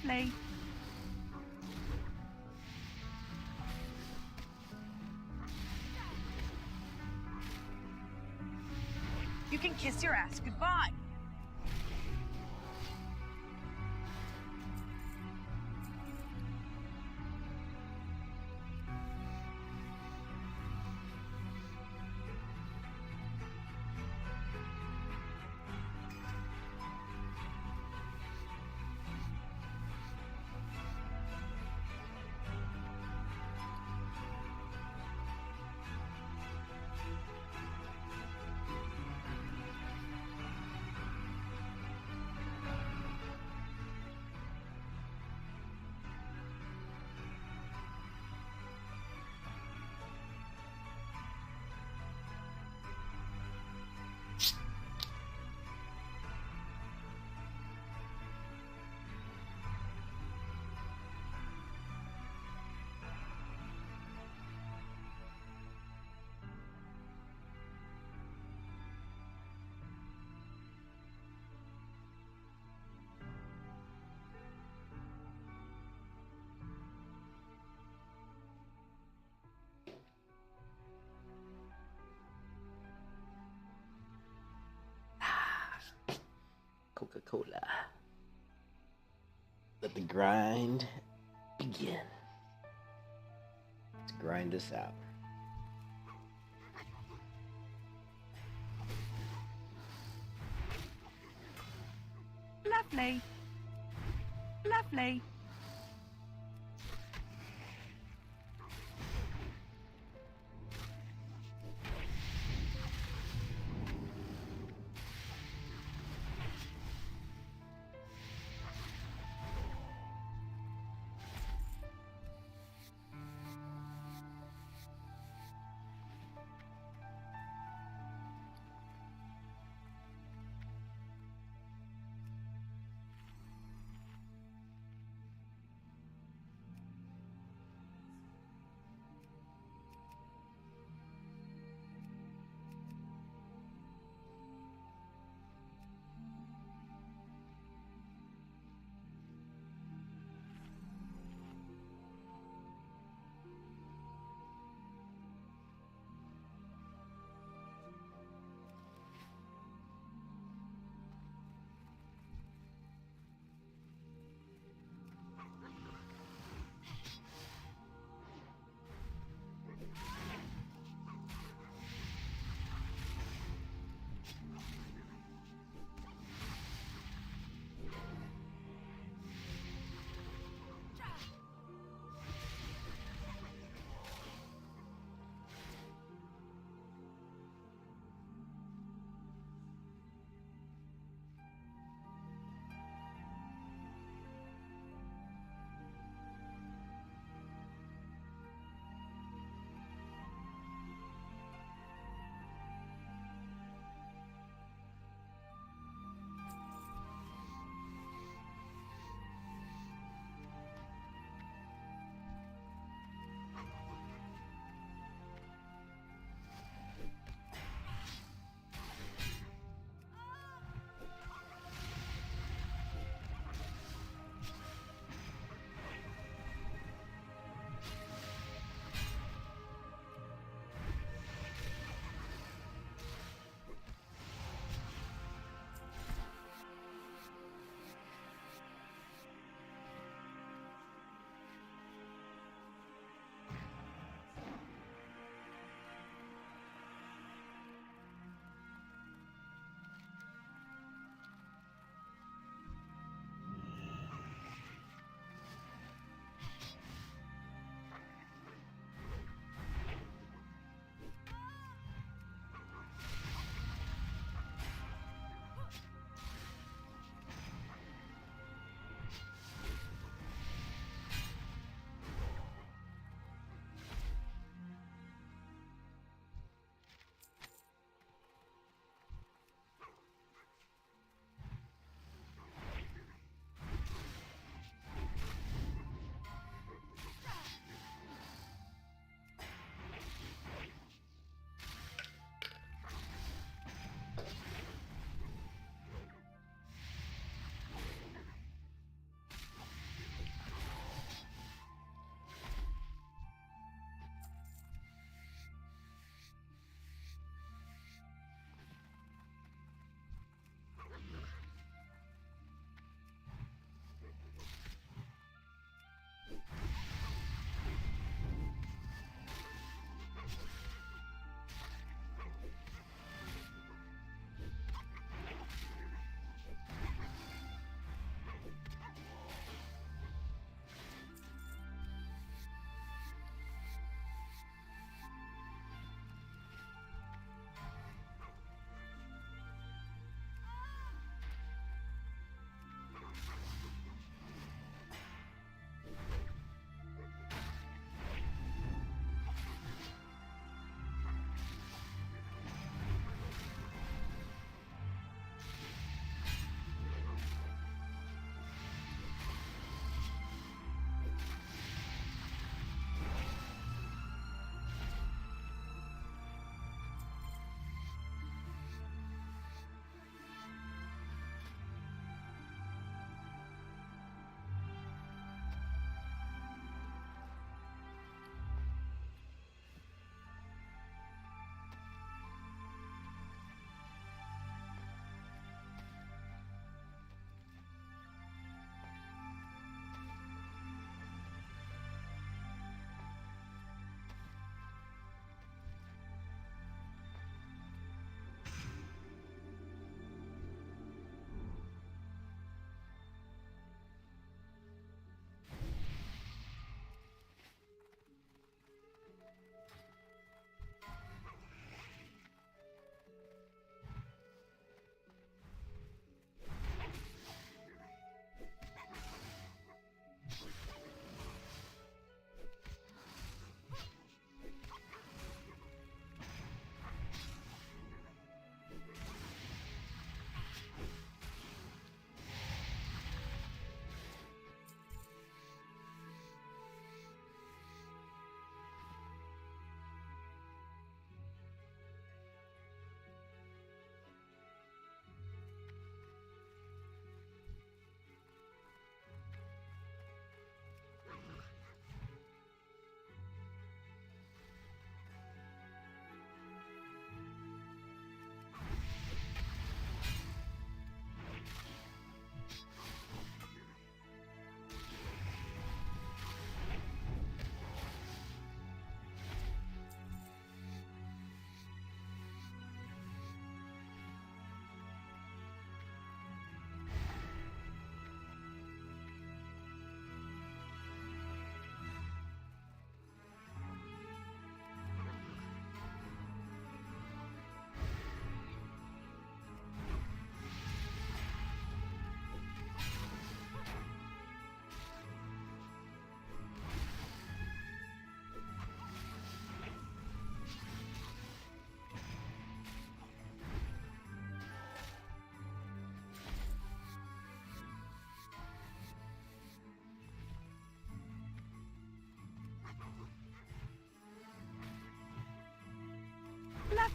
Lovely. You can kiss your ass goodbye. Coca-Cola. Let the grind begin. Let's grind this out. Lovely. Lovely.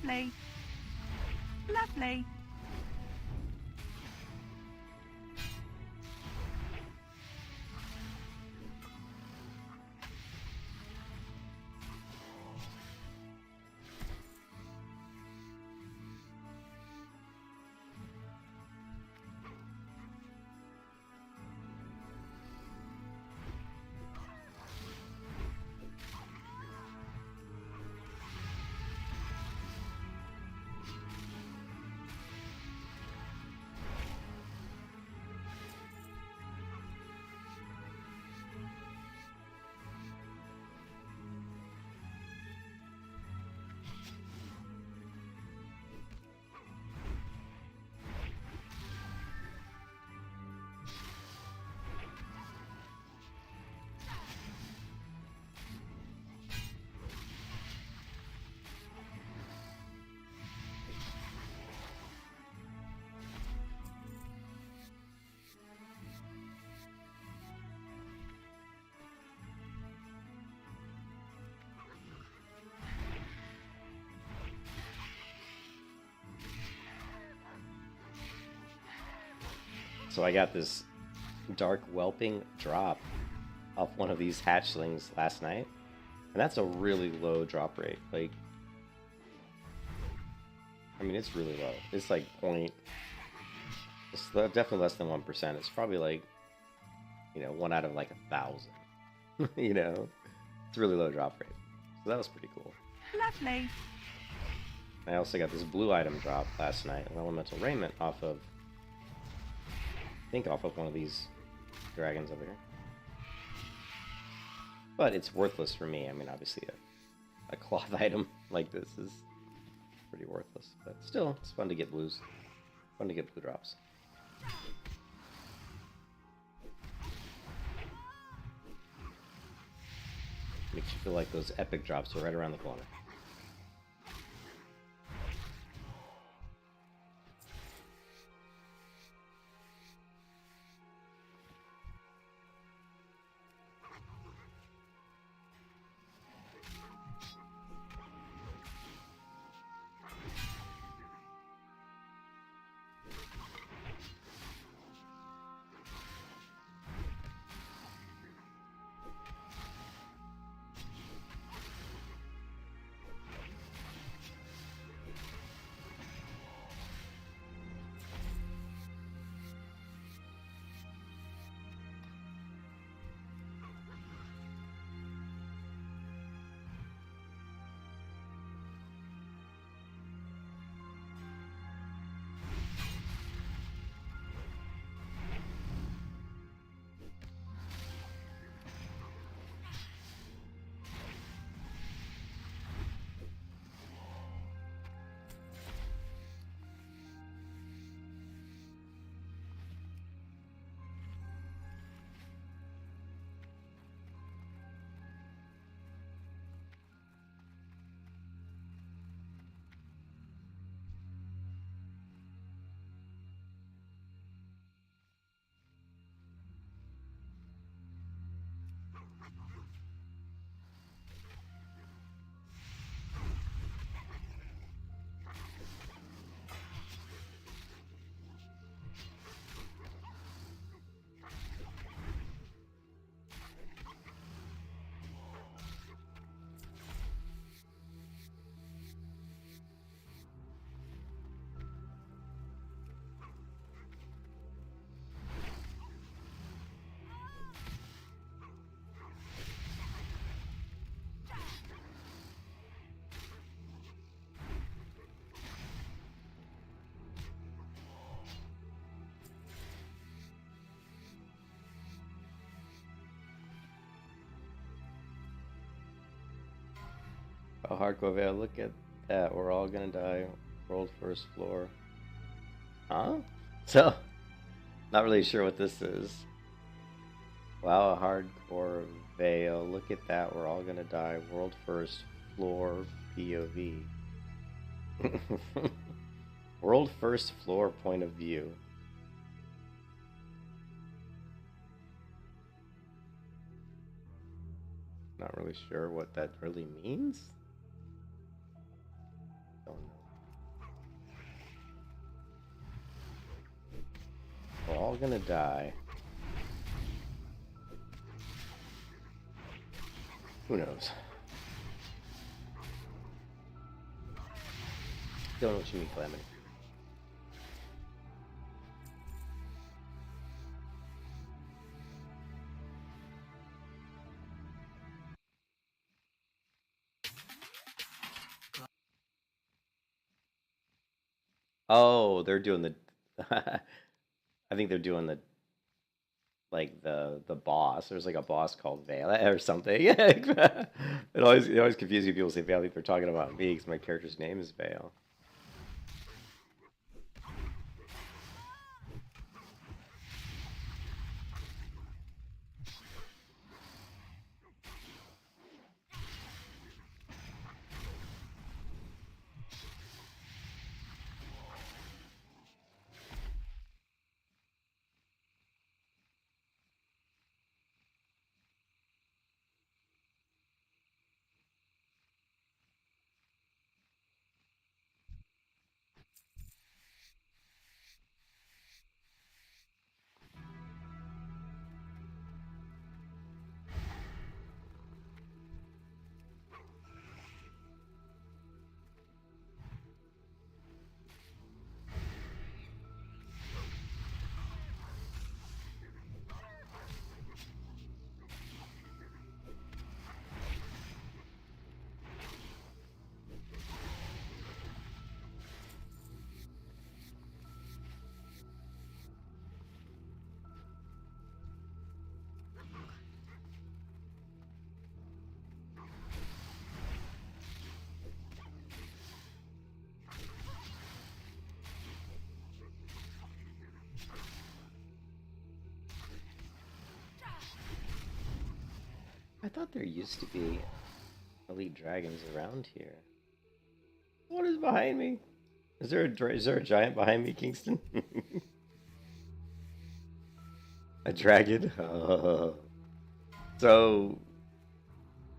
Lovely. Lovely. So I got this dark whelping drop off one of these hatchlings last night, and that's a really low drop rate. Like, I mean, it's really low. It's like it's definitely less than 1%. It's probably like, you know, 1 out of like 1,000. You know, it's a really low drop rate. So that was pretty cool. Lovely. I also got this blue item drop last night, an elemental raiment off of, I think off of one of these dragons over here. But it's worthless for me. I mean, obviously a cloth item like this is pretty worthless. But still, it's fun to get blues. Fun to get blue drops. Makes you feel like those epic drops are right around the corner. Oh, hardcore Vael, look at that. We're all gonna die. World first floor. Huh? So, not really sure what this is. Wow, a hardcore Vael. Look at that. We're all gonna die. World first floor POV. World first floor point of view. Not really sure what that really means. Don't know. all gonna die. Who knows? Don't know what you mean, Calamity. Oh, they're doing the. I think they're doing the the boss. There's like a boss called Vael or something. It always confuses me. People say Vael. I think they're talking about me because my character's name is Vael. I thought there used to be elite dragons around here. What is behind me? Is there a giant behind me, Kingston? A dragon? So,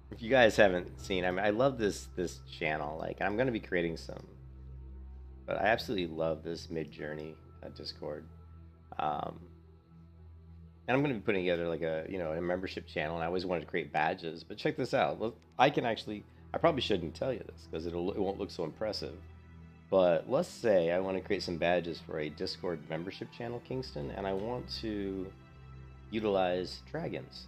if you guys haven't seen, I mean, I love this channel. Like, I'm gonna be creating some, but I absolutely love this Mid-Journey Discord. And I'm going to be putting together like a membership channel, and I always wanted to create badges. But check this out. Look, I probably shouldn't tell you this because it won't look so impressive. But let's say I want to create some badges for a Discord membership channel, Kingston, and I want to utilize dragons.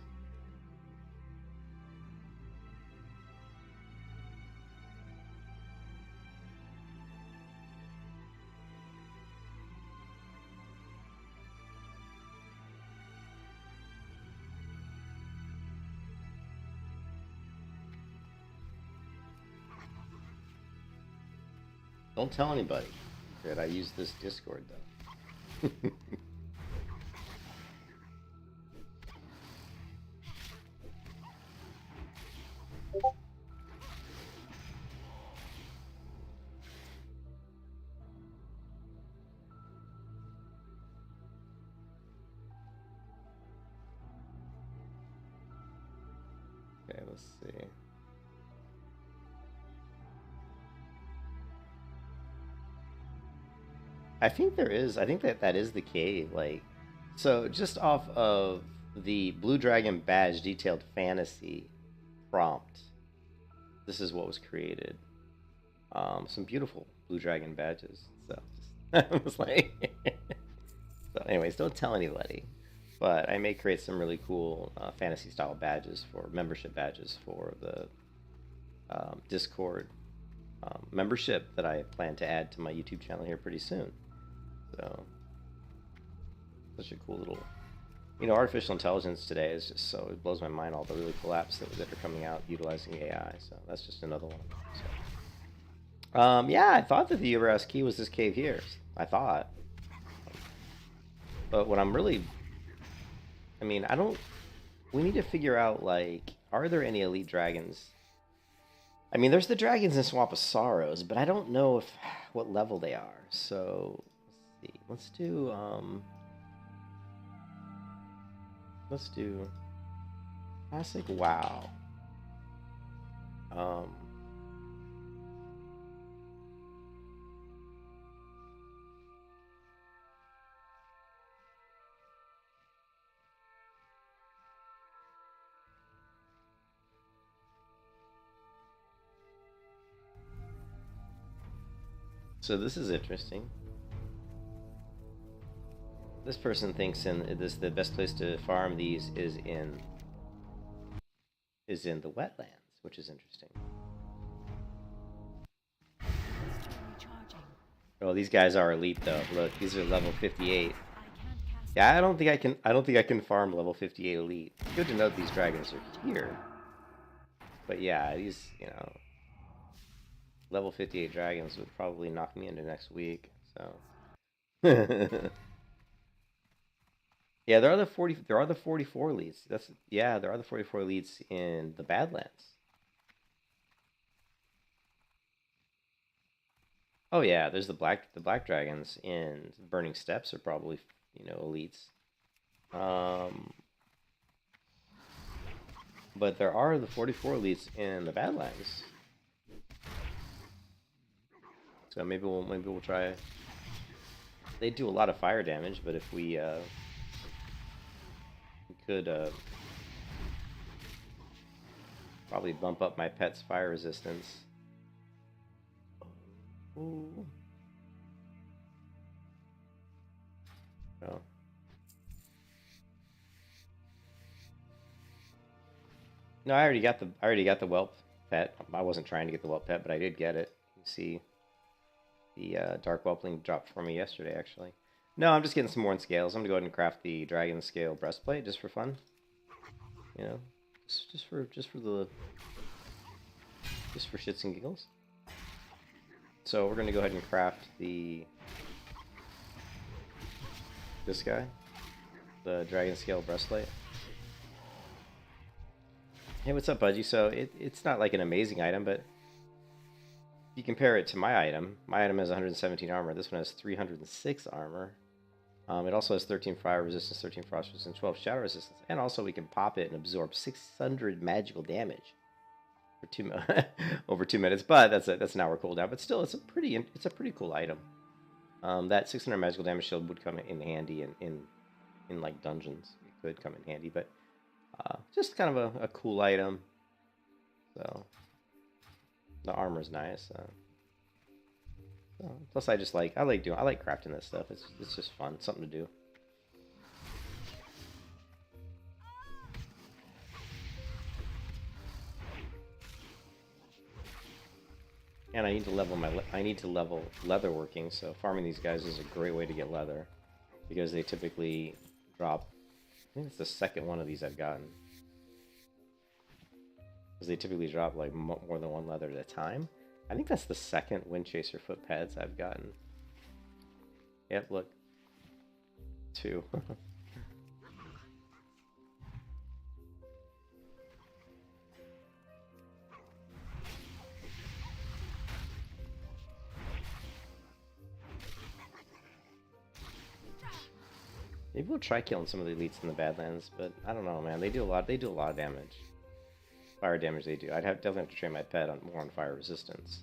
Don't tell anybody that I use this Discord, though. Okay, let's see. I think there is. I think that is the cave. Like, so just off of the Blue Dragon badge detailed fantasy prompt, this is what was created. Some beautiful Blue Dragon badges. So just, I was like, so anyways, don't tell anybody. But I may create some really cool fantasy style badges for membership badges for the Discord membership that I plan to add to my YouTube channel here pretty soon. So, such a cool little, artificial intelligence today is just so, it blows my mind, all the really cool apps that are coming out utilizing AI. So that's just another one. So, yeah, I thought that the Uberhouse key was this cave here. I thought. But what I'm really, we need to figure out, like, are there any elite dragons? I mean, there's the dragons in Swamp of Sorrows, but I don't know what level they are. So, let's see. Let's do classic WoW. So this is interesting. This person thinks the best place to farm these is in the wetlands, which is interesting. Oh, these guys are elite though. Look, these are level 58. Yeah, I don't think I can farm level 58 elite. It's good to know these dragons are here. But yeah, these, level 58 dragons would probably knock me into next week. So yeah, there are the 44 elites. There are the 44 elites in the Badlands. Oh yeah, there's the black dragons in Burning Steppes are probably, elites. But there are the 44 elites in the Badlands. So maybe we'll try. They do a lot of fire damage, but if we could probably bump up my pet's fire resistance. Ooh. Oh. No, I already got the whelp pet. I wasn't trying to get the whelp pet, but I did get it. You see, the dark whelpling dropped for me yesterday, actually. No, I'm just getting some more in scales. I'm gonna go ahead and craft the dragon scale breastplate just for fun. Just for shits and giggles. So we're gonna go ahead and craft this guy, the dragon scale breastplate. Hey, what's up, Budgie? So it's not like an amazing item, but if you compare it to my item has 117 armor. This one has 306 armor. It also has 13 fire resistance, 13 frost resistance, 12 shadow resistance, and also we can pop it and absorb 600 magical damage for over 2 minutes. But that's an hour cooldown. But still, it's a pretty cool item. That 600 magical damage shield would come in handy in like dungeons. It could come in handy, but just kind of a cool item. So the armor's nice. Plus, I like crafting this stuff. It's just fun, something to do. And I need to level leatherworking. So farming these guys is a great way to get leather, because they typically drop. I think it's the second one of these I've gotten, because they typically drop like more than one leather at a time. I think that's the second Windchaser foot pads I've gotten. Yep, look. 2. Maybe we'll try killing some of the elites in the Badlands, but I don't know, man. They do a lot of damage. Fire damage they do. Definitely have to train my pet more on fire resistance.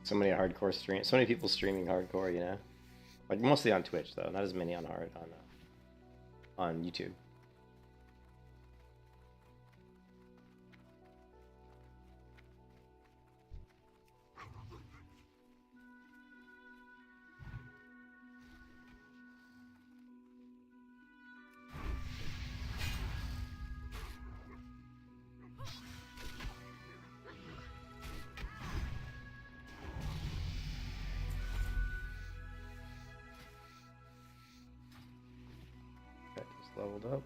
So many hardcore stream, so many people streaming hardcore, you know, like mostly on Twitch though, not as many on on YouTube. Okay, just leveled up.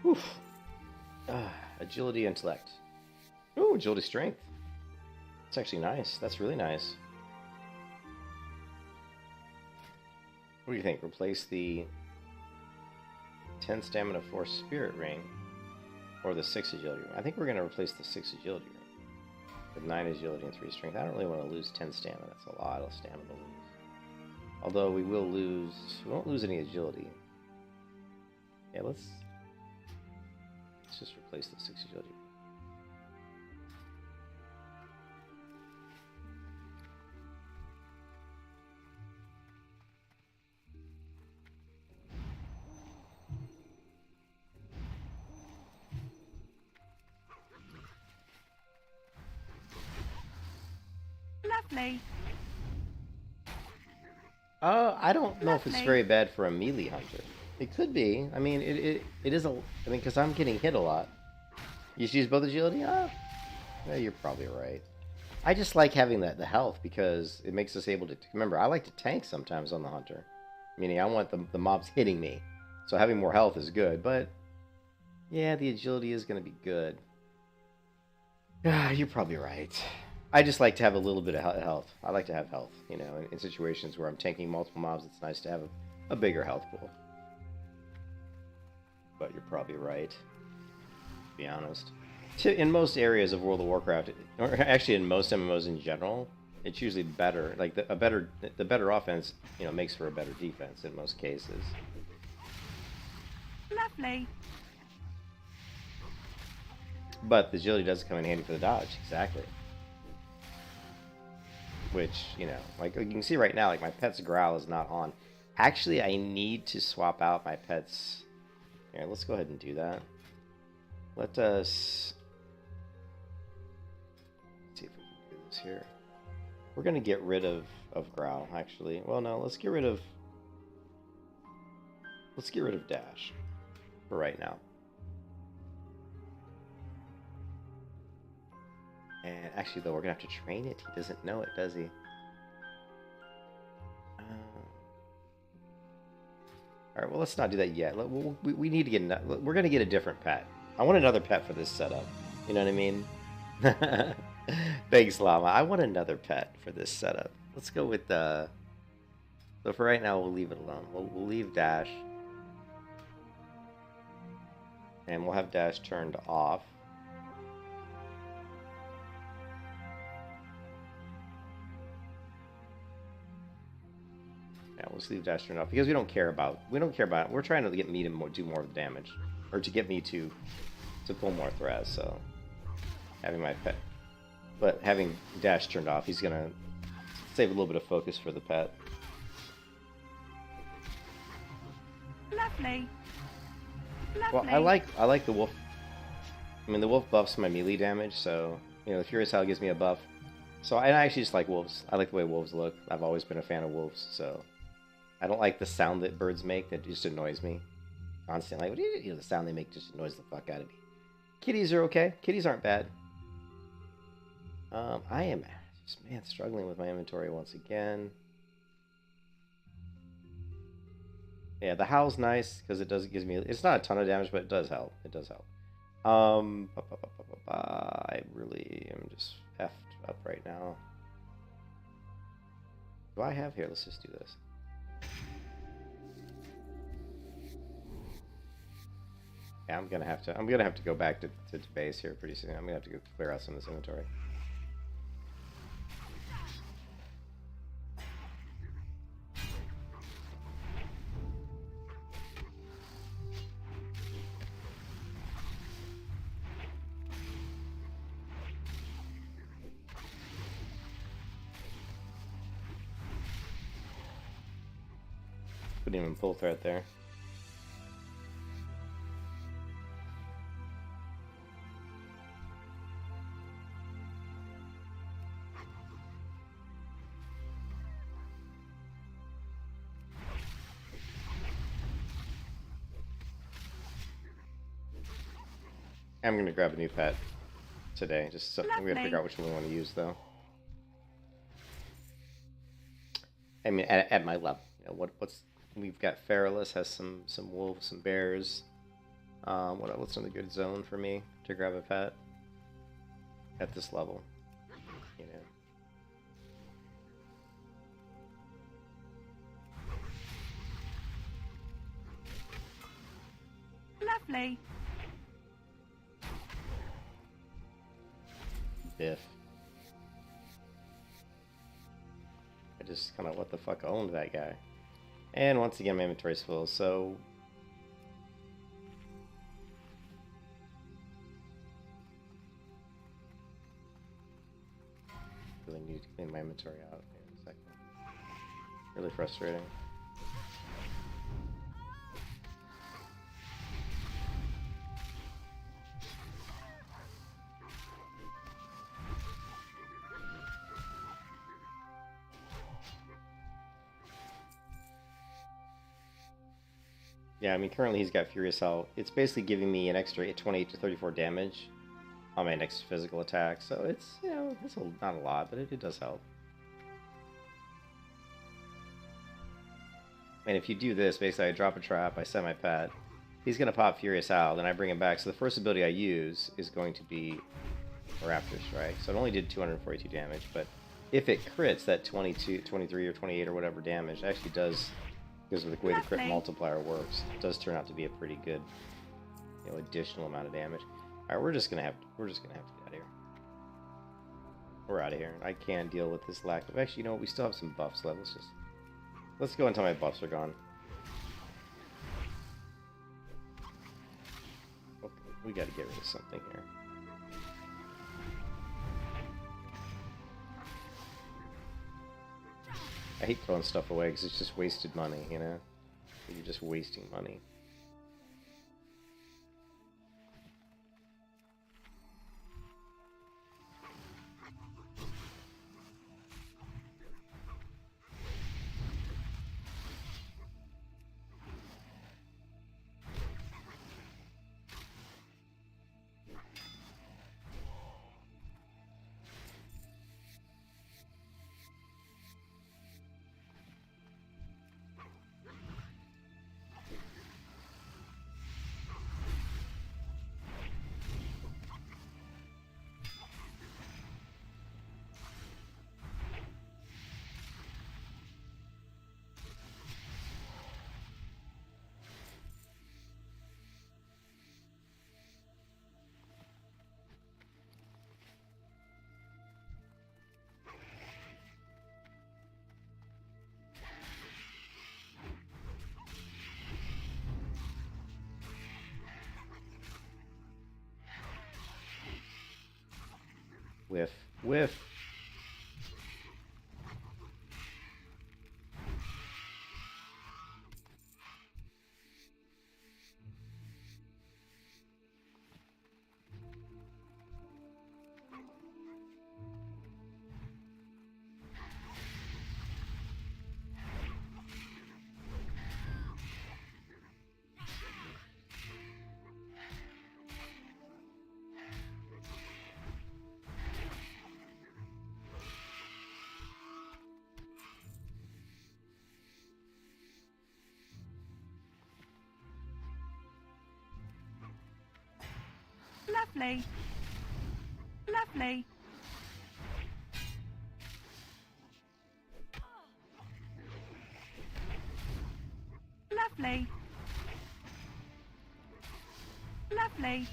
Oof. Agility, intellect. Ooh, agility, strength. That's actually nice. That's really nice. What do you think? Replace the 10 stamina, 4 spirit ring, or the 6 agility ring? I think we're going to replace the 6 agility ring with 9 agility and 3 strength. I don't really want to lose 10 stamina. That's a lot of stamina to lose. Although we won't lose any agility. Yeah, let's just replace the 6 agility. Lovely. I don't know if it's very bad for a melee hunter. It could be. I mean, it is a. I mean, because I'm getting hit a lot. You should use both agility? Yeah, you're probably right. I just like having the health because it makes us able to... Remember, I like to tank sometimes on the hunter. Meaning I want the mobs hitting me. So having more health is good, but... Yeah, the agility is going to be good. You're probably right. I just like to have a little bit of health. I like to have health, you know, in situations where I'm tanking multiple mobs, it's nice to have a bigger health pool. But you're probably right, to be honest. In most areas of World of Warcraft, or actually in most MMOs in general, it's usually better. Like the better offense, you know, makes for a better defense in most cases. Lovely. But the agility does come in handy for the dodge, exactly. Which, you know, like you can see right now, like my pet's growl is not on. Actually, I need to swap out my pet's... Here, let's go ahead and do that. Let us... Let's see if we can do this here. We're going to get rid of growl, actually. Well, no, let's get rid of... Let's get rid of dash for right now. And actually, though, we're gonna have to train it. He doesn't know it, does he? All right. Well, let's not do that yet. We need to get. We're gonna get a different pet. I want another pet for this setup. You know what I mean? Thanks, Llama. I want another pet for this setup. Let's go with the. So for right now, we'll leave it alone. We'll leave dash, and we'll have dash turned off. Yeah, we'll just leave dash turned off because we don't care about it. We're trying to get me to do more of the damage, or to get me to pull more threats. So having my pet, but having dash turned off, he's gonna save a little bit of focus for the pet. Lovely. Well, I like the wolf. I mean, the wolf buffs my melee damage, so you know the Furious Howl gives me a buff. So I actually just like wolves. I like the way wolves look. I've always been a fan of wolves, so I don't like the sound that birds make. That just annoys me constantly. Like, you know, the sound they make just annoys the fuck out of me. Kitties are okay. Kitties aren't bad. I am just, man, struggling with my inventory once again. Yeah, the howl's nice because it gives me. It's not a ton of damage, but it does help. It does help. I really am just effed up right now. Do I have here? Let's just do this. Yeah, I'm gonna have to go back to base here pretty soon. I'm gonna have to go clear out some of this inventory. Putting him in full threat there. I'm going to grab a new pet today. Just so we got to figure out which one we want to use, though. I mean, at my level, you know, what's we've got Feralus has some wolves, some bears. What's another good zone for me to grab a pet at this level? You know. Lovely. Biff. I just kind of what the fuck owned that guy. And once again, my inventory's full, so really need to clean my inventory out in a second. Really frustrating. Yeah, I mean, currently he's got Furious Howl. It's basically giving me an extra 28 to 34 damage on my next physical attack. So it's, you know, it's not a lot, but it does help. And if you do this, basically I drop a trap, I set my pet. He's going to pop Furious Howl, then I bring him back. So the first ability I use is going to be Raptor Strike. So it only did 242 damage, but if it crits that 22, 23, or 28 or whatever damage, it actually does... Because of the way the crit multiplier works, it does turn out to be a pretty good, you know, additional amount of damage. All right, we're just gonna have to get out of here. We're out of here. I can't deal with this lack of. Actually, you know what? We still have some buffs left. Let's go until my buffs are gone. Okay, we got to get rid of something here. I hate throwing stuff away because it's just wasted money, you know? You're just wasting money. Whiff. Whiff. Lovely. Lovely. Lovely. Lovely. Lovely.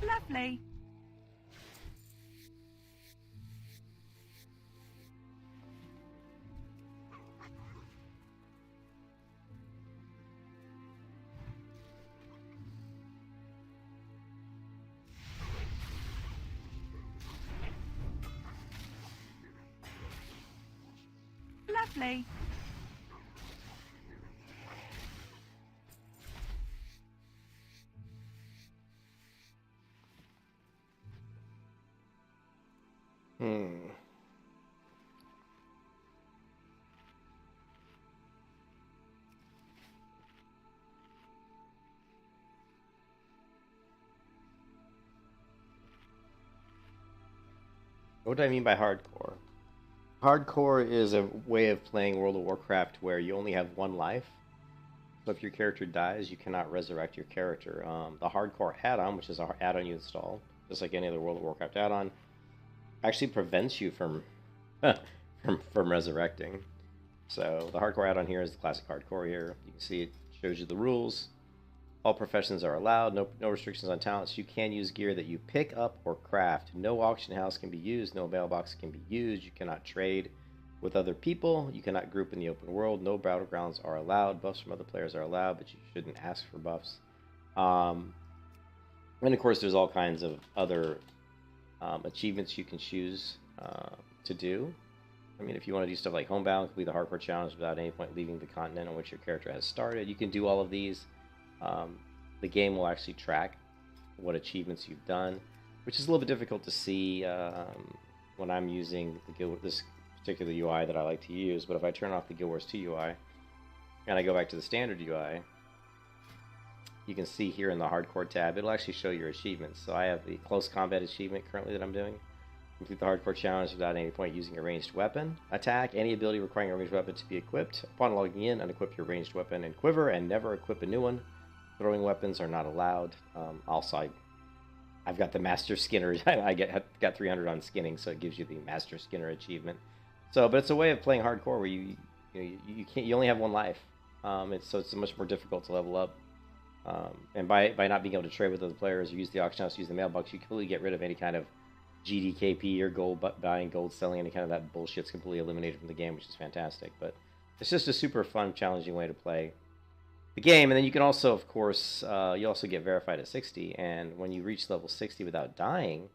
Lovely. What do I mean by hardcore? Hardcore is a way of playing World of Warcraft where you only have one life. So if your character dies, you cannot resurrect your character. The hardcore add-on, which is an add-on you install, just like any other World of Warcraft add-on, actually prevents you from from resurrecting. So the hardcore add-on here is the classic hardcore here. You can see it shows you the rules. All professions are allowed. No restrictions on talents. You can use gear that you pick up or craft. No auction house can be used. No mailbox can be used. You cannot trade with other people. You cannot group in the open world. No battlegrounds are allowed. Buffs from other players are allowed, but you shouldn't ask for buffs. And of course, there's all kinds of other achievements you can choose to do. I mean, if you want to do stuff like Homebound, complete the hardcore challenge without any point leaving the continent on which your character has started, you can do all of these. The game will actually track what achievements you've done, which is a little bit difficult to see when I'm using this particular UI that I like to use. But if I turn off the Guild Wars 2 UI and I go back to the standard UI, you can see here in the hardcore tab, it'll actually show your achievements. So I have the close combat achievement currently that I'm doing. Complete the hardcore challenge without any point using a ranged weapon. Attack any ability requiring a ranged weapon to be equipped. Upon logging in, unequip your ranged weapon and quiver and never equip a new one. Throwing weapons are not allowed. Also, I've got the Master Skinner. I got 300 on skinning, so it gives you the Master Skinner achievement. So, but it's a way of playing hardcore where you only have one life. It's much more difficult to level up. And by not being able to trade with other players or use the auction house, use the mailbox, you completely get rid of any kind of GDKP or gold buying, gold selling, any kind of that bullshit's completely eliminated from the game, which is fantastic. But it's just a super fun, challenging way to play the game. And then you can also, of course, you also get verified at 60, and when you reach level 60 without dying,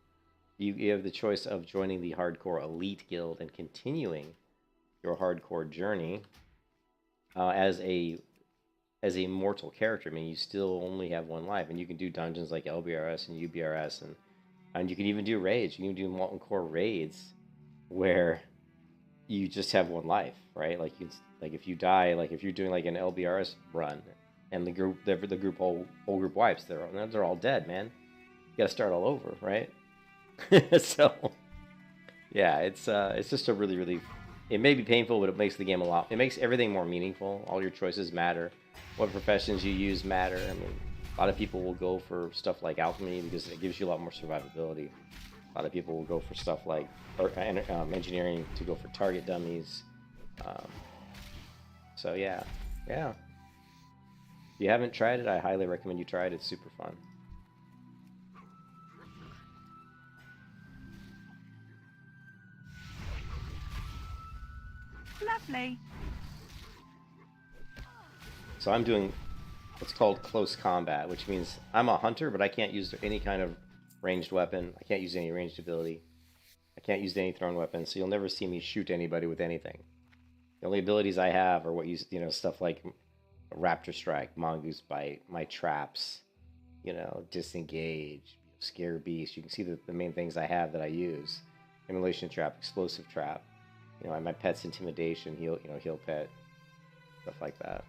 you have the choice of joining the Hardcore Elite Guild and continuing your hardcore journey as a mortal character. I mean, you still only have one life, and you can do dungeons like LBRS and UBRS, and you can even do raids. You can do molten core raids where you just have one life, right? Like if you die, like if you're doing like an LBRS run, and the whole group wipes, they're all dead, man. You got to start all over, right? So yeah, it's just a really, it may be painful, but it makes the game it makes everything more meaningful. All your choices matter. What professions you use matter. I mean, a lot of people will go for stuff like alchemy because it gives you a lot more survivability. A lot of people will go for stuff like engineering to go for target dummies. So yeah, yeah. If you haven't tried it, I highly recommend you try it. It's super fun. Lovely. So I'm doing what's called close combat, which means I'm a hunter, but I can't use any kind of ranged weapon. I can't use any ranged ability. I can't use any thrown weapons, so you'll never see me shoot anybody with anything. The only abilities I have are what you know, stuff like Raptor Strike, Mongoose Bite, my traps, you know, Disengage, Scare Beast. You can see the main things I have that I use. Immolation Trap, Explosive Trap, you know, my pet's Intimidation, heal pet, stuff like that.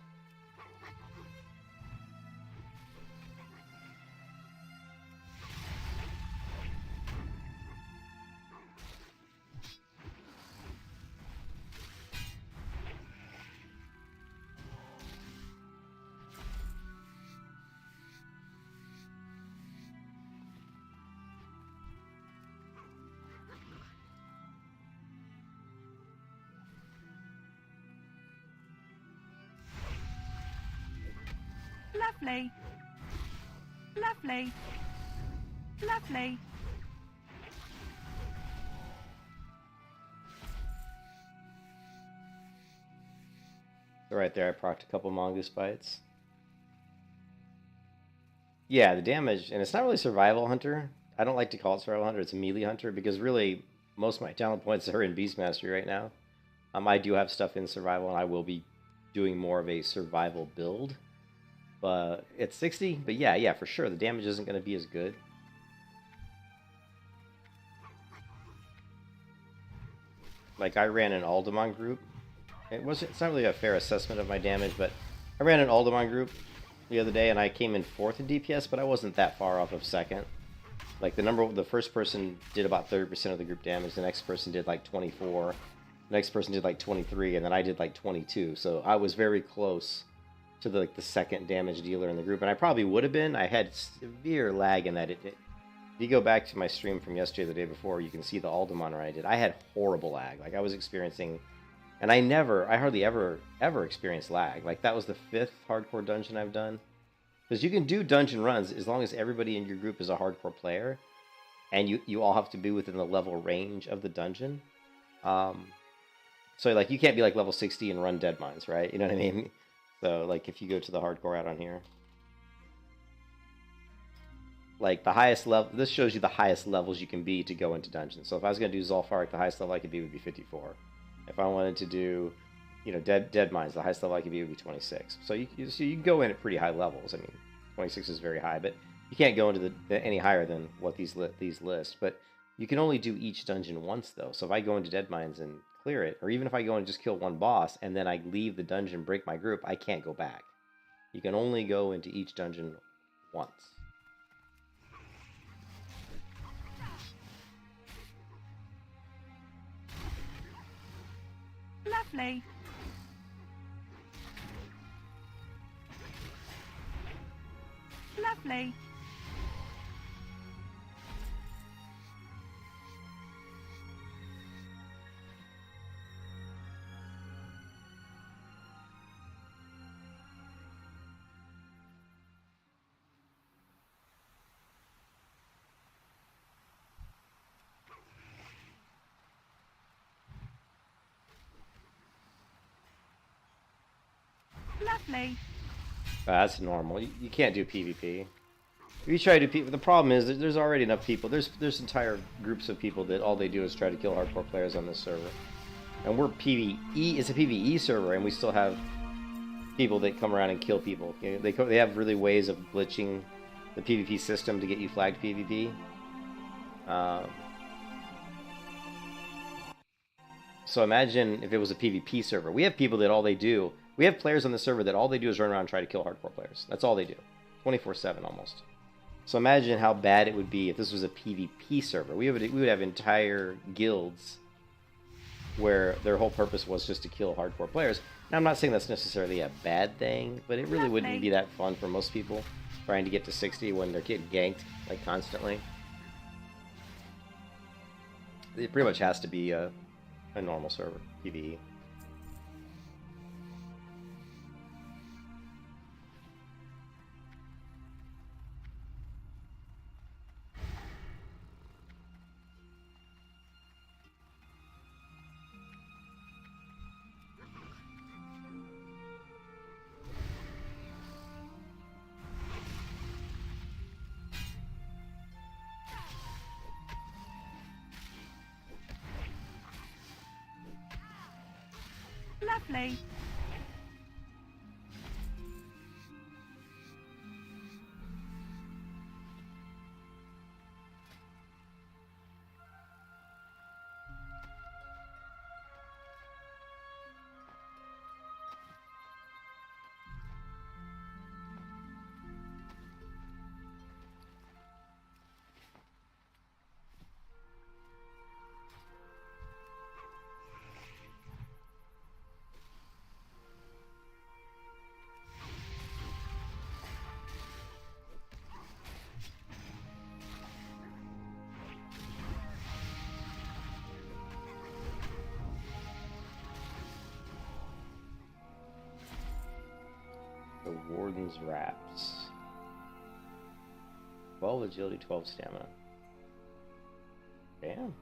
Lovely. Lovely. Lovely. So right there, I procced a couple Mongoose Bites. Yeah, the damage, and it's not really Survival Hunter. I don't like to call it Survival Hunter. It's a Melee Hunter because really most of my talent points are in Beast Mastery right now. I do have stuff in Survival, and I will be doing more of a Survival build. But it's 60, but yeah, for sure. The damage isn't going to be as good. Like, I ran an Alderman group. It's not really a fair assessment of my damage, but I ran an Alderman group the other day, and I came in 4th in DPS, but I wasn't that far off of 2nd. Like, the first person did about 30% of the group damage, the next person did like 24, the next person did like 23, and then I did like 22. So I was very close to the second damage dealer in the group, and I probably would have been. I had severe lag in that. If you go back to my stream from yesterday, the day before, you can see the Alderman I did. I had horrible lag. Like, I was experiencing, and I hardly ever experienced lag. Like, that was the 5th hardcore dungeon I've done. Because you can do dungeon runs as long as everybody in your group is a hardcore player, and you all have to be within the level range of the dungeon. So, like, you can't be like level 60 and run dead mines, right? You know what I mean? So, like, if you go to the hardcore out on here, like, the highest level, this shows you the highest levels you can be to go into dungeons. So if I was going to do Zul'Farrak, the highest level I could be would be 54. If I wanted to do, you know, dead mines, the highest level I could be would be 26. So you can go in at pretty high levels. I mean, 26 is very high, but you can't go into any higher than what these list. But you can only do each dungeon once, though. So if I go into dead mines and clear it, or even if I go and just kill one boss and then I leave the dungeon, break my group, I can't go back. You can only go into each dungeon once. Lovely. Lovely. Lovely. That's normal. You can't do PvP. If you try to do PvP, the problem is that there's already enough people. There's entire groups of people that all they do is try to kill hardcore players on this server. And we're PvE. It's a PvE server, and we still have people that come around and kill people. You know, they have really ways of glitching the PvP system to get you flagged PvP. So imagine if it was a PvP server. We have people that all they do. We have players on the server that all they do is run around and try to kill hardcore players. That's all they do. 24/7 almost. So imagine how bad it would be if this was a PvP server. We would have entire guilds where their whole purpose was just to kill hardcore players. Now, I'm not saying that's necessarily a bad thing, but it really wouldn't be that fun for most people trying to get to 60 when they're getting ganked like constantly. It pretty much has to be a normal server, PvE. Lovely. The Warden's Wraps. 12 agility, 12 stamina. Damn.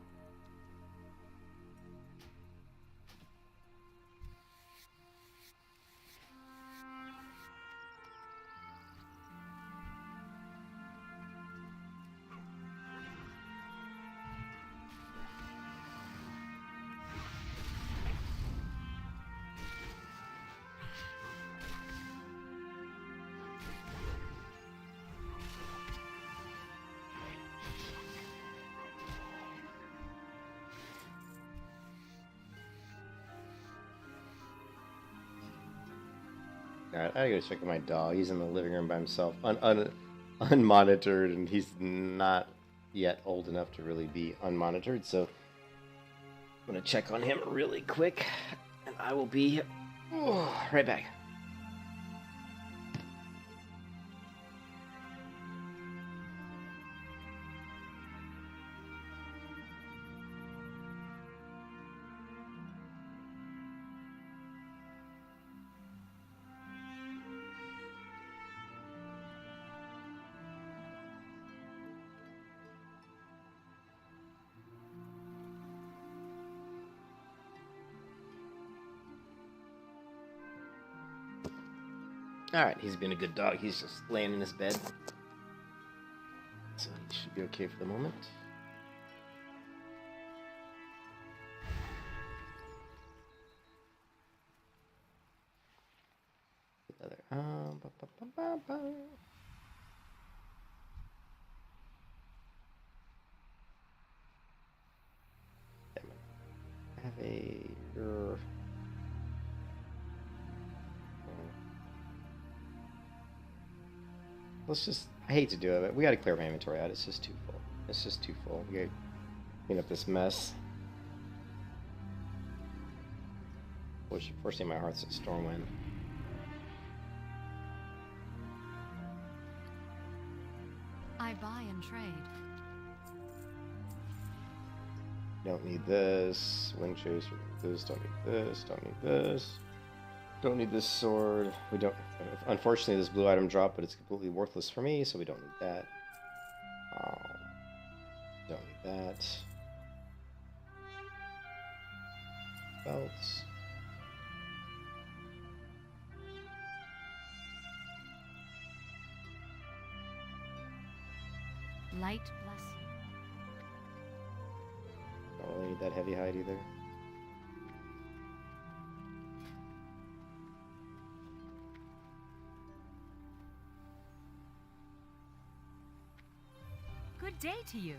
Alright, I gotta check on my dog. He's in the living room by himself, unmonitored, and he's not yet old enough to really be unmonitored. So I'm gonna check on him really quick, and I will be right back. Alright, he's been a good dog. He's just laying in his bed. So he should be okay for the moment. Another. Have a. Let's just. I hate to do it, but we gotta clear my inventory out. It's just too full. It's just too full. We gotta clean up this mess. Which, first thing my heart's a Stormwind. I buy and trade. Don't need this. Wind Chaser. This. Don't need this. Don't need this. Don't need this sword. We don't. Unfortunately, this blue item dropped, but it's completely worthless for me, so we don't need that. Don't need that. Belts. Light bless you. Don't really need that heavy hide either. Good day to you.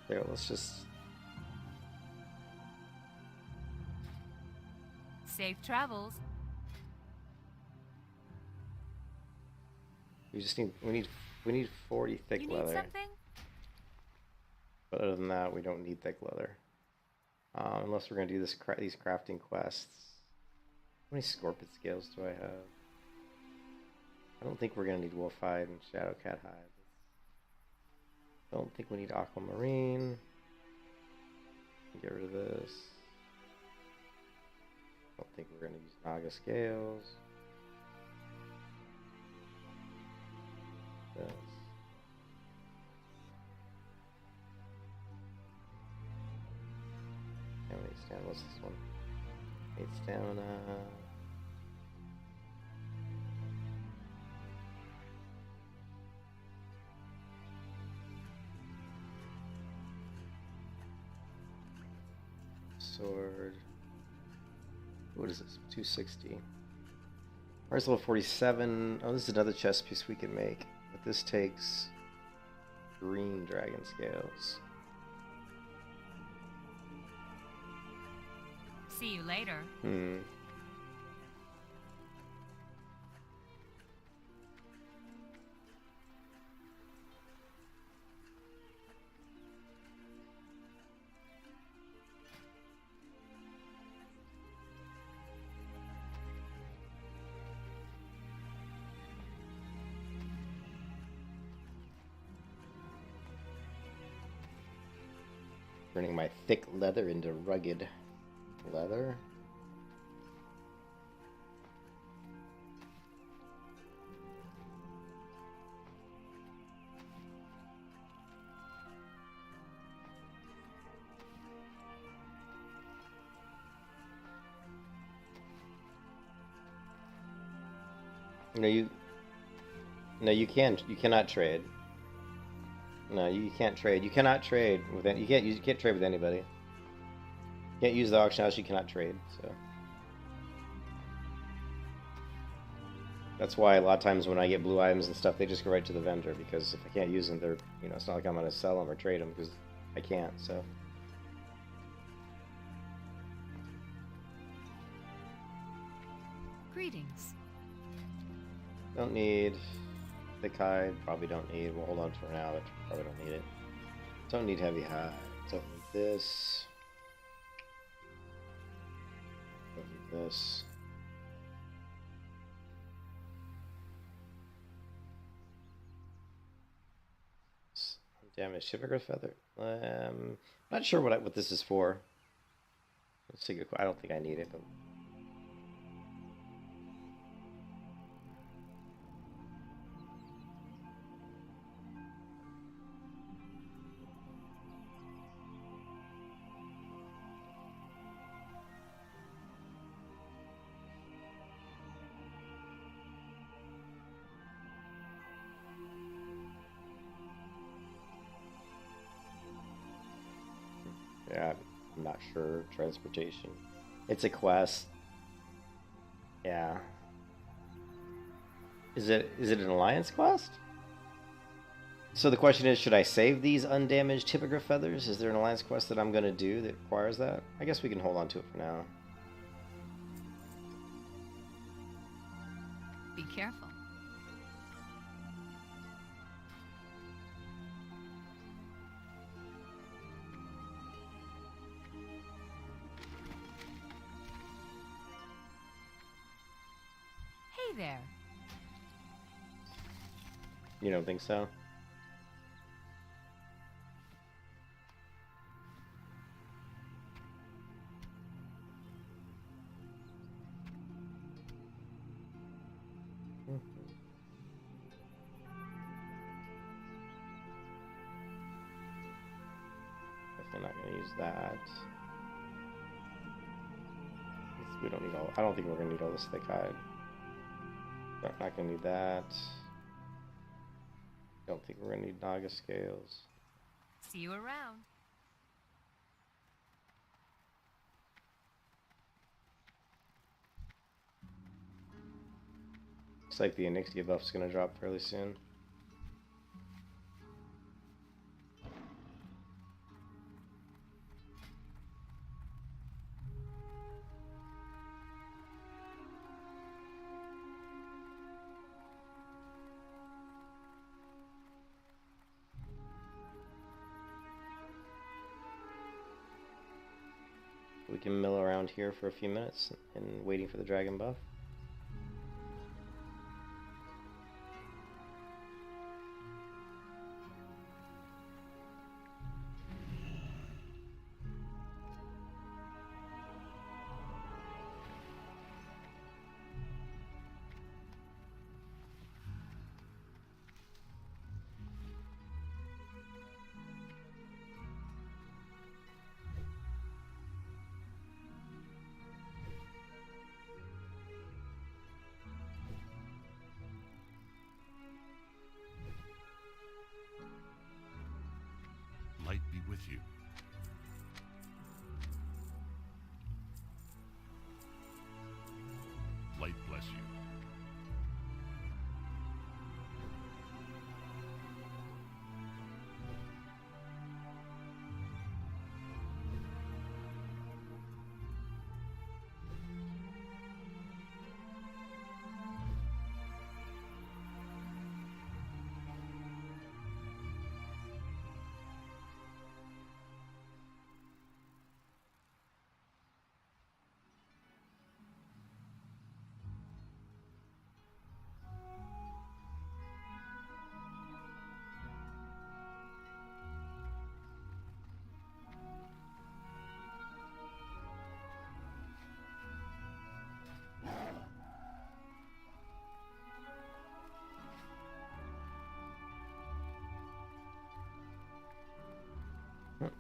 There, let's just. Safe travels. We just need. We need 40 thick You leather. need something? But other than that, we don't need thick leather. Unless we're gonna do these crafting quests. How many scorpion scales do I have? I don't think we're gonna need wolf hide and shadow cat hide. Don't think we need aquamarine. Get rid of this. Don't think we're gonna use naga scales. this. How many stamina? What's this one? 8 stamina. Sword. What is this? 260. Ours level 47. Oh, this is another chest piece we can make. But this takes green dragon scales. See you later. Turning my thick leather into rugged leather. You cannot trade. No, you can't trade. You cannot trade with any, you can't trade with anybody. You can't use the auction house, you cannot trade, so. That's why a lot of times when I get blue items and stuff, they just go right to the vendor, because if I can't use them, they're, it's not like I'm gonna sell them or trade them, because I can't, so. Greetings. Don't need thick hide, probably don't need, we'll hold on for now, but probably don't need it. Don't need heavy hide, don't need this. Don't need this. Damaged typigraph feather. Not sure what this is for. Let's take a, I don't think I need it, but yeah, I'm not sure. Transportation. It's a quest. Yeah. Is it an alliance quest? So the question is, should I save these undamaged typigraph feathers? Is there an alliance quest that I'm going to do that requires that? I guess we can hold on to it for now. Be careful. Hey there. You don't think so? Definitely not going to use that. We don't need all. I don't think we're going to need all this thick hide. Not going to need that. Don't think we're going to need Naga scales. See you around. Looks like the Onyxia buff's going to drop fairly soon. We can mill around here for a few minutes and waiting for the dragon buff.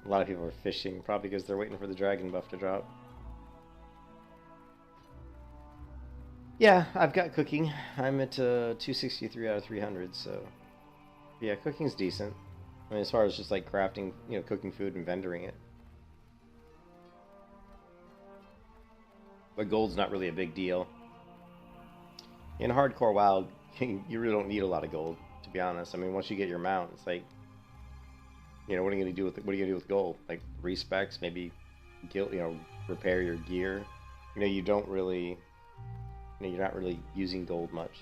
A lot of people are fishing, probably because they're waiting for the dragon buff to drop. Yeah, I've got cooking. I'm at 263 out of 300, so yeah, cooking's decent. I mean, as far as just like crafting, you know, cooking food and vendoring it. But gold's not really a big deal. In hardcore WoW, you really don't need a lot of gold, to be honest. I mean, once you get your mount, it's like, you know, what are you gonna do with gold? Like respecs, maybe, repair your gear. You know, you don't really, you're not really using gold much.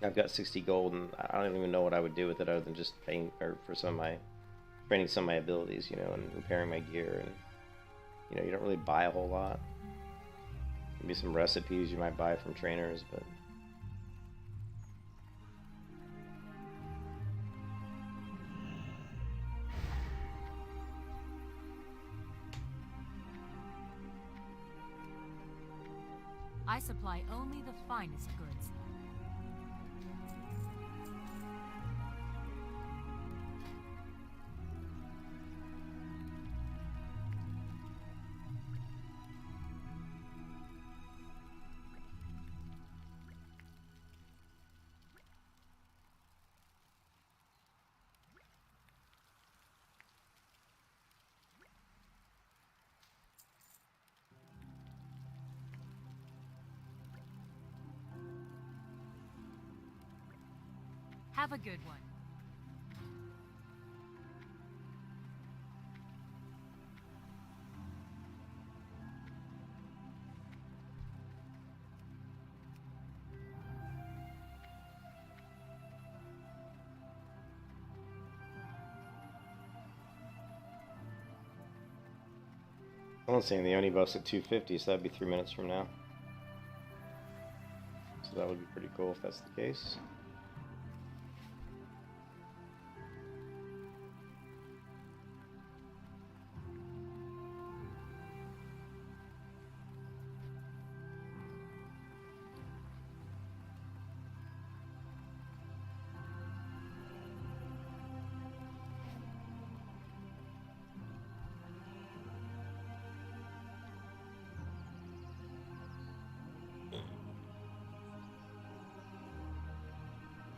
I've got 60 gold, and I don't even know what I would do with it other than just paying for some of my training some of my abilities, you know, and repairing my gear, and you know, you don't really buy a whole lot. Maybe some recipes you might buy from trainers, but I supply only the finest goods. Have a good one. Someone's saying the Oni buff's at 250, so that'd be 3 minutes from now. So that would be pretty cool if that's the case.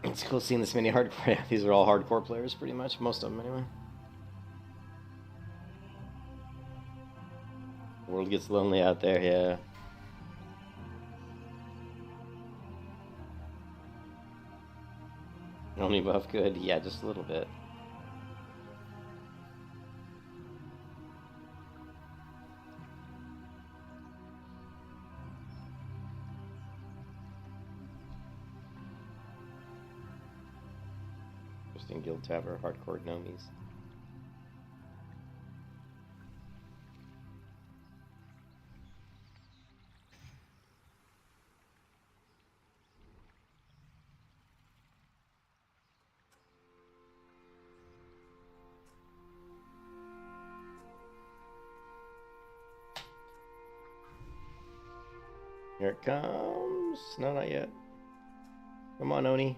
It's cool seeing this many hardcore. Yeah, these are all hardcore players, pretty much. Most of them, anyway. The world gets lonely out there, yeah. Only buff good? Yeah, just a little bit. In Guild Tab are hardcore gnomies. Here it comes. No, not yet. Come on, Oni.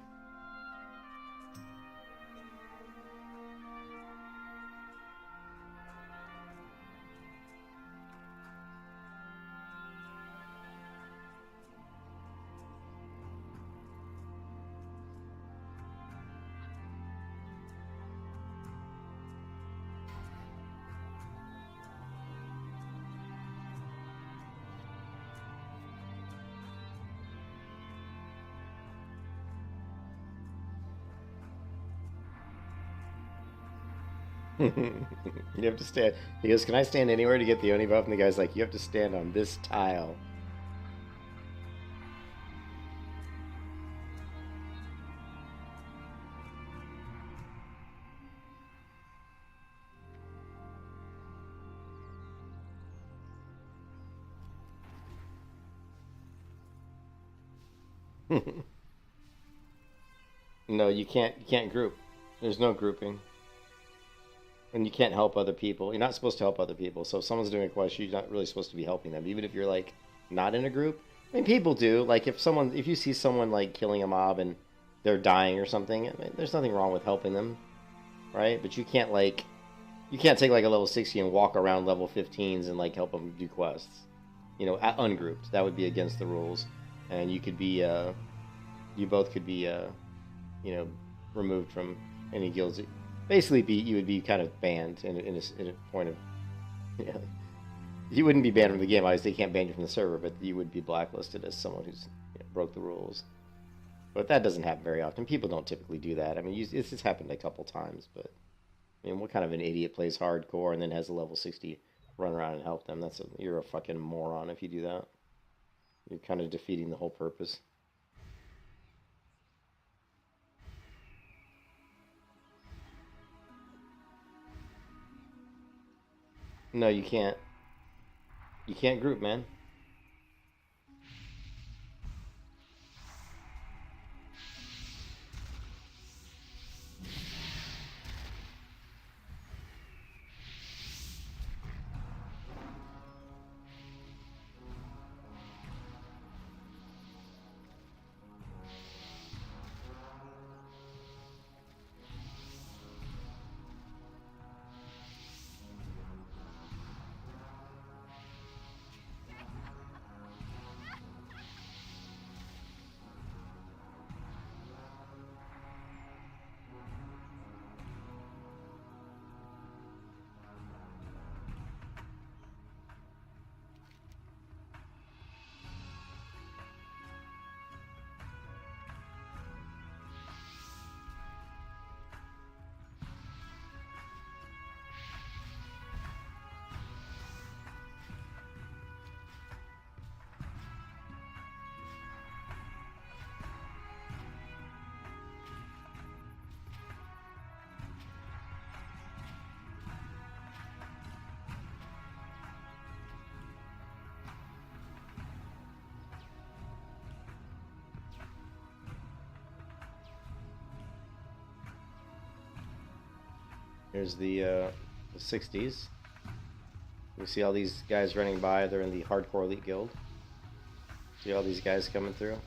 You have to stand. He goes, "Can I stand anywhere to get the Oni buff?" And the guy's like, "You have to stand on this tile." No, you can't. You can't group. There's no grouping. And you can't help other people. You're not supposed to help other people. So if someone's doing a quest, you're not really supposed to be helping them, even if you're like not in a group. I mean, people do. Like if you see someone like killing a mob and they're dying or something, I mean, there's nothing wrong with helping them, right? But you can't like You can't take like a level 60 and walk around level 15s and like help them do quests. You know, ungrouped. That would be against the rules. And you could be, you both could be, you know, removed from any guilds. Basically, you would be kind of banned in a point of, you know, you wouldn't be banned from the game. Obviously, they can't ban you from the server, but you would be blacklisted as someone who's broke the rules. But that doesn't happen very often. People don't typically do that. I mean, it's just happened a couple times, but I mean, what kind of an idiot plays hardcore and then has a level 60 run around and help them? You're a fucking moron if you do that. You're kind of defeating the whole purpose. No, you can't. You can't group, man. Here's the 60s. You see all these guys running by. They're in the Hardcore Elite Guild. See all these guys coming through?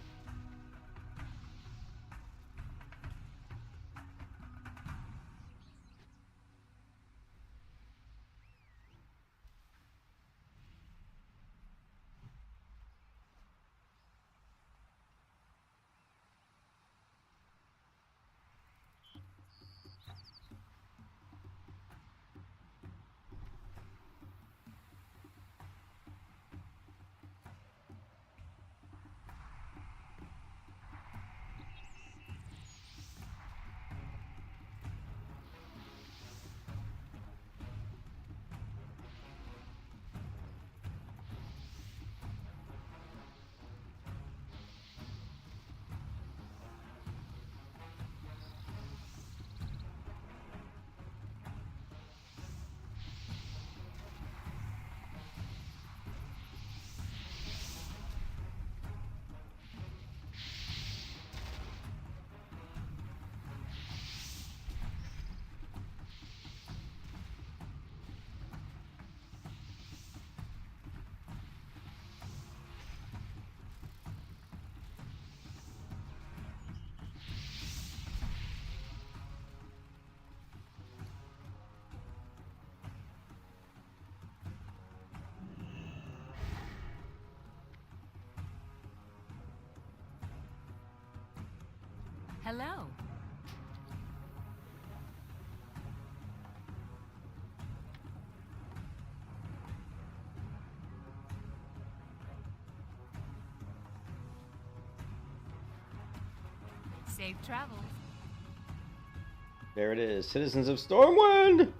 Hello. Safe travels. There it is. Citizens of Stormwind!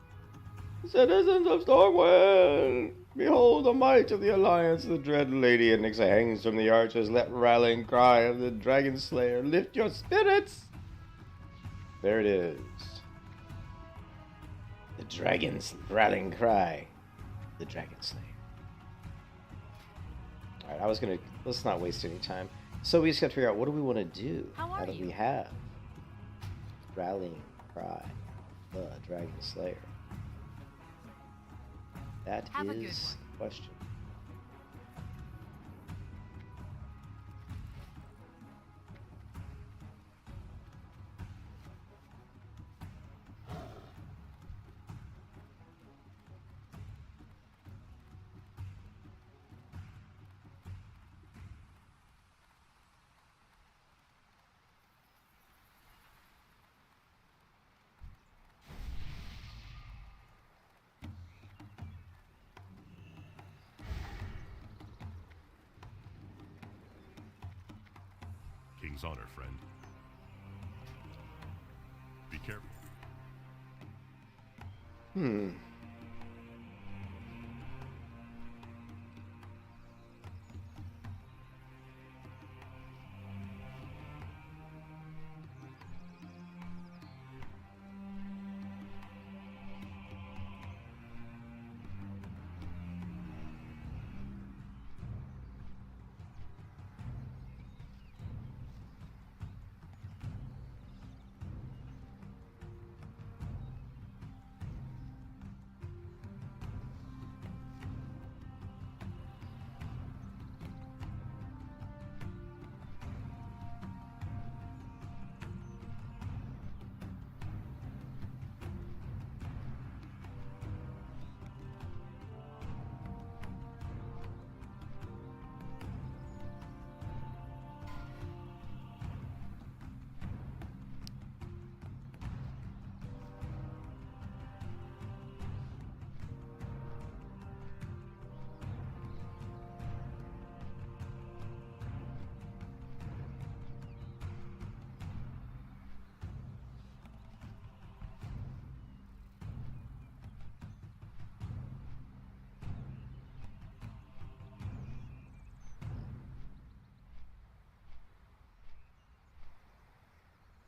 Citizens of Stormwind! Behold the might of the alliance, the dread lady Anixa hangs from the arches. Let rallying cry of the dragon slayer lift your spirits! There it is. The dragon's rallying cry. The dragon slayer. Alright, let's not waste any time. So we just got to figure out, what do we want to do? How do you? we have? Rallying cry. The dragon slayer. That Have a good is the question. honor, friend. Be careful. Hmm.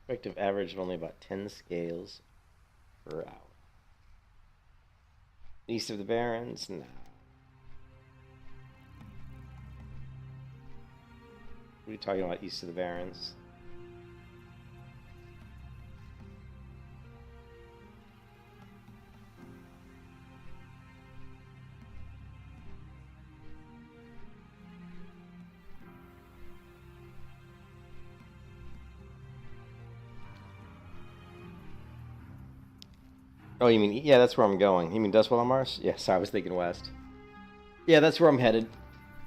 Effective average of only about 10 scales per hour. East of the Barrens? Nah. What are you talking about, east of the Barrens? Oh, you mean, yeah, that's where I'm going. You mean Dustwell on Mars? Yes, I was thinking west. Yeah, that's where I'm headed.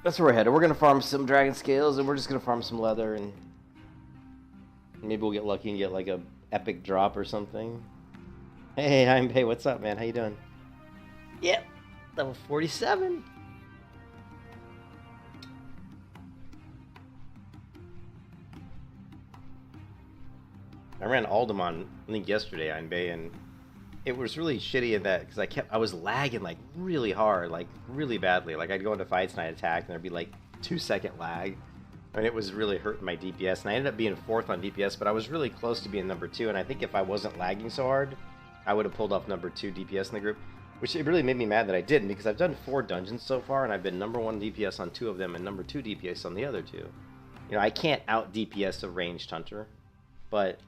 That's where we're headed. We're going to farm some dragon scales, and we're just going to farm some leather, and maybe we'll get lucky and get, like, a epic drop or something. Hey, what's up, man? How you doing? Yep, level 47. I ran Aldemon, I think, yesterday on Bay, and it was really shitty at that because I was lagging like really hard, like really badly. Like I'd go into fights and I'd attack and there'd be like 2-second lag. I mean, it was really hurting my DPS, and I ended up being 4th on DPS, but I was really close to being number 2, and I think if I wasn't lagging so hard, I would have pulled off number 2 DPS in the group, which it really made me mad that I didn't, because I've done 4 dungeons so far, and I've been number 1 DPS on 2 of them and number 2 DPS on the other 2. You know, I can't out DPS a ranged hunter, but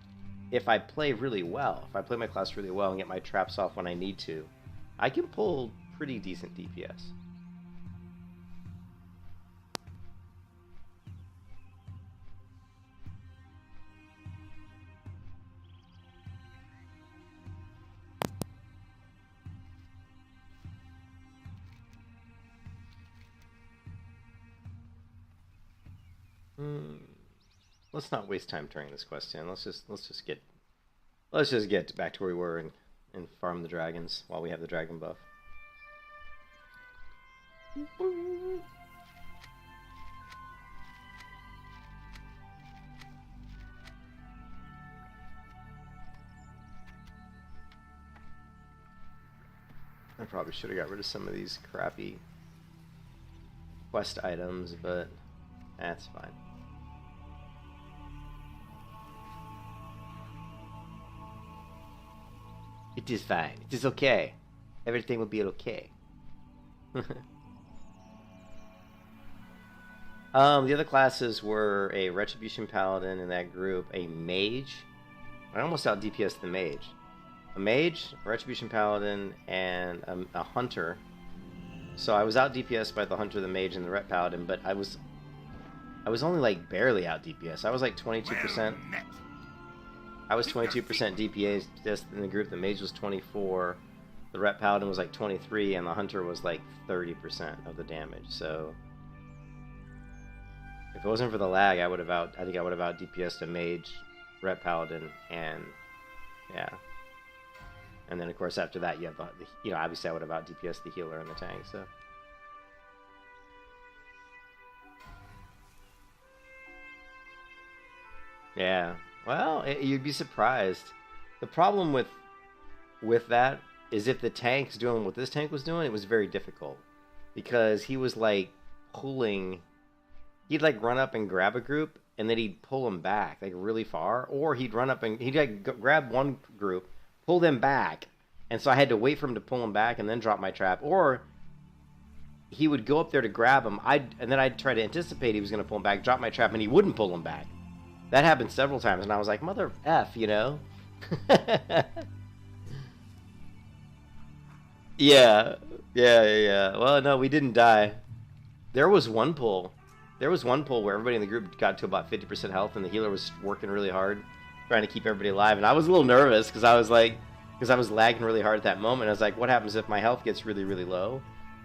if I play really well, if I play my class really well and get my traps off when I need to, I can pull pretty decent DPS. Let's not waste time turning this quest in. Let's just get back to where we were and farm the dragons while we have the dragon buff. I probably should have got rid of some of these crappy quest items, but that's fine. It is fine. It is okay. Everything will be okay. The other classes were a Retribution Paladin in that group, a Mage. I almost out DPS the Mage. A Mage, a Retribution Paladin, and a Hunter. So I was out DPS by the Hunter, the Mage, and the Ret Paladin, but I was only like barely out DPS. I was like 22%. I was 22% DPS just in the group. The Mage was 24, the Ret Paladin was like 23, and the Hunter was like 30% of the damage. So if it wasn't for the lag, I think I would have out DPS'd a Mage, Ret Paladin, and yeah. And then of course after that you have the obviously I would have out DPS'd the healer and the tank. So. Yeah. Well, you'd be surprised. The problem with that is if the tank's doing what this tank was doing, it was very difficult because he was like pulling. He'd like run up and grab a group, and then he'd pull them back like really far, or he'd run up and he'd like grab one group, pull them back, and so I had to wait for him to pull them back and then drop my trap, or he would go up there to grab him. And then I'd try to anticipate he was going to pull him back, drop my trap, and he wouldn't pull him back. That happened several times, and I was like, mother F, you know? Yeah. Yeah. Well, no, we didn't die. There was one pull. There was one pull where everybody in the group got to about 50% health, and the healer was working really hard, trying to keep everybody alive. And I was a little nervous because I was lagging really hard at that moment. I was like, what happens if my health gets really, really low,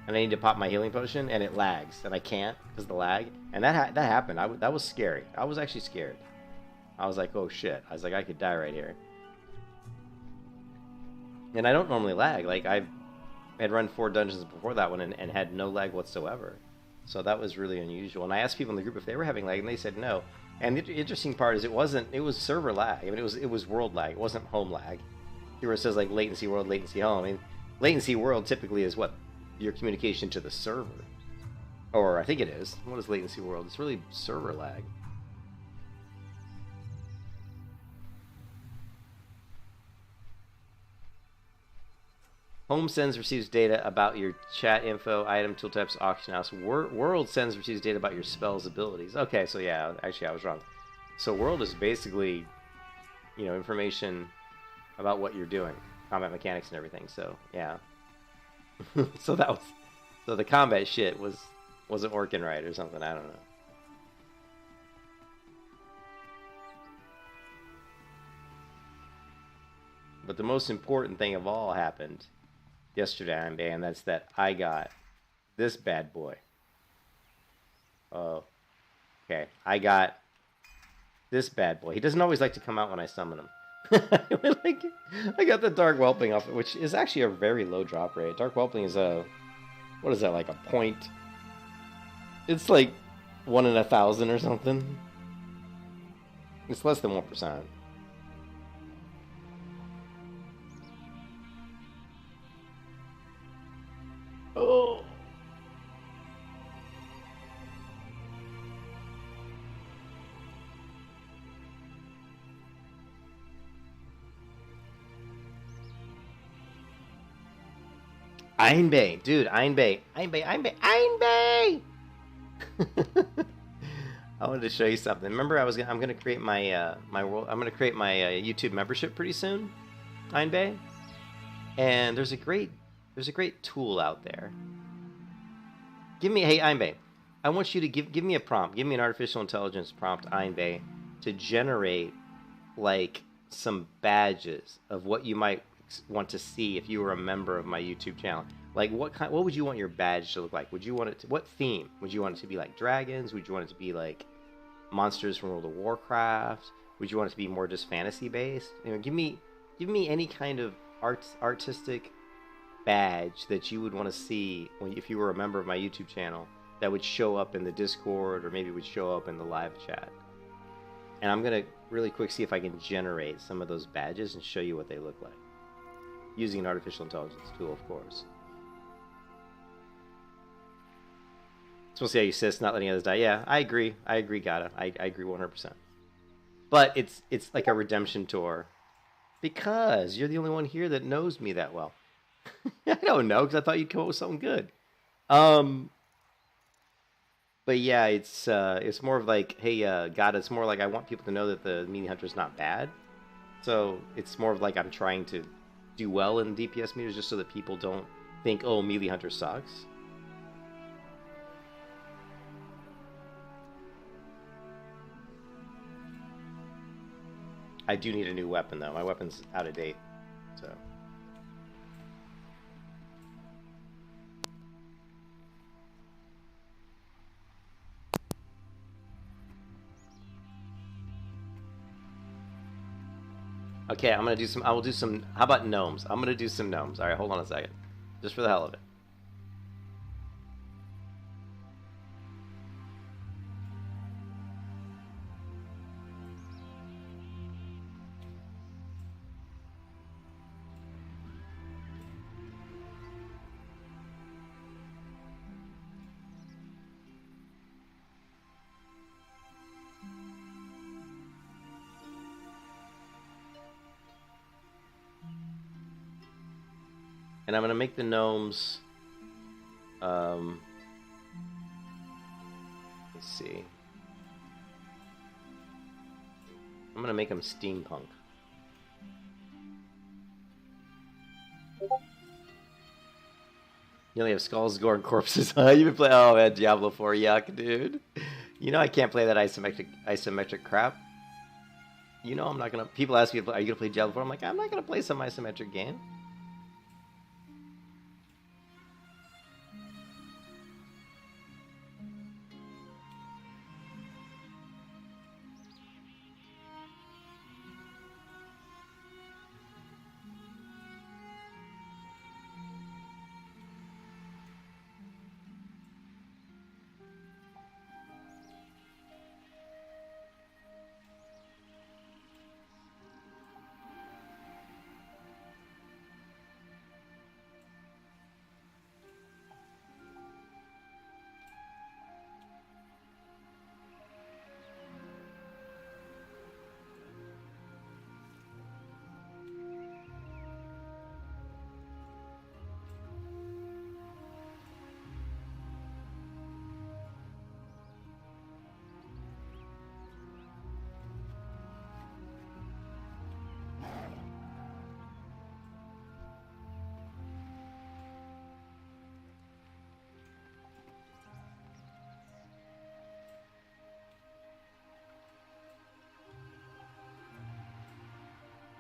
and I need to pop my healing potion, and it lags, and I can't because of the lag? And that happened. That was scary. I was actually scared. I was like, oh shit. I was like, I could die right here. And I don't normally lag. Like, I had run 4 dungeons before that one and had no lag whatsoever. So that was really unusual. And I asked people in the group if they were having lag, and they said no. And the interesting part is it was server lag. I mean, it was world lag. It wasn't home lag. Here it says like latency world, latency home. I mean, latency world typically is what? Your communication to the server. Or I think it is. What is latency world? It's really server lag. Home sends receives data about your chat info, item, tooltips, auction house. World sends receives data about your spells, abilities. Okay, so yeah, actually I was wrong. So world is basically, information about what you're doing, combat mechanics and everything. So yeah. so the combat shit wasn't working right or something. I don't know. But the most important thing of all happened yesterday, and that's that I got this bad boy. Oh, okay. I got this bad boy. He doesn't always like to come out when I summon him. I got the Dark Whelping off, which is actually a very low drop rate. Dark Whelping is what is that, like a point? It's like 1 in 1,000 or something. It's less than 1%. Oh. Einbay, dude, Einbay. I wanted to show you something. Remember, I'm gonna create my YouTube membership pretty soon, Einbay, and there's a great tool out there. Hey Einbay, I want you to give me a prompt. Give me an artificial intelligence prompt, Einbay, to generate like some badges of what you might want to see if you were a member of my YouTube channel. Like what would you want your badge to look like? Would you want it to, what theme? Would you want it to be like dragons? Would you want it to be like monsters from World of Warcraft? Would you want it to be more just fantasy based? Give me any kind of artistic badge that you would want to see if you were a member of my YouTube channel that would show up in the Discord or maybe would show up in the live chat. And I'm gonna really quick see if I can generate some of those badges and show you what they look like. Using an artificial intelligence tool, of course. So we'll see how you assist, not letting others die. Yeah, I agree, Gata. I agree 100%. But it's like a redemption tour. Because you're the only one here that knows me that well. I don't know, because I thought you'd come up with something good. But yeah, it's more of like, hey, Gata, it's more like I want people to know that the Melee Hunter's not bad. So it's more of like I'm trying to do well in DPS meters just so that people don't think, oh, Melee Hunter sucks. I do need a new weapon, though. My weapon's out of date, so... Okay, I will do some, how about gnomes? I'm gonna do some gnomes. Alright, hold on a second. Just for the hell of it. And I'm gonna make the gnomes. Let's see. I'm gonna make them steampunk. You only have skulls, gore, and corpses. You've been playing. Oh man, Diablo 4, yuck, dude. You know I can't play that isometric crap. You know I'm not gonna. People ask me, "Are you gonna play Diablo 4?" I'm like, I'm not gonna play some isometric game.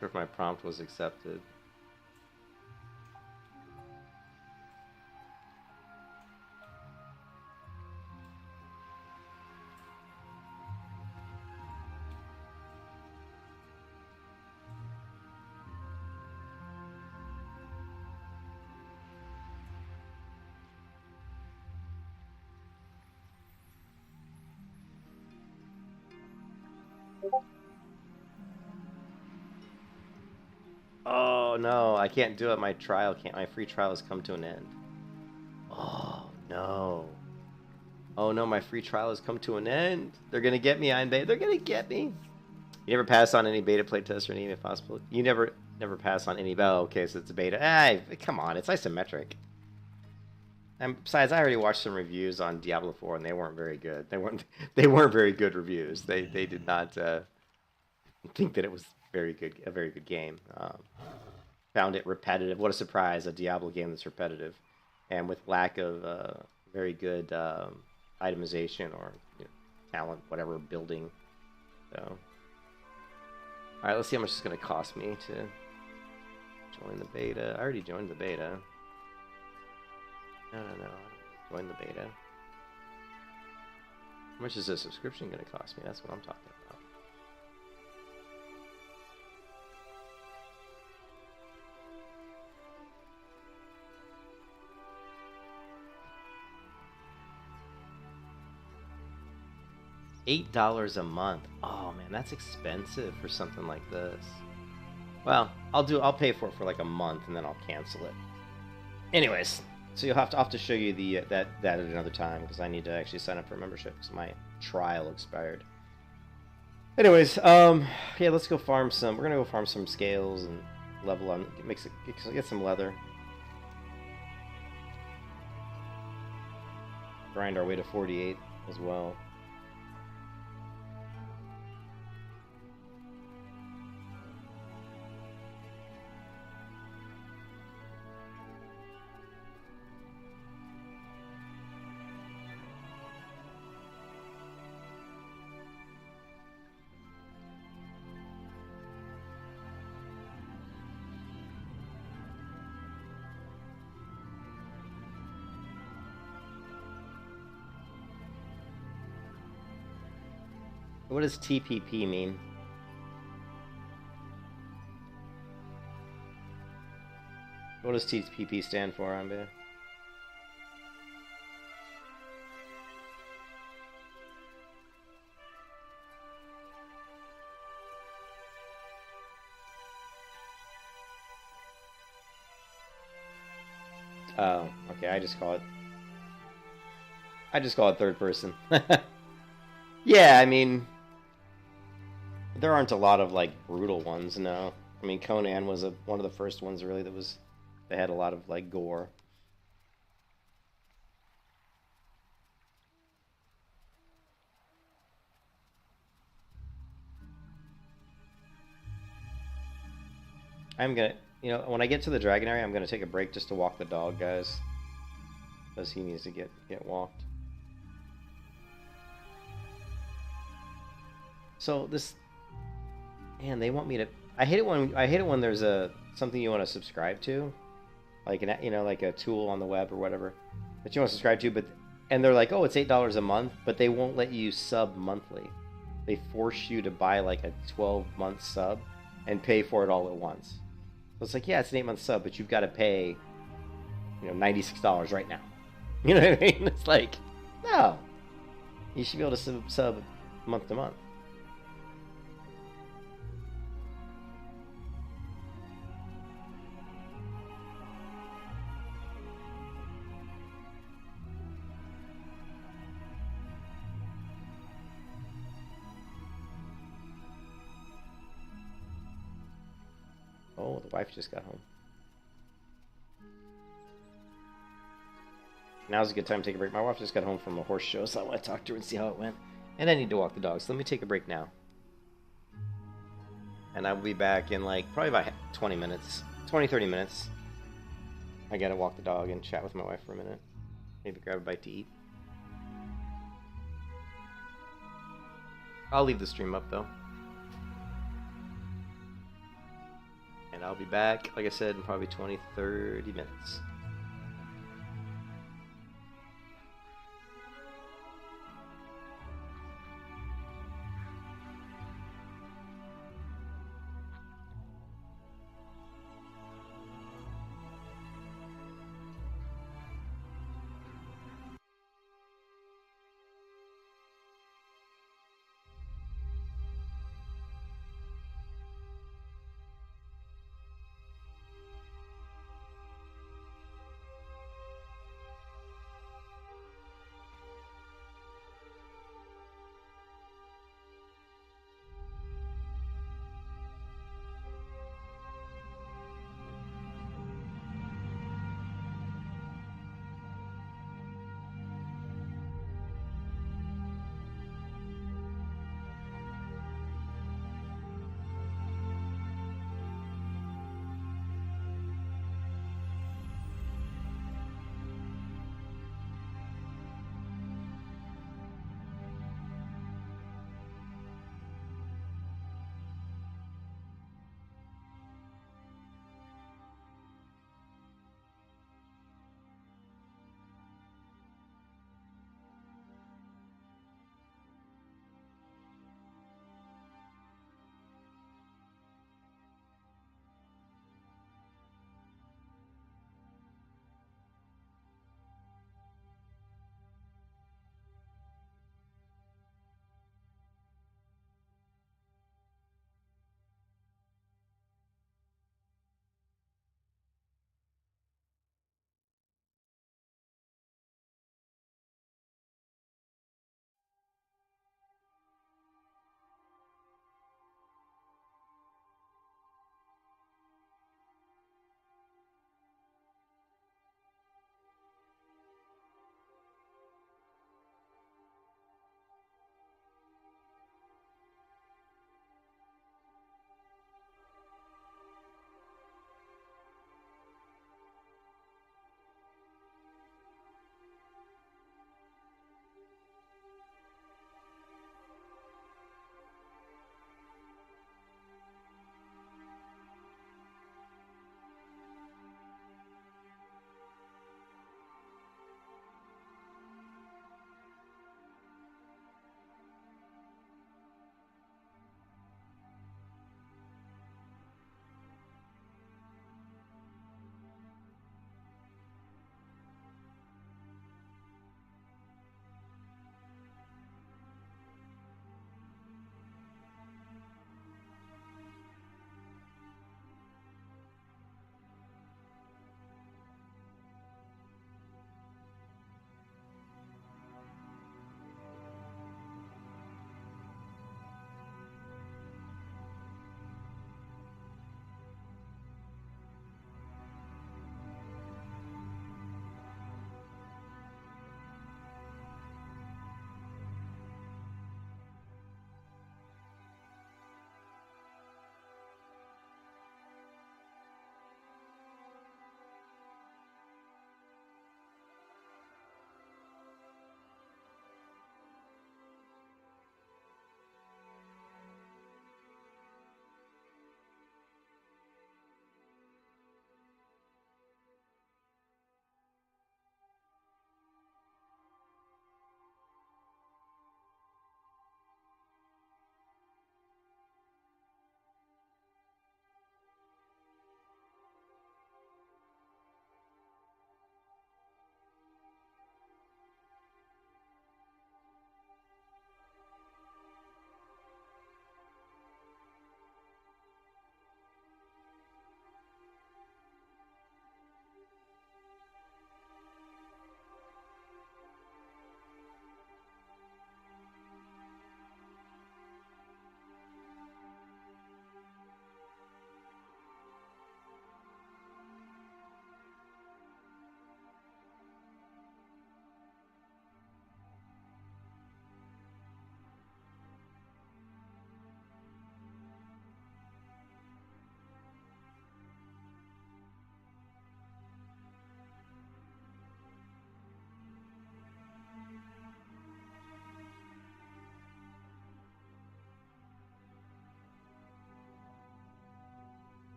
If my prompt was accepted. Oh no, I can't do it. My trial can't. My free trial has come to an end. Oh no. Oh no, my free trial has come to an end. They're gonna get me, Iron Bay. They're gonna get me. You never pass on any beta playtest or any if possible. You never pass on any. Oh, okay, so it's a beta. Ah, come on, it's isometric. And besides, I already watched some reviews on Diablo 4, and they weren't very good. They weren't very good reviews. They did not think that it was a very good game. Found it repetitive. What a surprise! A Diablo game that's repetitive, and with lack of very good itemization or talent, whatever building. So, all right, let's see how much it's going to cost me to join the beta. I already joined the beta. No. Join the beta. How much is a subscription going to cost me? That's what I'm talking about. $8 a month. Oh man, that's expensive for something like this. Well, I'll pay for it for like a month and then I'll cancel it. Anyways, so I'll have to show you the that at another time because I need to actually sign up for a membership because my trial expired. Anyways, yeah, let's go farm some. We're gonna go farm some scales and level on. Get some leather. Grind our way to 48 as well. What does TPP mean? What does TPP stand for, Ambe? Oh, okay, I just call it third person. Yeah, I mean, there aren't a lot of like brutal ones, no. I mean, Conan was one of the first ones really that was They had a lot of like gore. I'm gonna, when I get to the dragon area, I'm gonna take a break just to walk the dog, guys, because he needs to get walked. So this, man, they want me to. I hate it when there's something you want to subscribe to, like like a tool on the web or whatever that you want to subscribe to, and they're like, oh, it's $8 a month, but they won't let you sub monthly. They force you to buy like a 12-month sub and pay for it all at once. So it's like, yeah, it's an 8-month sub, but you've got to pay, $96 right now. You know what I mean? It's like, no, you should be able to sub month to month. Oh, the wife just got home. Now's a good time to take a break. My wife just got home from a horse show, so I want to talk to her and see how it went. And I need to walk the dog, so let me take a break now. And I will be back in like probably about 20 minutes. 30 minutes. I gotta walk the dog and chat with my wife for a minute. Maybe grab a bite to eat. I'll leave the stream up though. And I'll be back, like I said, in probably 20-30 minutes.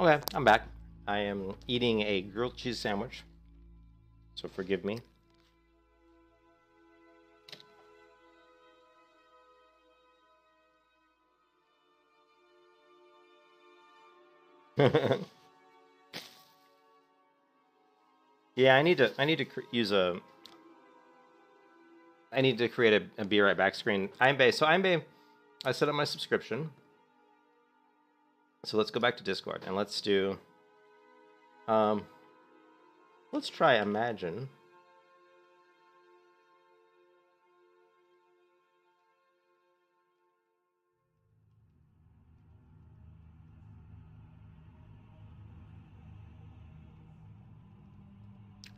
Okay, I'm back. I am eating a grilled cheese sandwich, so forgive me. Yeah, I need to use a. I need to create a be right back screen. So I set up my subscription. So let's go back to Discord and let's do. Let's try Imagine.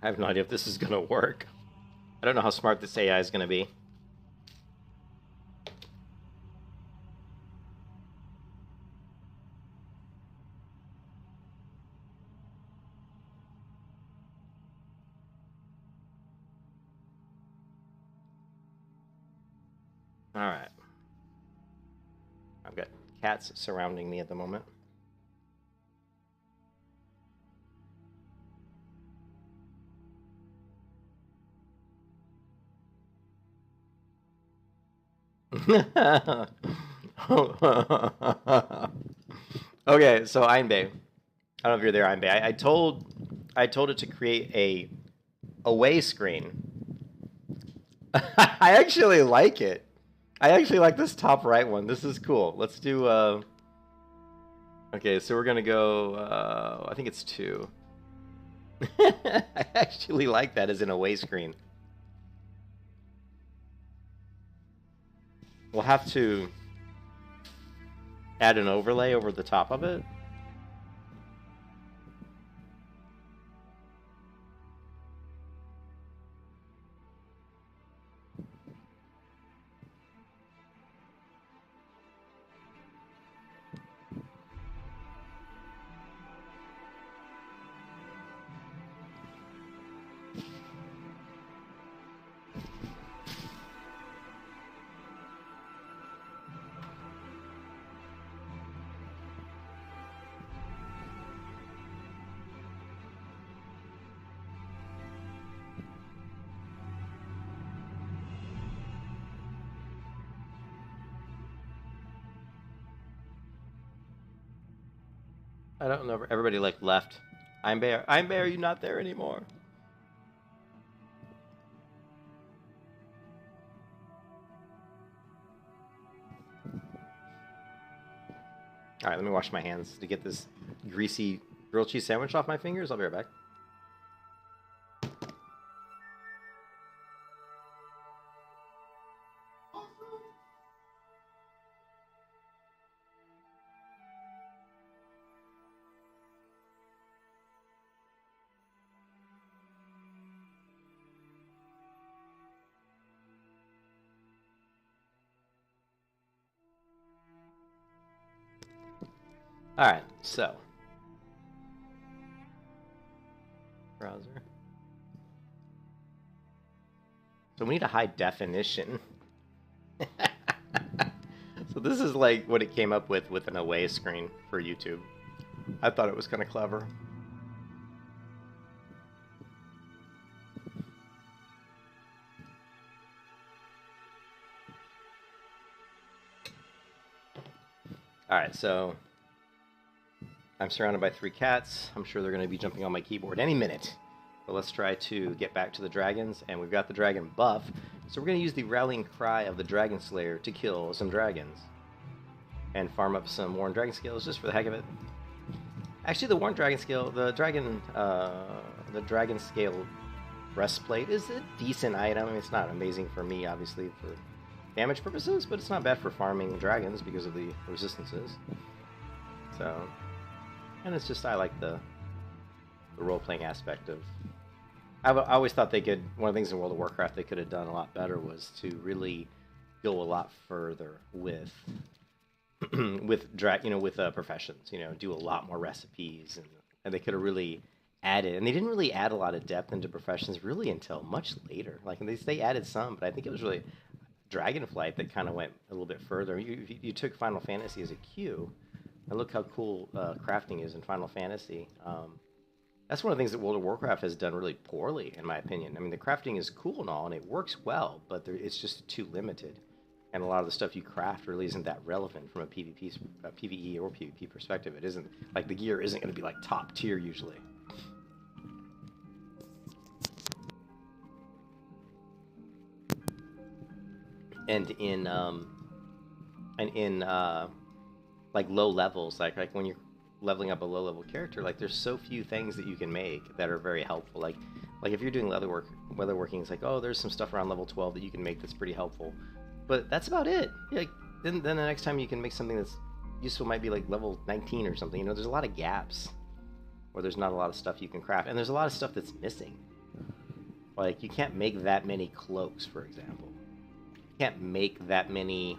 I have no idea if this is gonna work. I don't know how smart this AI is gonna be. All right. I've got cats surrounding me at the moment. Okay, so Einbei. I don't know if you're there, Einbei. I told it to create a away screen. I actually like it. I actually like this top right one. This is cool. Let's do okay, so we're gonna go I think it's 2. I actually like that as an away screen. We'll have to add an overlay over the top of it. I don't know. Everybody like left. Einbei, are you not there anymore? All right, let me wash my hands to get this greasy grilled cheese sandwich off my fingers. I'll be right back. All right, so browser. So we need a high definition. So this is like what it came up with an away screen for YouTube. I thought it was kind of clever. All right, so I'm surrounded by 3 cats. I'm sure they're going to be jumping on my keyboard any minute. But let's try to get back to the dragons, and we've got the dragon buff. So we're going to use the rallying cry of the Dragon Slayer to kill some dragons. And farm up some Worn Dragon Scales just for the heck of it. Actually, the Worn Dragon Scale, the Dragon Scale breastplate is a decent item. I mean, it's not amazing for me, obviously, for damage purposes, but it's not bad for farming dragons because of the resistances. So, and it's just, I like the role-playing aspect of... I always thought they could... One of the things in World of Warcraft they could have done a lot better was to really go a lot further with professions. Do a lot more recipes, and they could have really added... And they didn't really add a lot of depth into professions really until much later. Like, they added some, but I think it was really Dragonflight that kind of went a little bit further. You took Final Fantasy as a cue, And look how cool crafting is in Final Fantasy. That's one of the things that World of Warcraft has done really poorly, in my opinion. I mean, the crafting is cool and all, and it works well, but it's just too limited. And a lot of the stuff you craft really isn't that relevant from a PvE or PvP perspective. It isn't, like, the gear isn't going to be, like, top tier usually. And in like low levels, like when you're leveling up a low level character, like there's so few things that you can make that are very helpful. Like if you're doing leatherworking, it's like, oh, there's some stuff around level 12 that you can make that's pretty helpful, but that's about it. Like then the next time you can make something that's useful might be like level 19 or something. You know, there's a lot of gaps where there's not a lot of stuff you can craft, and there's a lot of stuff that's missing. Like you can't make that many cloaks, for example. You can't make that many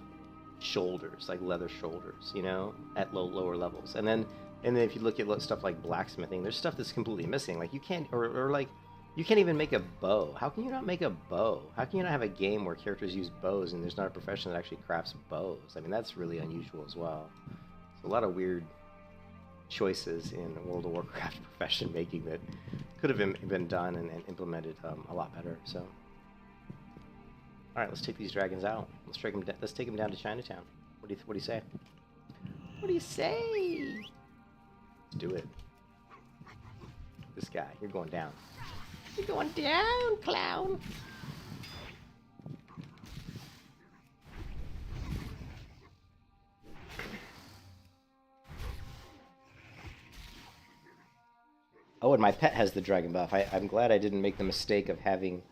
shoulders, like leather shoulders, you know, at lower levels. And then if you look at stuff like blacksmithing, there's stuff that's completely missing. Like you can't, or like you can't even make a bow. How can you not make a bow? How can you not have a game where characters use bows and there's not a profession that actually crafts bows? I mean, that's really unusual as well. So a lot of weird choices in World of Warcraft profession making that could have been done and implemented a lot better. So, all right, let's take these dragons out. Let's take them down to Chinatown. What do you say? What do you say? Let's do it. This guy, you're going down. You're going down, clown. Oh, and my pet has the dragon buff. I'm glad I didn't make the mistake of having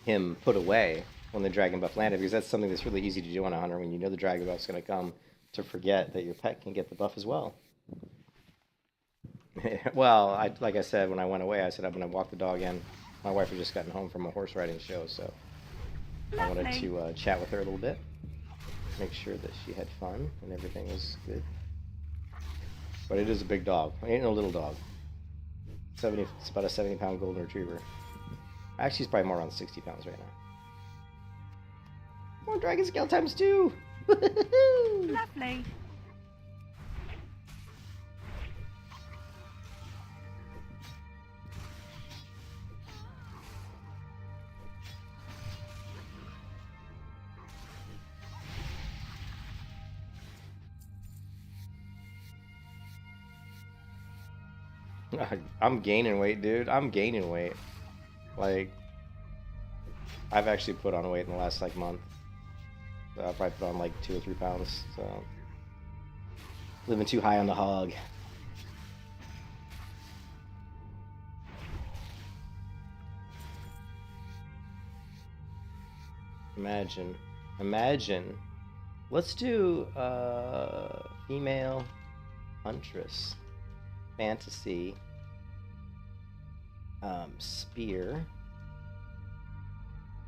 him put away when the dragon buff landed, because that's something that's really easy to do on a hunter when you know the dragon buff's going to come, to forget that your pet can get the buff as well. Well, like I said, when I went away, I said I'm going to walk the dog in. My wife had just gotten home from a horse riding show, so I wanted to chat with her a little bit, make sure that she had fun and everything was good. But it is a big dog. It ain't no little dog. It's about a 70-pound golden retriever. Actually, he's probably more around 60 pounds right now. More dragon scale times 2! Lovely. I'm gaining weight, dude. I'm gaining weight. Like, I've actually put on weight in the last, like, month. So I've probably put on, like, 2 or 3 pounds, so... living too high on the hog. Imagine. Let's do, female huntress. Fantasy. Spear.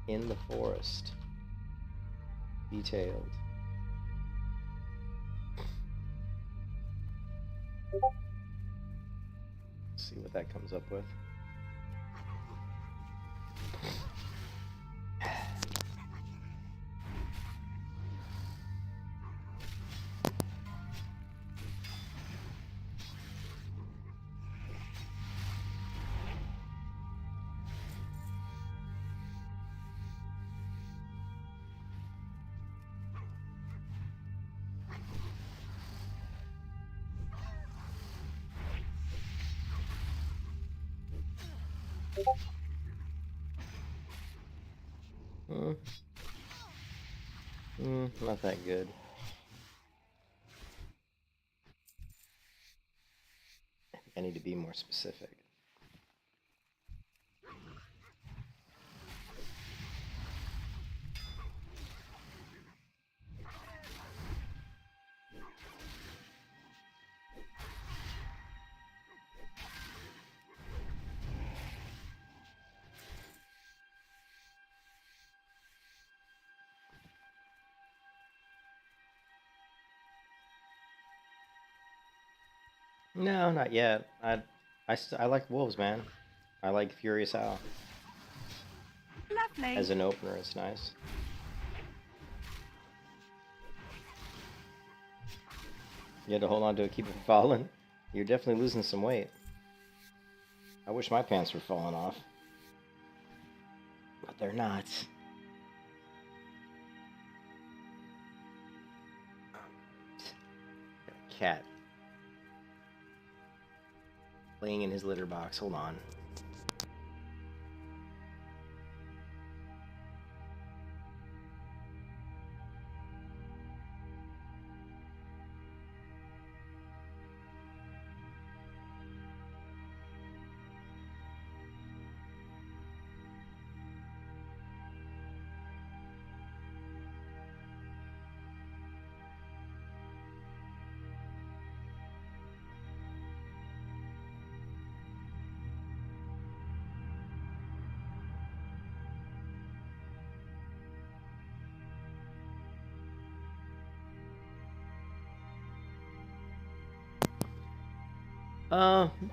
In the forest. Detailed. See what that comes up with. Not that good. I think I need to be more specific. No, not yet. I like wolves, man. I like Furious Owl. Lovely. As an opener, it's nice. You had to hold on to it, keep it from falling. You're definitely losing some weight. I wish my pants were falling off. But they're not. Got a cat laying in his litter box. Hold on.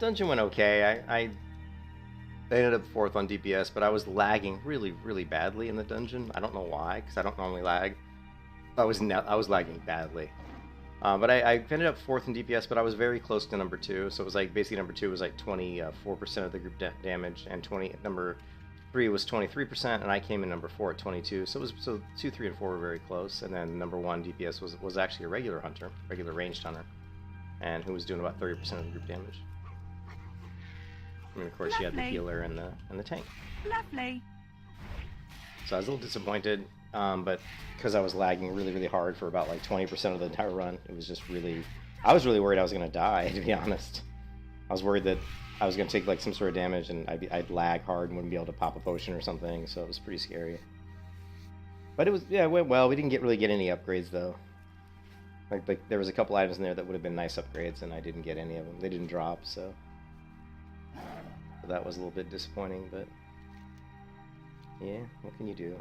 Dungeon went okay. I ended up 4th on DPS, but I was lagging really, really badly in the dungeon. I don't know why, because I don't normally lag. I was lagging badly. But I ended up 4th in DPS, but I was very close to number 2. So it was like, basically number 2 was like 24% of the group damage, and number 3 was 23%, and I came in number 4 at 22. So 2, 3, and 4 were very close, and then number 1 DPS was actually a regular hunter, regular ranged hunter, and who was doing about 30% of the group damage. And of course, you had the healer and the tank. Lovely. So I was a little disappointed, but because I was lagging really, really hard for about like 20% of the entire run, it was just really... I was really worried I was going to die, to be honest. I was worried that I was going to take like some sort of damage and I'd lag hard and wouldn't be able to pop a potion or something, so it was pretty scary. But it went well. We didn't really get any upgrades, though. Like there was a couple items in there that would have been nice upgrades, and I didn't get any of them. They didn't drop, so that was a little bit disappointing, but yeah, what can you do?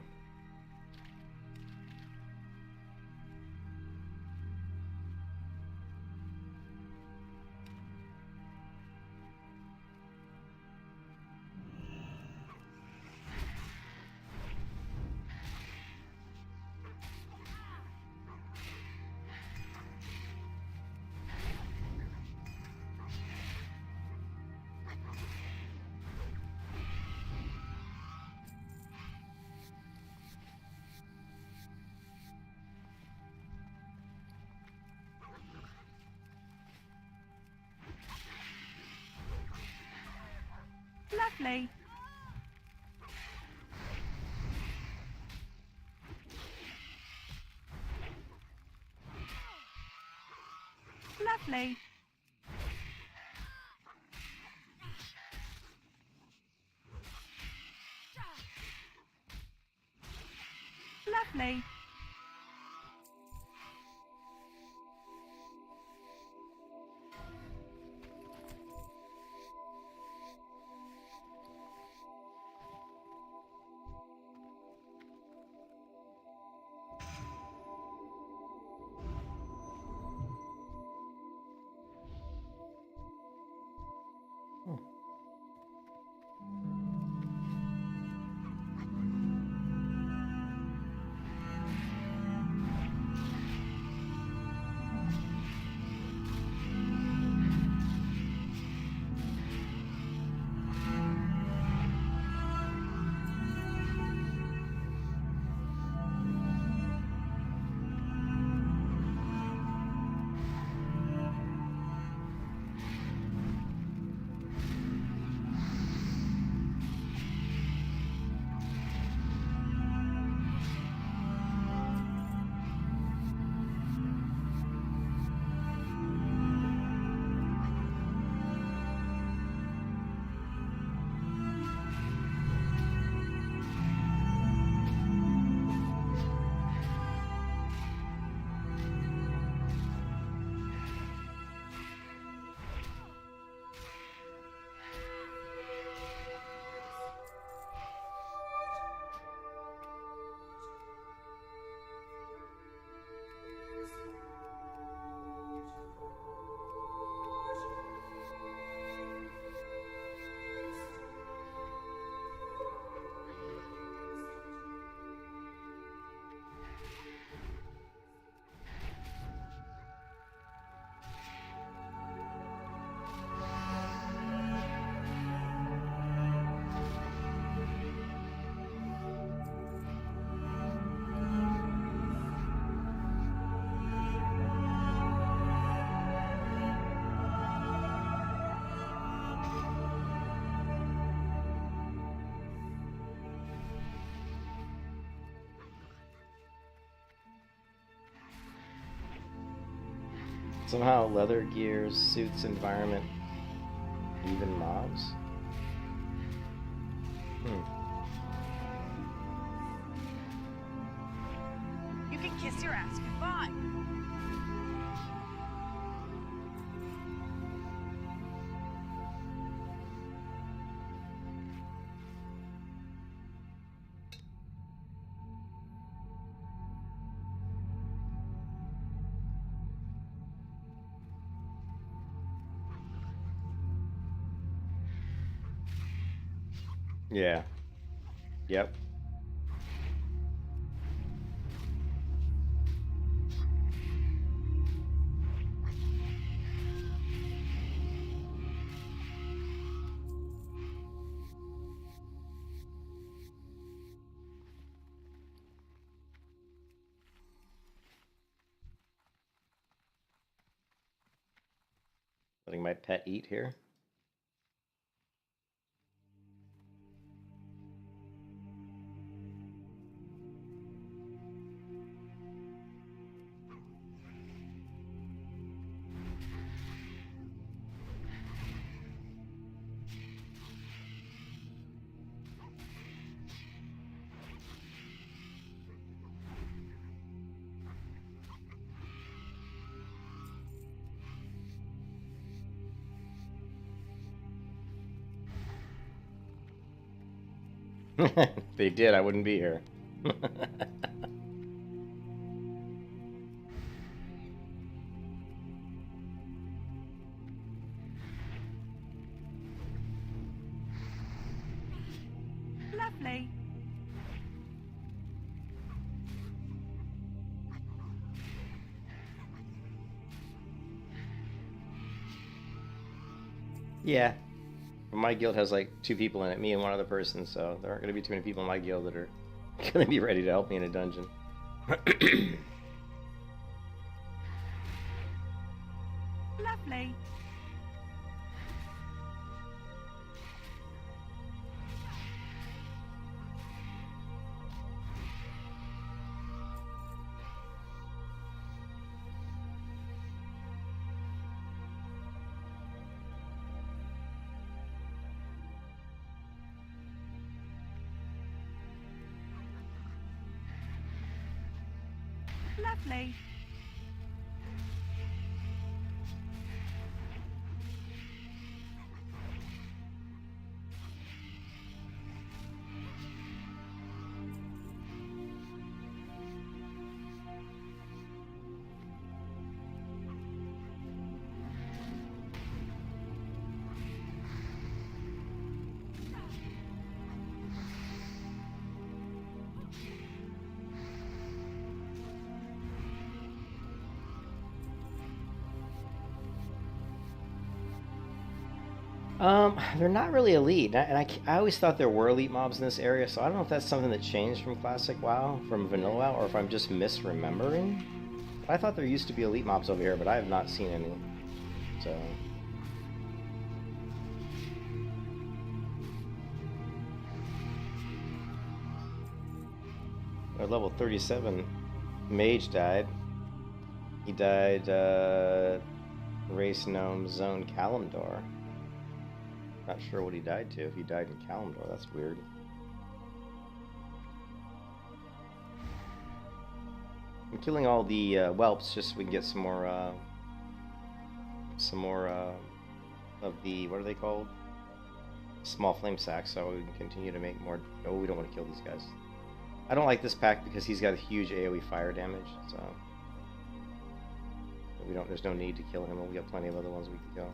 Lovely. Lovely. Lovely. Somehow leather gears, suits, environment, even mobs? You can kiss your ass goodbye. Yeah. Yep. Letting my pet eat here. If they did, I wouldn't be here. Lovely. Yeah. My guild has like 2 people in it, me and one other person, so there aren't going to be too many people in my guild that are going to be ready to help me in a dungeon. Lovely. Lovely. They're not really elite, and I always thought there were elite mobs in this area, so I don't know if that's something that changed from Classic WoW, from Vanilla WoW, or if I'm just misremembering. But I thought there used to be elite mobs over here, but I have not seen any. So... Our level 37 mage died. He died, Race Gnome Zone Kalimdor. Not sure what he died to. If he died in Kalimdor, that's weird. I'm killing all the whelps just so we can get some more of the, what are they called? Small flame sacks, so we can continue to make more. Oh, we don't want to kill these guys. I don't like this pack because he's got a huge AoE fire damage, so we don't. There's no need to kill him. We got plenty of other ones we can kill.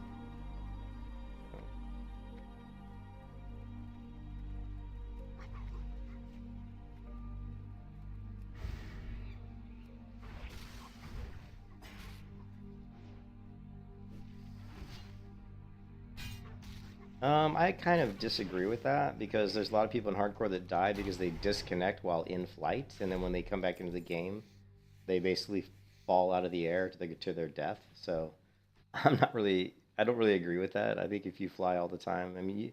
I kind of disagree with that because there's a lot of people in hardcore that die because they disconnect while in flight, and then when they come back into the game, they basically fall out of the air to their death. So I don't really agree with that. I think if you fly all the time, I mean,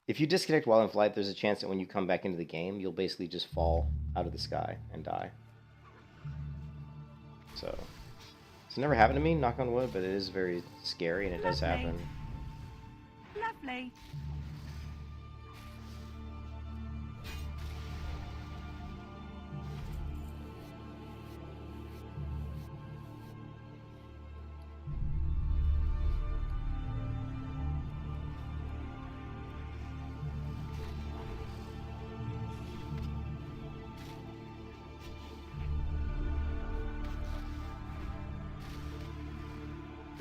if you disconnect while in flight, there's a chance that when you come back into the game, you'll basically just fall out of the sky and die. So It's never happened to me, knock on wood, but it is very scary and it does Lovely. happen. Lovely.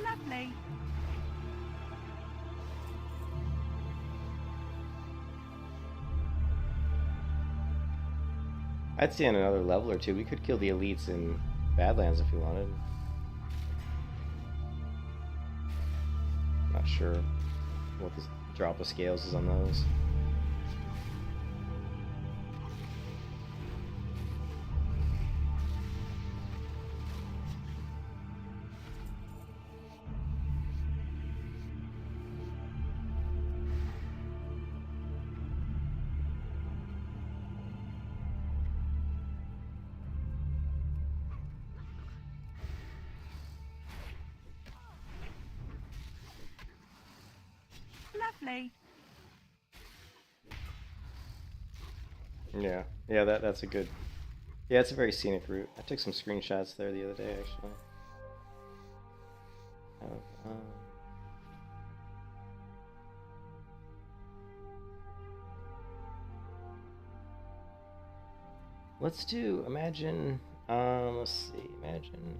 Lovely. I'd say on another level or two, we could kill the elites in Badlands if we wanted. Not sure what the drop of scales is on those. Lovely. Yeah, that's a good. Yeah, it's a very scenic route. I took some screenshots there the other day, actually. Oh, let's do imagine. Let's see, imagine.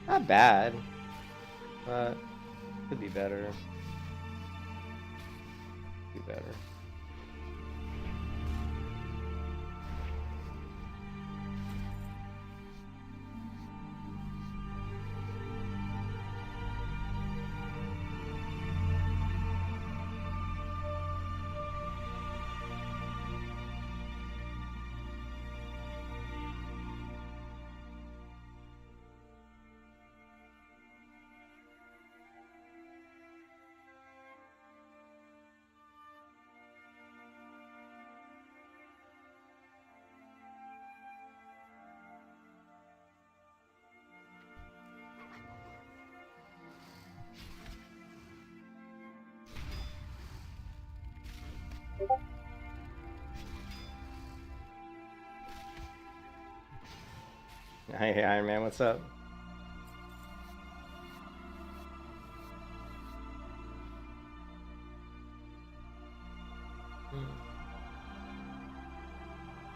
Not bad, but could be better. Be better. Hey, Iron Man, what's up?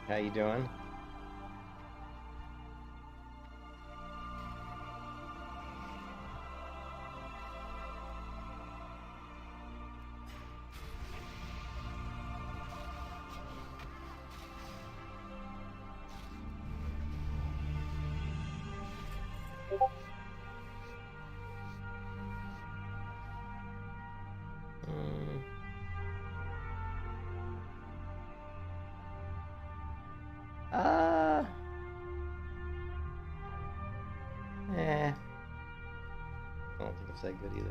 How you doing? I don't think it's that good either.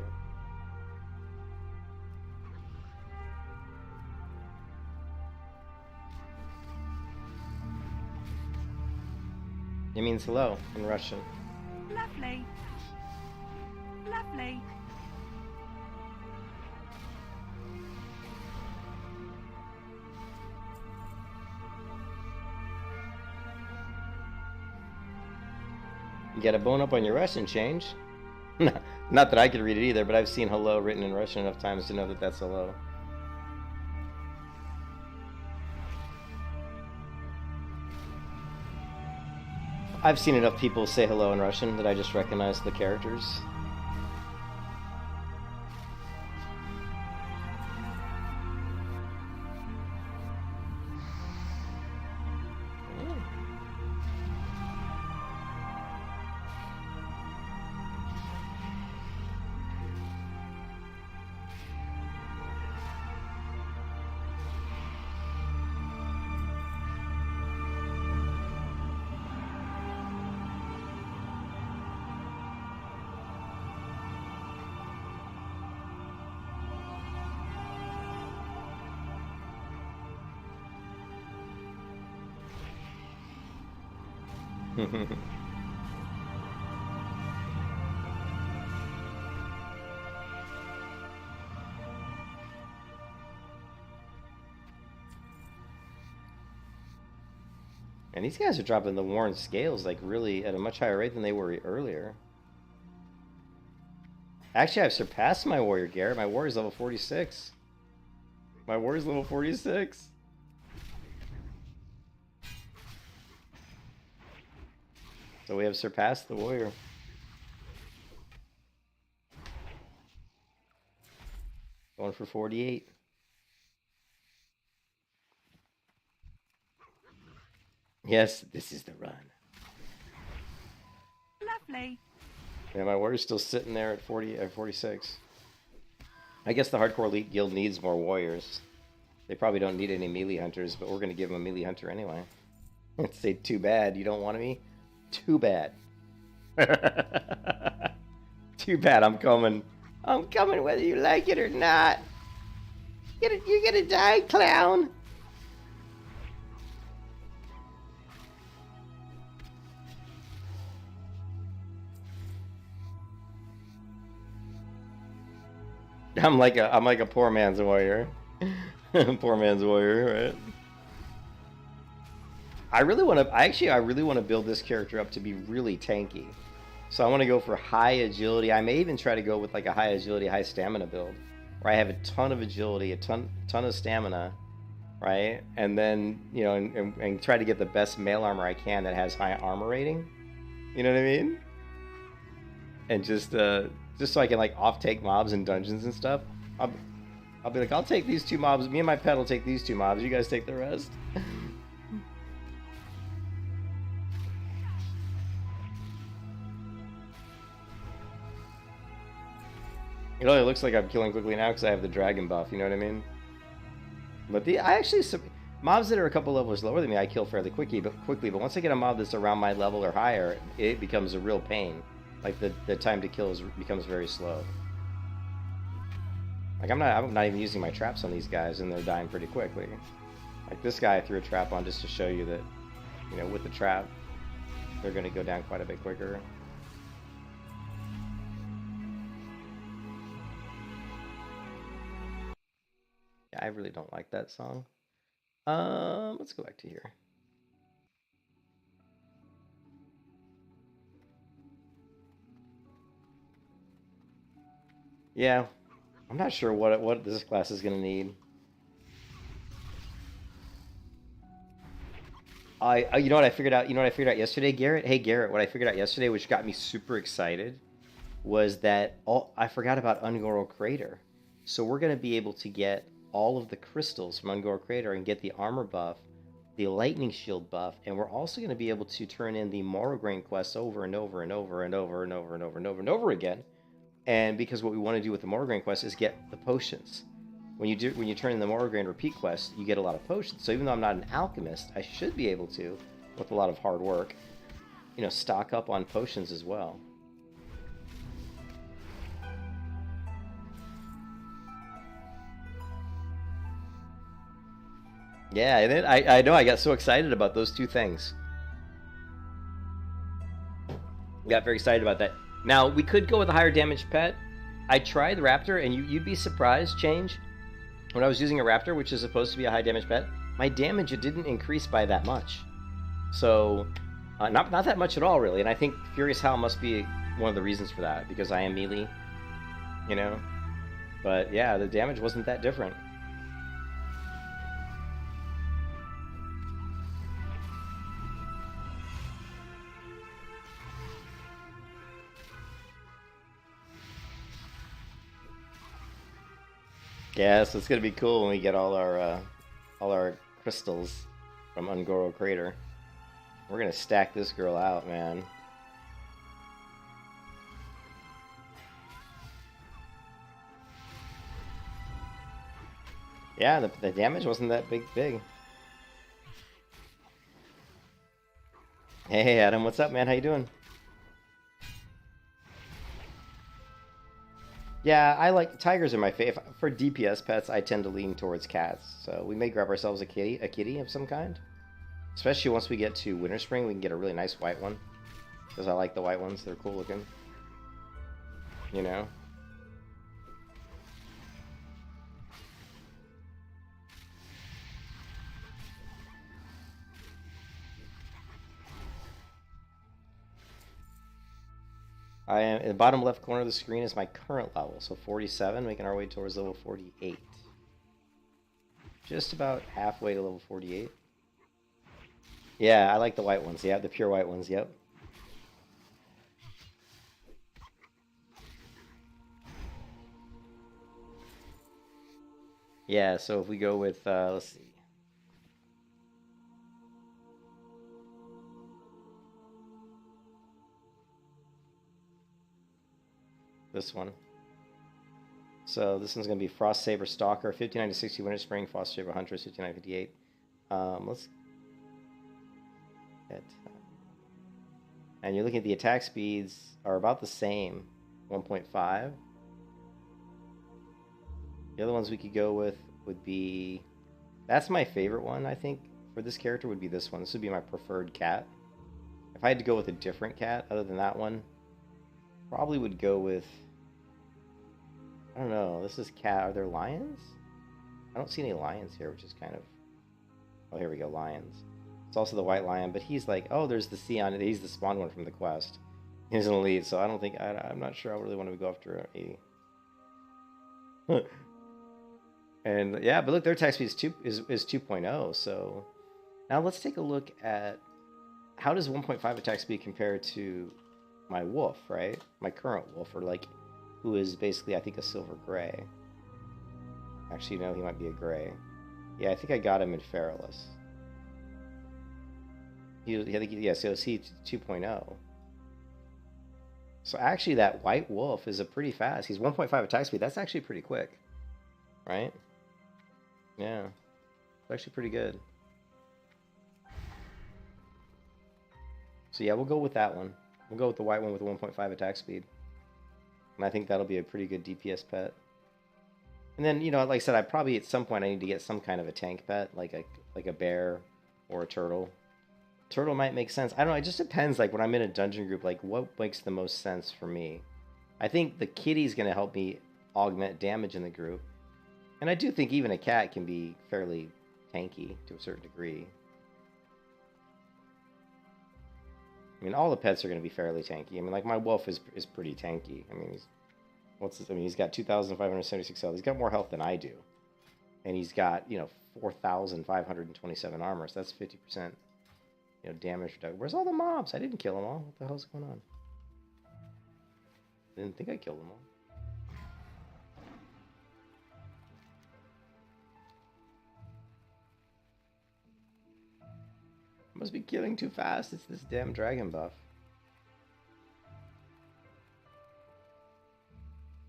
It means hello in Russian. Lovely. Lovely. You get a bone up on your Russian change. Not that I could read it either, but I've seen hello written in Russian enough times to know that that's hello. I've seen enough people say hello in Russian that I just recognize the characters. And these guys are dropping the Warren scales like really at a much higher rate than they were earlier. Actually, I've surpassed my warrior, Garrett. My warrior's level 46. My warrior's level 46. So we have surpassed the warrior. Going for 48. Yes, this is the run. Lovely. Yeah, my warrior's still sitting there at 46. I guess the hardcore elite guild needs more warriors. They probably don't need any melee hunters, but we're going to give them a melee hunter anyway. Say, too bad, you don't want me? Too bad. Too bad, I'm coming. I'm coming whether you like it or not. You're gonna die, clown. I'm like a poor man's warrior. Poor man's warrior, right? I really want to build this character up to be really tanky. So I want to go for high agility. I may even try to go with like a high agility, high stamina build, where I have a ton of agility, a ton of stamina, right? And then, you know, and try to get the best mail armor I can that has high armor rating. You know what I mean? And just so I can like off-take mobs in dungeons and stuff. I'll be like, I'll take these 2 mobs. Me and my pet will take these 2 mobs. You guys take the rest. It only looks like I'm killing quickly now because I have the dragon buff. You know what I mean? But mobs that are a couple levels lower than me, I kill fairly quickly. But once I get a mob that's around my level or higher, it becomes a real pain. Like the time to kill becomes very slow. Like I'm not even using my traps on these guys, and they're dying pretty quickly. Like this guy I threw a trap on just to show you that, you know, with the trap, they're going to go down quite a bit quicker. Yeah, I really don't like that song. Let's go back to here. Yeah, I'm not sure what this class is gonna need. You know what I figured out? You know what I figured out yesterday, Garrett? Hey, Garrett, what I figured out yesterday, which got me super excited, was that I forgot about Ungoro Crater. So we're gonna be able to get all of the crystals from Ungoro Crater and get the armor buff, the lightning shield buff, and we're also gonna be able to turn in the Morrograin quests over and over and over and over and over and over and over and over again. And because what we want to do with the Morrograin quest is get the potions. When you turn in the Morrograin repeat quest, you get a lot of potions. So even though I'm not an alchemist, I should be able to, with a lot of hard work, you know, stock up on potions as well. Yeah, and then I know I got so excited about those 2 things. Got very excited about that. Now, we could go with a higher damage pet. I tried the Raptor, and you'd be surprised, Change. When I was using a Raptor, which is supposed to be a high damage pet, my damage, it didn't increase by that much. So, not that much at all, really. And I think Furious Howl must be one of the reasons for that, because I am melee, you know? But yeah, the damage wasn't that different. Yeah, so it's gonna be cool when we get all our crystals from Ungoro Crater. We're gonna stack this girl out, man. Yeah, the damage wasn't that big. Hey, Adam, what's up, man? How you doing? Yeah, I like tigers are my favorite. For DPS pets, I tend to lean towards cats. So we may grab ourselves a kitty of some kind. Especially once we get to Winter Spring, we can get a really nice white one. Because I like the white ones, they're cool looking. You know? I am in the bottom left corner of the screen is my current level, so 47, making our way towards level 48. Just about halfway to level 48. Yeah, I like the white ones. Yeah, the pure white ones. Yep. Yeah, so if we go with, let's see. This one. So this one's going to be Frost Saber Stalker, 59 to 60 Winter Spring, Frost Saber Huntress, 59 to 58. Let's get... And you're looking at the attack speeds are about the same, 1.5. The other ones we could go with would be... That's my favorite one, I think, for this character would be this one. This would be my preferred cat. If I had to go with a different cat other than that one, probably would go with... I don't know. This is cat. Are there lions? I don't see any lions here, which is kind of... Oh, here we go. Lions. It's also the white lion, but he's like... Oh, there's the Sion. He's the spawn one from the quest. He's an elite, so I don't think... I'm not sure I really want to go after a... And yeah, but look, their attack speed is 2.0, so... Now let's take a look at... How does 1.5 attack speed compare to my wolf, right? My current wolf, or like... Who is basically, I think, a silver gray. Actually, no, he might be a gray. Yeah, I think I got him in Feralus. Yeah, so he 2.0. So actually, that white wolf is a pretty fast. He's 1.5 attack speed. That's actually pretty quick, right? Yeah, it's actually pretty good. So yeah, we'll go with that one. We'll go with the white one with the 1.5 attack speed. And I think that'll be a pretty good DPS pet. And then, you know, like I said, I probably at some point I need to get some kind of a tank pet, like a bear or a turtle. Turtle might make sense. I don't know, it just depends, like when I'm in a dungeon group, like what makes the most sense for me. I think the kitty's going to help me augment damage in the group. And I do think even a cat can be fairly tanky to a certain degree. I mean, all the pets are going to be fairly tanky. I mean, like, my wolf is pretty tanky. I mean, he's got 2,576 health. He's got more health than I do. And he's got, you know, 4,527 armor. So that's 50%, you know, damage reduction. Where's all the mobs? I didn't kill them all. What the hell's going on? I didn't think I killed them all. Must be killing too fast. It's this damn dragon buff.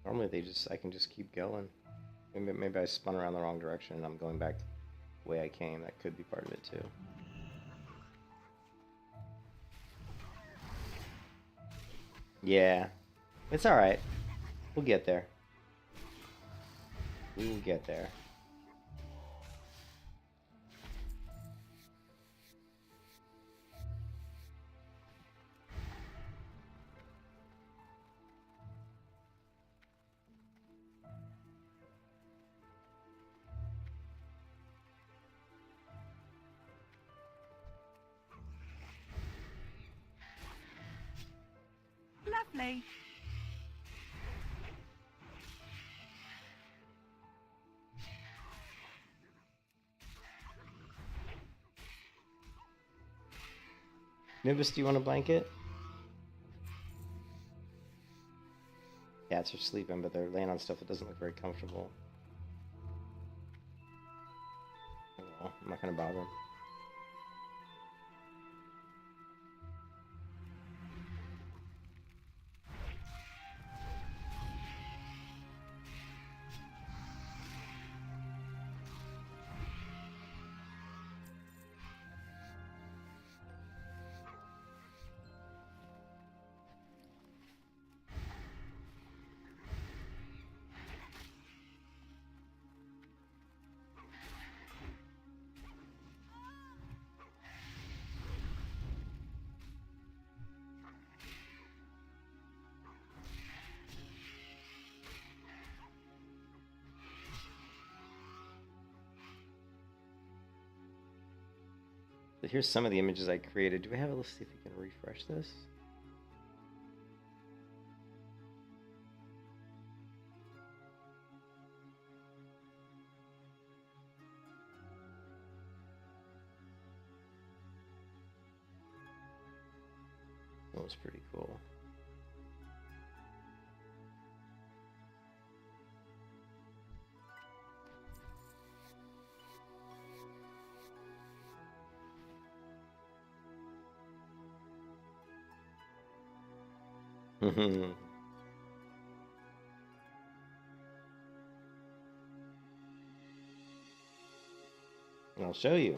Normally I can just keep going. Maybe I spun around the wrong direction and I'm going back the way I came. That could be part of it too. Yeah. It's alright. We'll get there. We will get there. Lovely. Nubis, do you want a blanket? Cats are sleeping, but they're laying on stuff that doesn't look very comfortable. Oh well, I'm not gonna bother them. So here's some of the images I created. Do we have a, let's see if we can refresh this. That was pretty cool. I'll show you.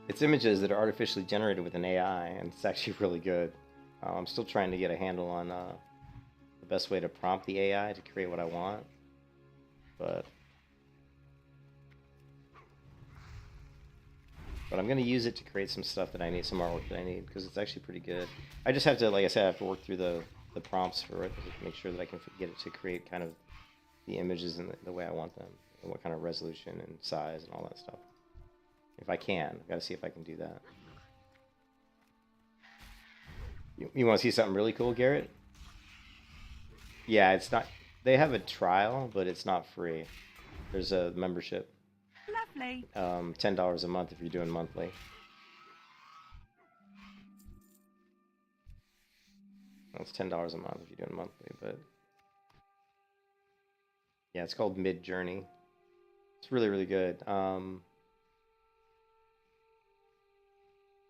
It's images that are artificially generated with an AI, and it's actually really good. I'm still trying to get a handle on the best way to prompt the AI to create what I want, but I'm going to use it to create some stuff that I need, some artwork that I need, because it's actually pretty good. I just have to, like I said, I have to work through the prompts for it to make sure that I can get it to create kind of the images in the way I want them, and what kind of resolution and size and all that stuff. If I can, I've got to see if I can do that. You want to see something really cool, Garrett? Yeah, it's not. They have a trial, but it's not free. There's a membership. Lovely. $10 a month if you're doing monthly. Well, it's $10 a month if you're doing monthly, but yeah, it's called Mid Journey. It's really, really good.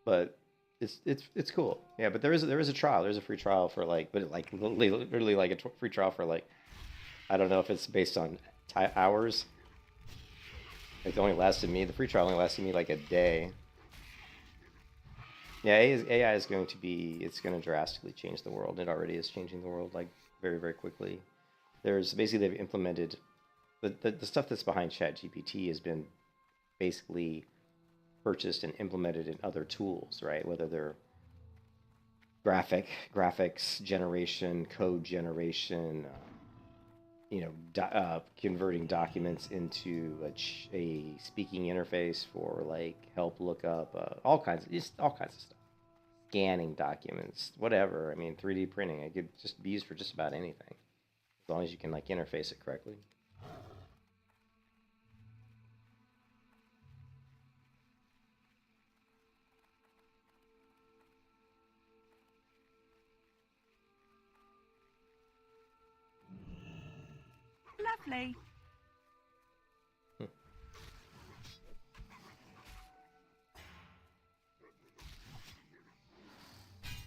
But it's cool. Yeah, but there is a trial. There's a free trial for like, but like literally like a free trial for like, I don't know if it's based on hours. It only lasted me. The free trial only lasted me like a day. Yeah, AI is going to be. It's going to drastically change the world. It already is changing the world like very, very quickly. There's basically they've implemented the stuff that's behind ChatGPT has been basically purchased and implemented in other tools, right? Whether they're graphics generation, code generation, converting documents into a speaking interface for like help lookup, all kinds of stuff. Scanning documents, whatever. I mean, 3D printing. It could just be used for just about anything, as long as you can like interface it correctly. Lovely.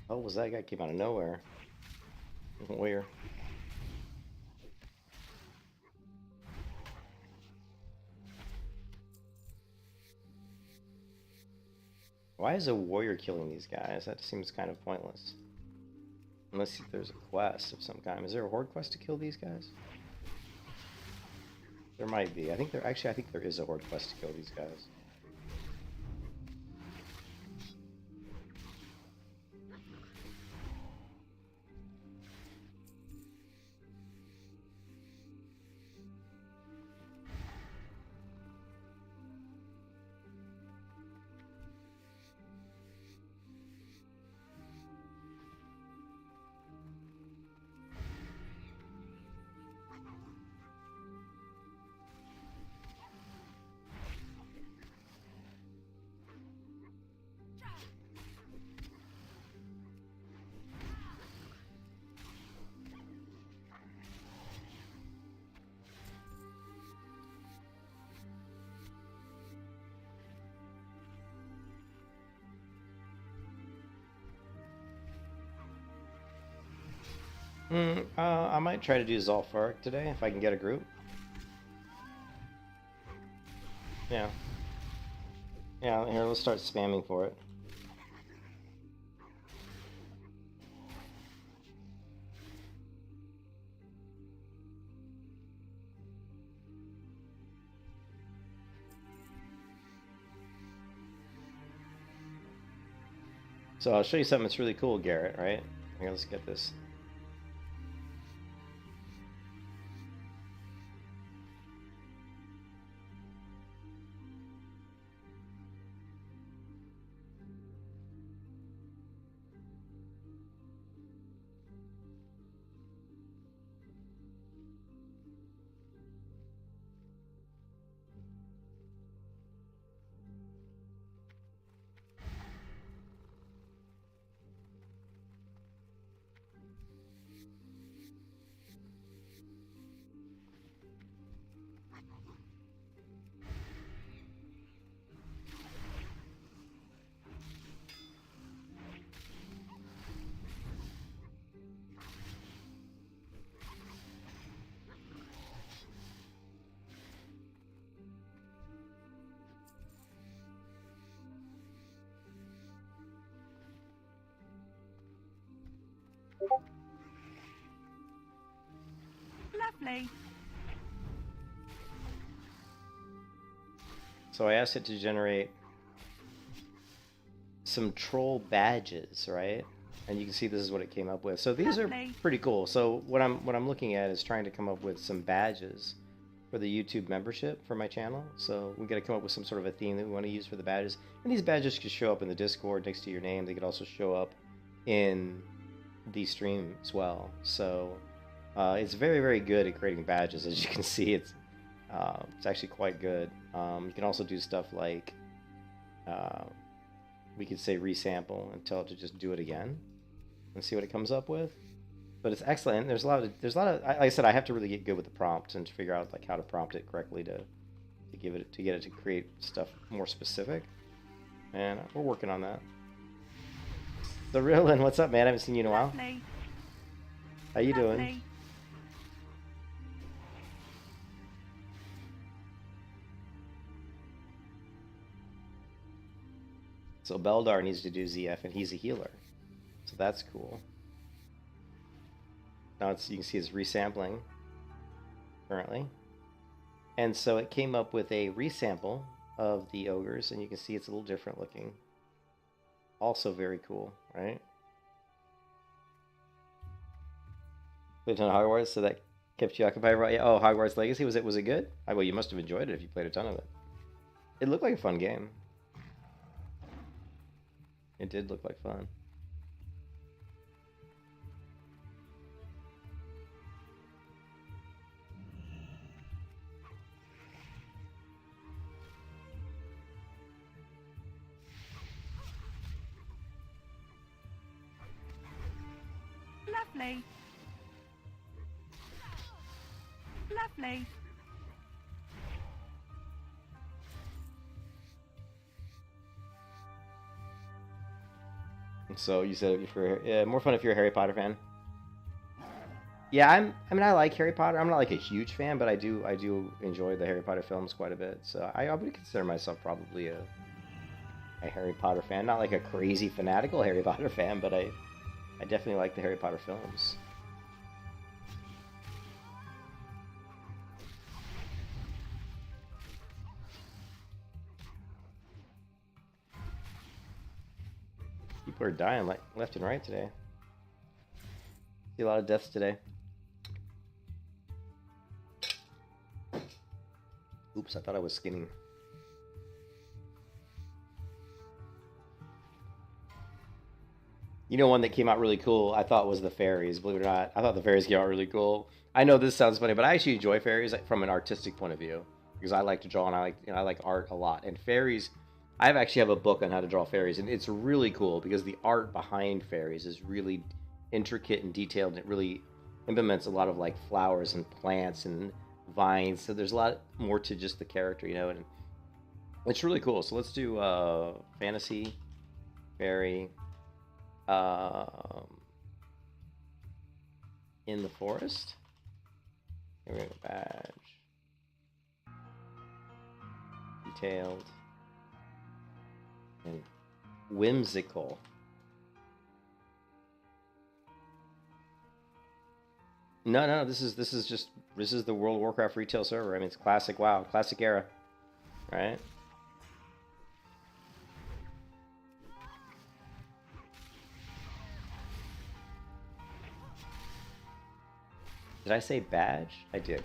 Oh, was that guy came out of nowhere? Where? Why is a warrior killing these guys? That seems kind of pointless. Unless there's a quest of some kind. Is there a horde quest to kill these guys? There might be. I think there is a horde quest to kill these guys. I might try to do Zolfark today if I can get a group. Yeah. Yeah, here, let's start spamming for it. So I'll show you something that's really cool, Garrett, right? Here, let's get this. Lovely. So I asked it to generate some troll badges, right? And you can see this is what it came up with. So these Lovely. are pretty cool. So what I'm looking at is trying to come up with some badges for the YouTube membership for my channel. So we got to come up with some sort of a theme that we want to use for the badges. And these badges could show up in the Discord next to your name. They could also show up in the stream as well. So it's very, very good at creating badges. As you can see, it's actually quite good. You can also do stuff like we could say resample and tell it to just do it again and see what it comes up with. But it's excellent. There's a lot of like I said, I have to really get good with the prompt and to figure out like how to prompt it correctly to get it to create stuff more specific. And we're working on that. Sur'el, what's up, man? I haven't seen you in a while. Lovely. How you doing? Lovely. So Beldar needs to do ZF, and he's a healer, so that's cool. Now you can see it's resampling currently, and so it came up with a resample of the ogres, and you can see it's a little different looking. Also very cool, right? Played a ton of Hogwarts, so that kept you occupied, right? Oh, Hogwarts Legacy, was it good? Well, you must have enjoyed it if you played a ton of it. It looked like a fun game. It did look like fun. Lovely. Lovely. So you said if you're more fun if you're a Harry Potter fan. Yeah, I mean, I like Harry Potter. I'm not like a huge fan, but I do enjoy the Harry Potter films quite a bit. So I would consider myself probably a Harry Potter fan. Not like a crazy fanatical Harry Potter fan, but I definitely like the Harry Potter films. People are dying like left and right today. See a lot of deaths today. Oops, I thought I was skinning. You know, one that came out really cool, I thought was the fairies. Believe it or not, I thought the fairies came out really cool. I know this sounds funny, but I actually enjoy fairies from an artistic point of view because I like to draw and I like art a lot. And fairies, I actually have a book on how to draw fairies, and it's really cool because the art behind fairies is really intricate and detailed, and it really implements a lot of like flowers and plants and vines. So there's a lot more to just the character, you know, and it's really cool. So let's do fantasy fairy. In the forest. Here we go. Badge. Detailed. And whimsical. No. This is the World of Warcraft retail server. I mean, it's classic WoW, classic era, right? Did I say badge? I did.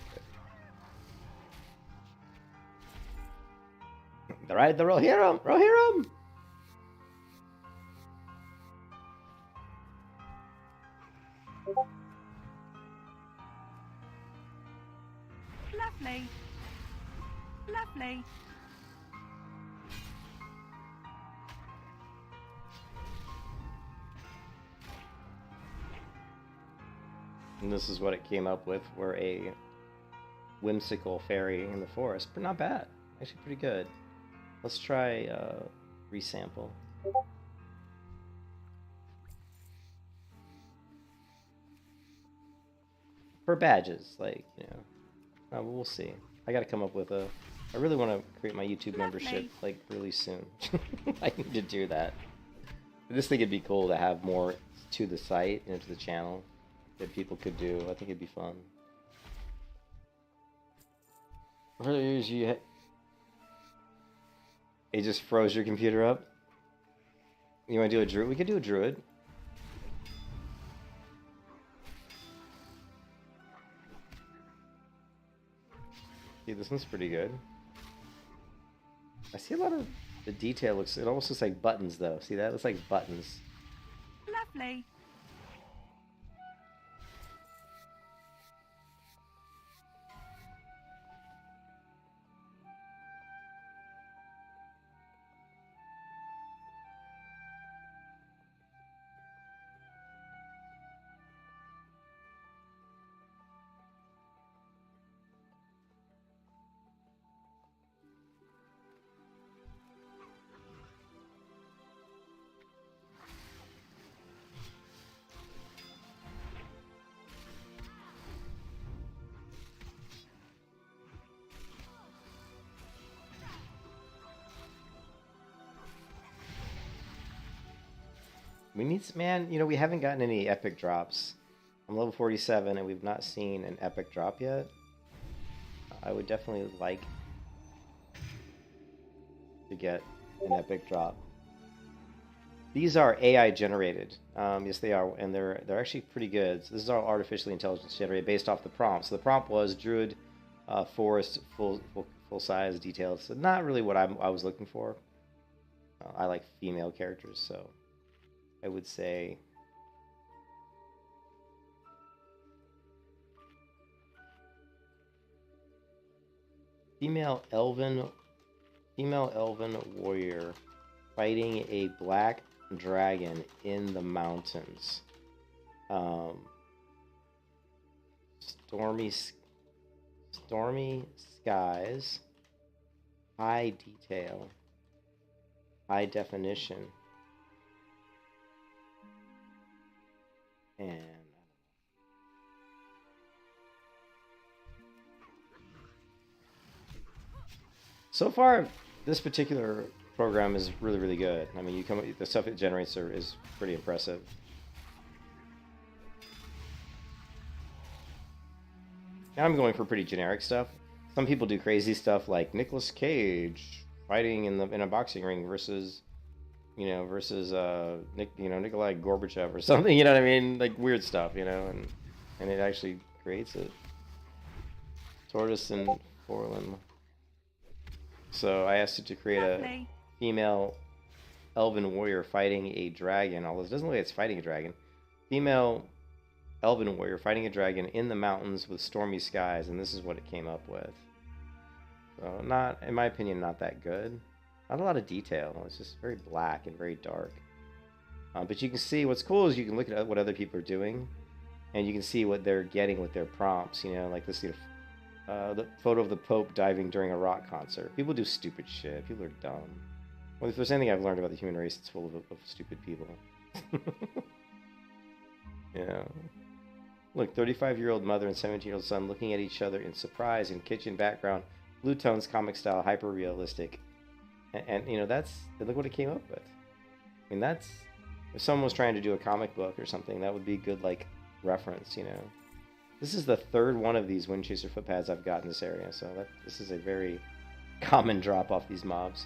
Right, the Rohirrim! Rohirrim! Lovely. Lovely. And this is what it came up with, were a whimsical fairy in the forest. But not bad. Actually pretty good. Let's try resample. For badges, like, you know. We'll see. I gotta come up with a... I really want to create my YouTube membership, like, really soon. I need to do that. I just think it'd be cool to have more to the site and to the channel that people could do. I think it'd be fun. It just froze your computer up? You want to do a druid? We could do a druid. See, this one's pretty good. I see a lot of the detail. It almost looks like buttons, though. See that? It looks like buttons. Lovely. We need some, man, you know, we haven't gotten any epic drops. I'm level 47 and we've not seen an epic drop yet. I would definitely like to get an epic drop. These are AI generated. Yes, they are, and they're actually pretty good. So this is all artificially intelligence generated based off the prompt. So the prompt was druid, forest, full size, detailed. So not really what I was looking for. I like female characters, so I would say female elven warrior fighting a black dragon in the Stormy skies, high detail, high definition, and so far this particular program is really, really good. I mean, the stuff it generates is pretty impressive. Now I'm going for pretty generic stuff. Some people do crazy stuff like Nicolas Cage fighting in a boxing ring versus Nikolai Gorbachev or something. You know what I mean? Like weird stuff, and it actually creates it. Tortoise and Forlin. So I asked it to create a female elven warrior fighting a dragon. Although it doesn't look like it's fighting a dragon. Female elven warrior fighting a dragon in the mountains with stormy skies, and this is what it came up with. So not, in my opinion, not that good. Not a lot of detail. It's just very black and very dark. But you can see what's cool is you can look at what other people are doing, and you can see what they're getting with their prompts. Like this, the photo of the Pope diving during a rock concert. People do stupid shit. People are dumb. Well, if there's anything I've learned about the human race, it's full of stupid people. Yeah. Look, 35-year-old mother and 17-year-old son looking at each other in surprise in kitchen background. Blue tones, comic style, hyper realistic. And look what it came up with. I mean, if someone was trying to do a comic book or something, that would be a good, reference, This is the third one of these Windchaser footpads I've got in this area, so this is a very common drop off these mobs.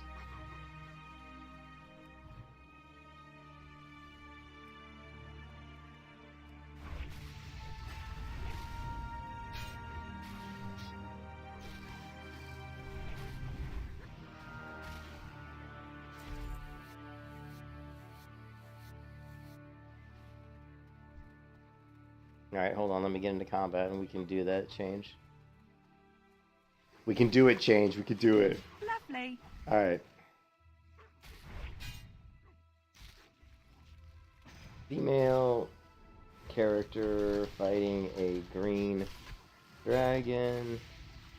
Alright, hold on, let me get into combat and we can do that change. We can do it, change, we can do it. Lovely. Alright. Female character fighting a green dragon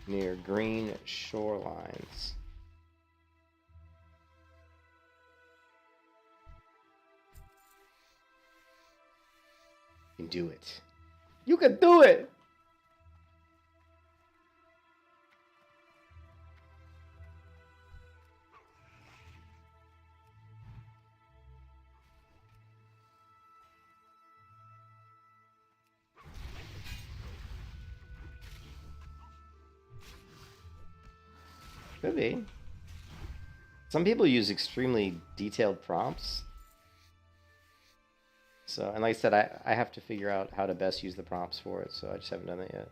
near green shorelines. You can do it. You can do it! Could be. Some people use extremely detailed prompts. So, and like I said, I have to figure out how to best use the prompts for it, so I just haven't done that yet.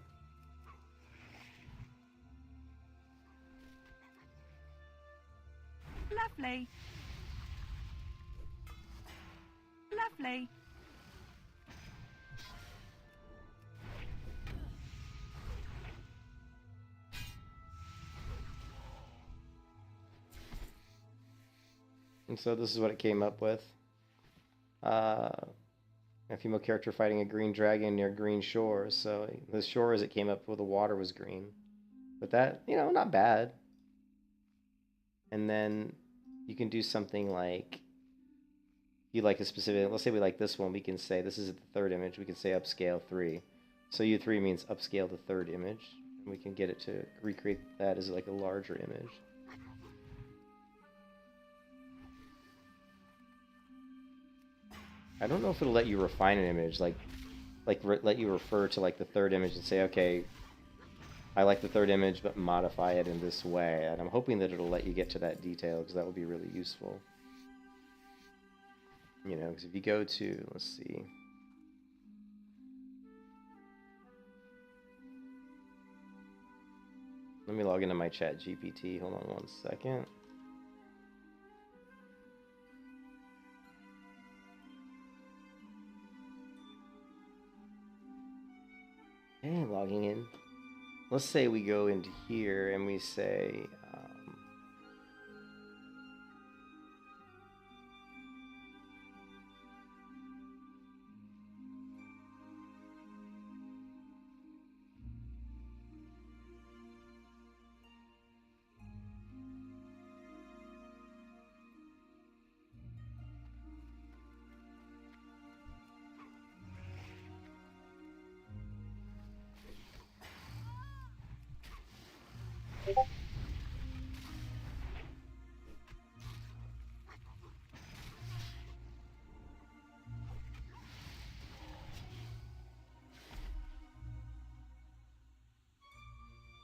Lovely. Lovely. And so this is what it came up with. A female character fighting a green dragon near green shores. So the shores it came up with, the water was green. But that, not bad. And then you can do something like, you like a specific, let's say we like this one, we can say, this is the third image, we can say upscale 3. So U3 means upscale the third image. And we can get it to recreate that as like a larger image. I don't know if it'll let you refine an image, let you refer to the third image and say, okay, I like the third image, but modify it in this way. And I'm hoping that it'll let you get to that detail, because that would be really useful. Because if you go to, let's see. Let me log into my chat GPT. Hold on one second. Okay, logging in. Let's say we go into here and we say,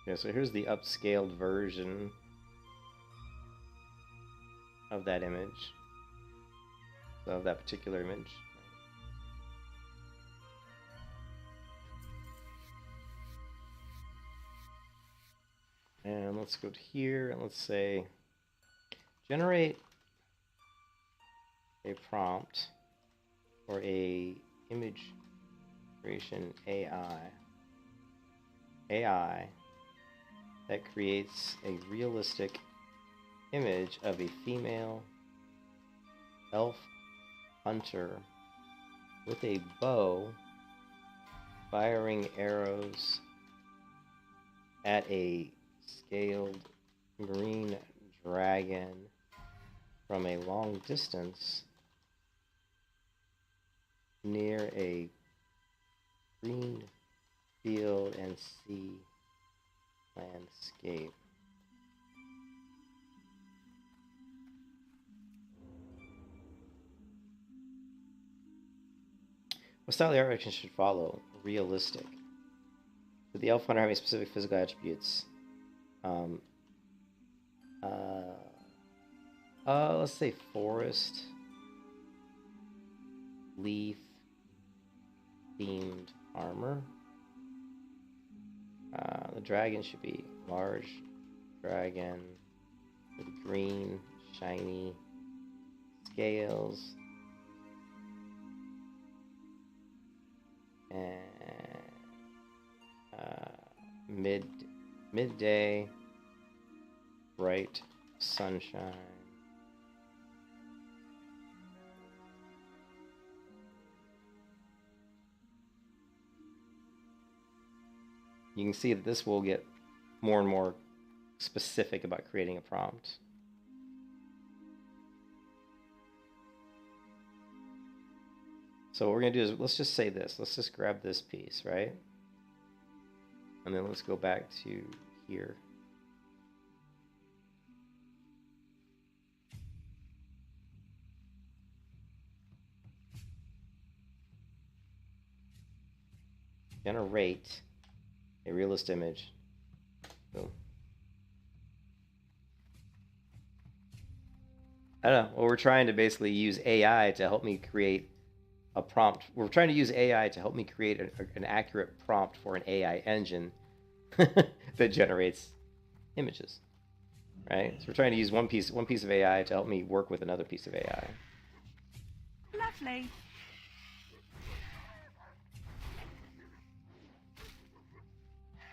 Yeah, so here's the upscaled version of that image, of that particular image. And let's go to here and let's say generate a prompt for a image creation AI that creates a realistic image of a female elf hunter with a bow firing arrows at a scaled green dragon from a long distance near a green field and sea landscape. What style of the art direction should follow? Realistic. Would the elf hunter have any specific physical attributes? Let's say forest, leaf, themed armor. The dragon should be large dragon with green, shiny scales. And midday, bright sunshine. You can see that this will get more and more specific about creating a prompt. So what we're going to do is, let's just say this. Let's just grab this piece, right? And then let's go back to here. Generate a realist image. Boom. I don't know. Well, we're trying to basically use AI to help me create a prompt. We're trying to use AI to help me create an accurate prompt for an AI engine that generates images, right? So we're trying to use one piece of AI to help me work with another piece of AI. Lovely.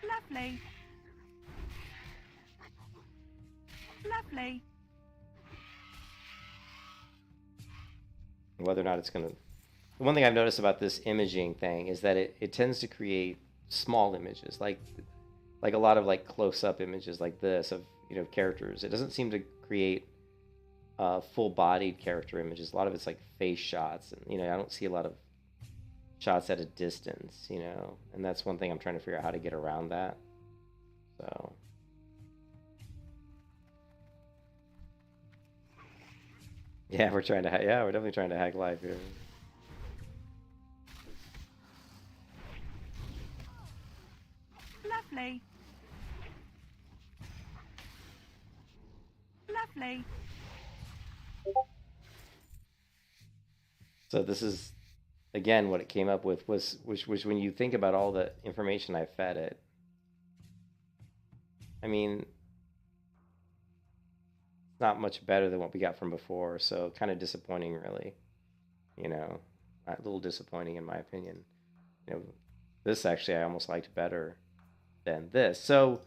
Lovely. Lovely. Whether or not it's going to... The one thing I've noticed about this imaging thing is that it tends to create small images, like a lot of like close-up images like this of, you know, characters. It doesn't seem to create full-bodied character images. A lot of it's like face shots, and, you know, I don't see a lot of shots at a distance, you know, and that's one thing I'm trying to figure out how to get around that. So yeah, we're definitely trying to hack life here. Lovely. Lovely. So this is, again, what it came up with was when you think about all the information I fed it. I mean, it's not much better than what we got from before, so kind of disappointing, really. You know, a little disappointing in my opinion. You know, this actually I almost liked better than this. So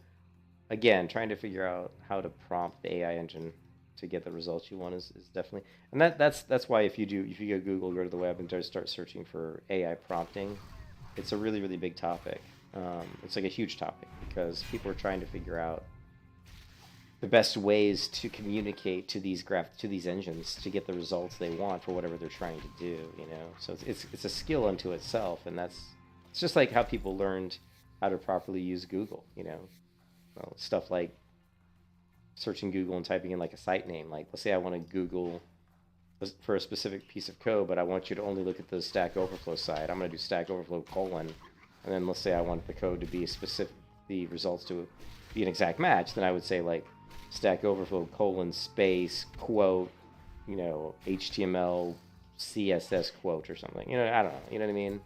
again, trying to figure out how to prompt the AI engine to get the results you want is definitely, and that's why if you go Google, go to the web and just start searching for AI prompting, it's a really, really big topic. It's like a huge topic because people are trying to figure out the best ways to communicate to these engines to get the results they want for whatever they're trying to do. You know, so it's a skill unto itself, and it's just like how people learned how to properly use Google. You know, well, stuff like searching Google and typing in like a site name. Like, let's say I want to Google for a specific piece of code, but I want you to only look at the Stack Overflow side. I'm going to do Stack Overflow : and then let's say I want the code to be specific, the results to be an exact match. Then I would say like Stack Overflow : space quote, you know, HTML CSS quote or something. You know, I don't know. You know what I mean?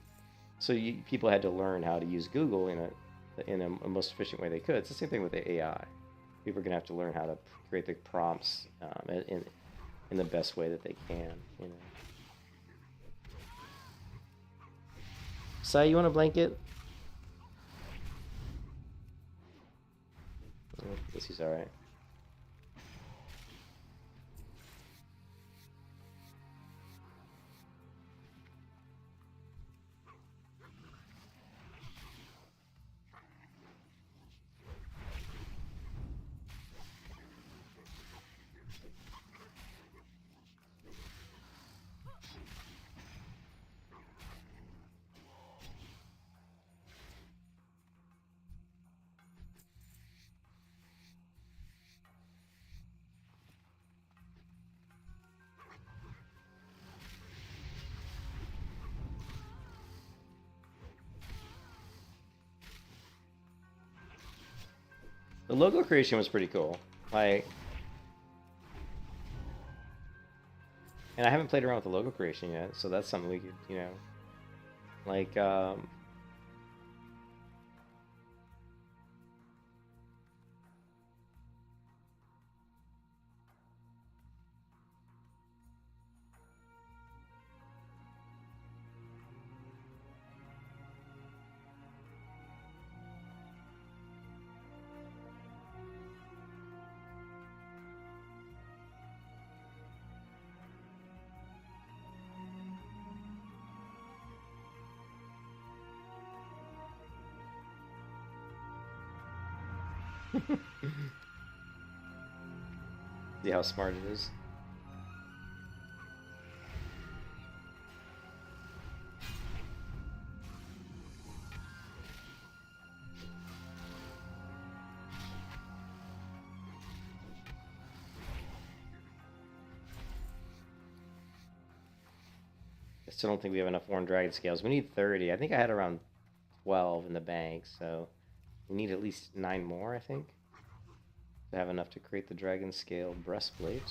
So people had to learn how to use Google in a most efficient way they could. It's the same thing with the AI. People are going to have to learn how to create the prompts in the best way that they can, you know. Sai, you want a blanket? I guess he's alright. The logo creation was pretty cool. Like, and I haven't played around with the logo creation yet, so that's something we could, you know, like, see how smart it is. I still don't think we have enough Worn Dragon scales. We need 30. I think I had around 12 in the bank, so we need at least 9 more, I think, to have enough to create the dragon scale breastplate.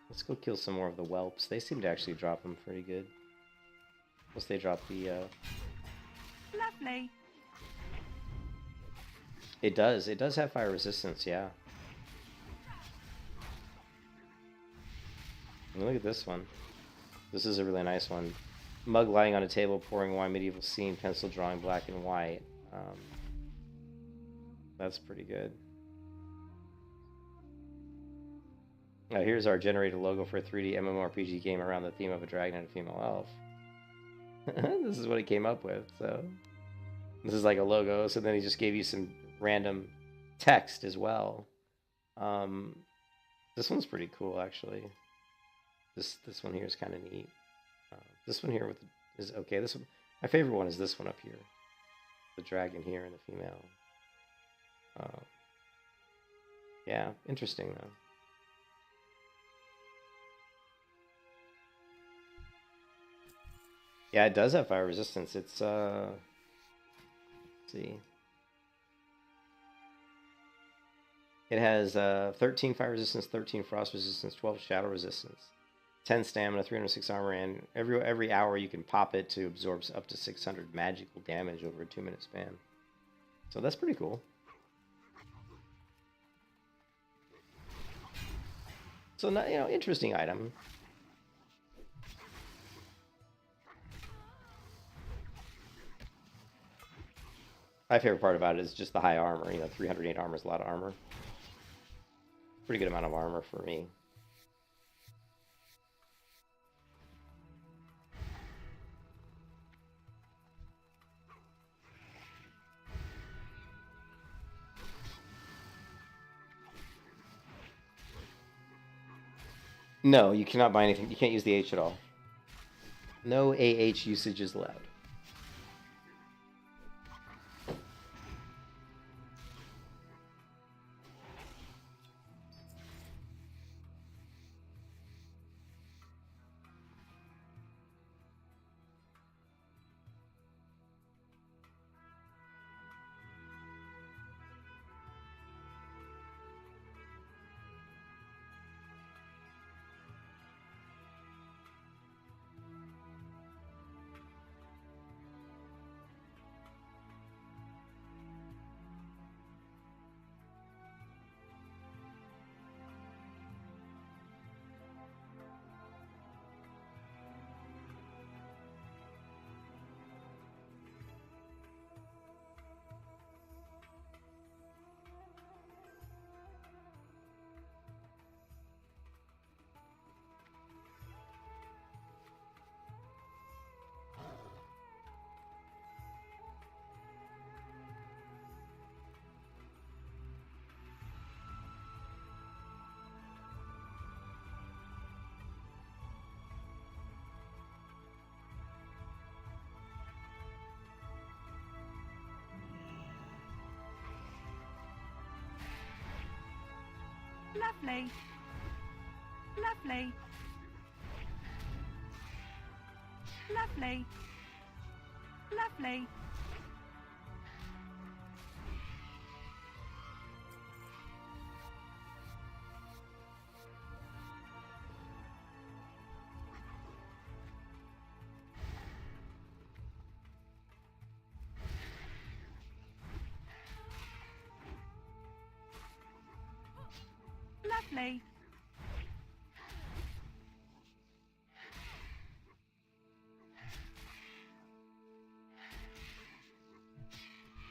Let's go kill some more of the whelps. They seem to actually drop them pretty good. Plus they drop the, Lovely. It does have fire resistance, yeah. I mean, look at this one. This is a really nice one. Mug lying on a table, pouring wine, medieval scene, pencil drawing, black and white. That's pretty good. Now here's our generated logo for a 3D MMORPG game around the theme of a dragon and a female elf. This is what he came up with, so... This is like a logo, so then he just gave you some random text as well. This one's pretty cool, actually. This one here is kind of neat. This one here is okay. This one, my favorite one is this one up here. The dragon here and the female. Yeah, interesting though. Yeah, it does have fire resistance. It's, let's see. It has 13 fire resistance, 13 frost resistance, 12 shadow resistance, 10 stamina, 306 armor, and every hour you can pop it to absorb up to 600 magical damage over a 2-minute span. So that's pretty cool. So, interesting item. My favorite part about it is just the high armor. 308 armor is a lot of armor. Pretty good amount of armor for me. No, you cannot buy anything. You can't use the H at all. No AH usage is allowed. Lovely. Lovely. Lovely. Lovely. Lovely.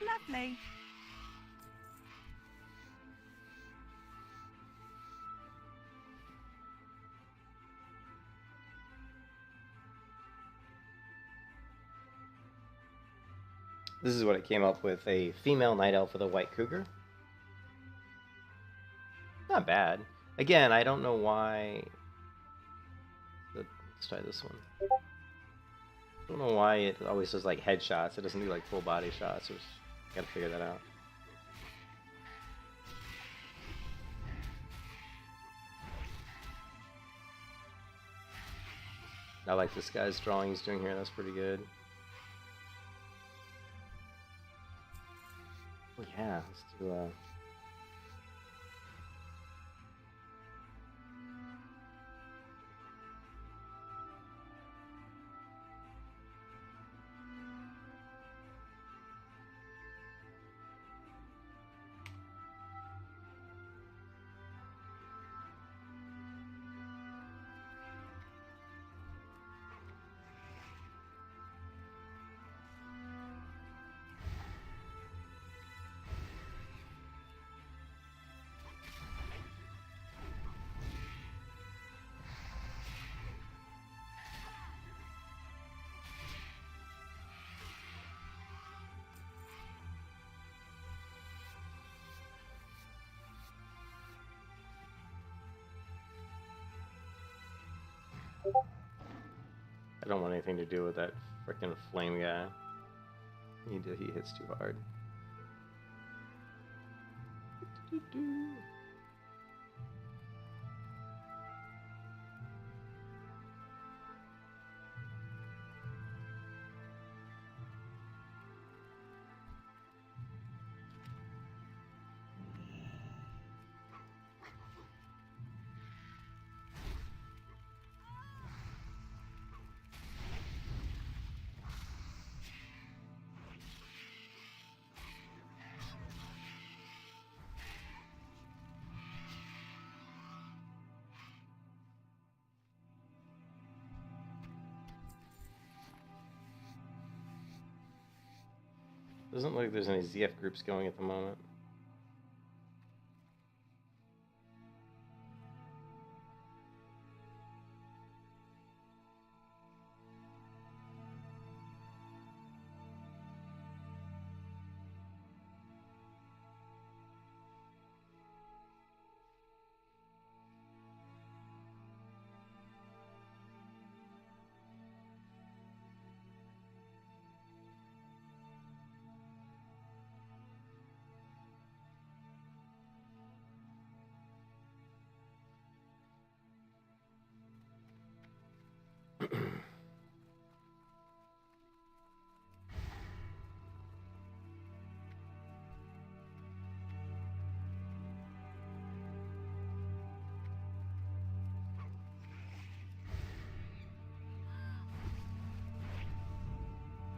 Lovely. This is what it came up with, a female night elf with a white cougar. Not bad. Again, I don't know why... Let's try this one. I don't know why it always does like headshots. It doesn't do like full body shots. Gotta figure that out. I like this guy's drawing he's doing here. That's pretty good. Oh yeah, let's do I don't want anything to do with that frickin' flame guy. He hits too hard. Doesn't look like there's any ZF groups going at the moment.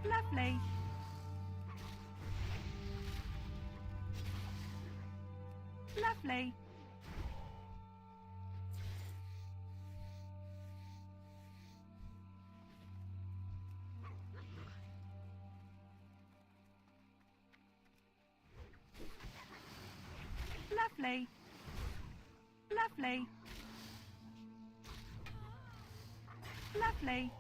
Lovely. Lovely. Lovely. Lovely. Lovely.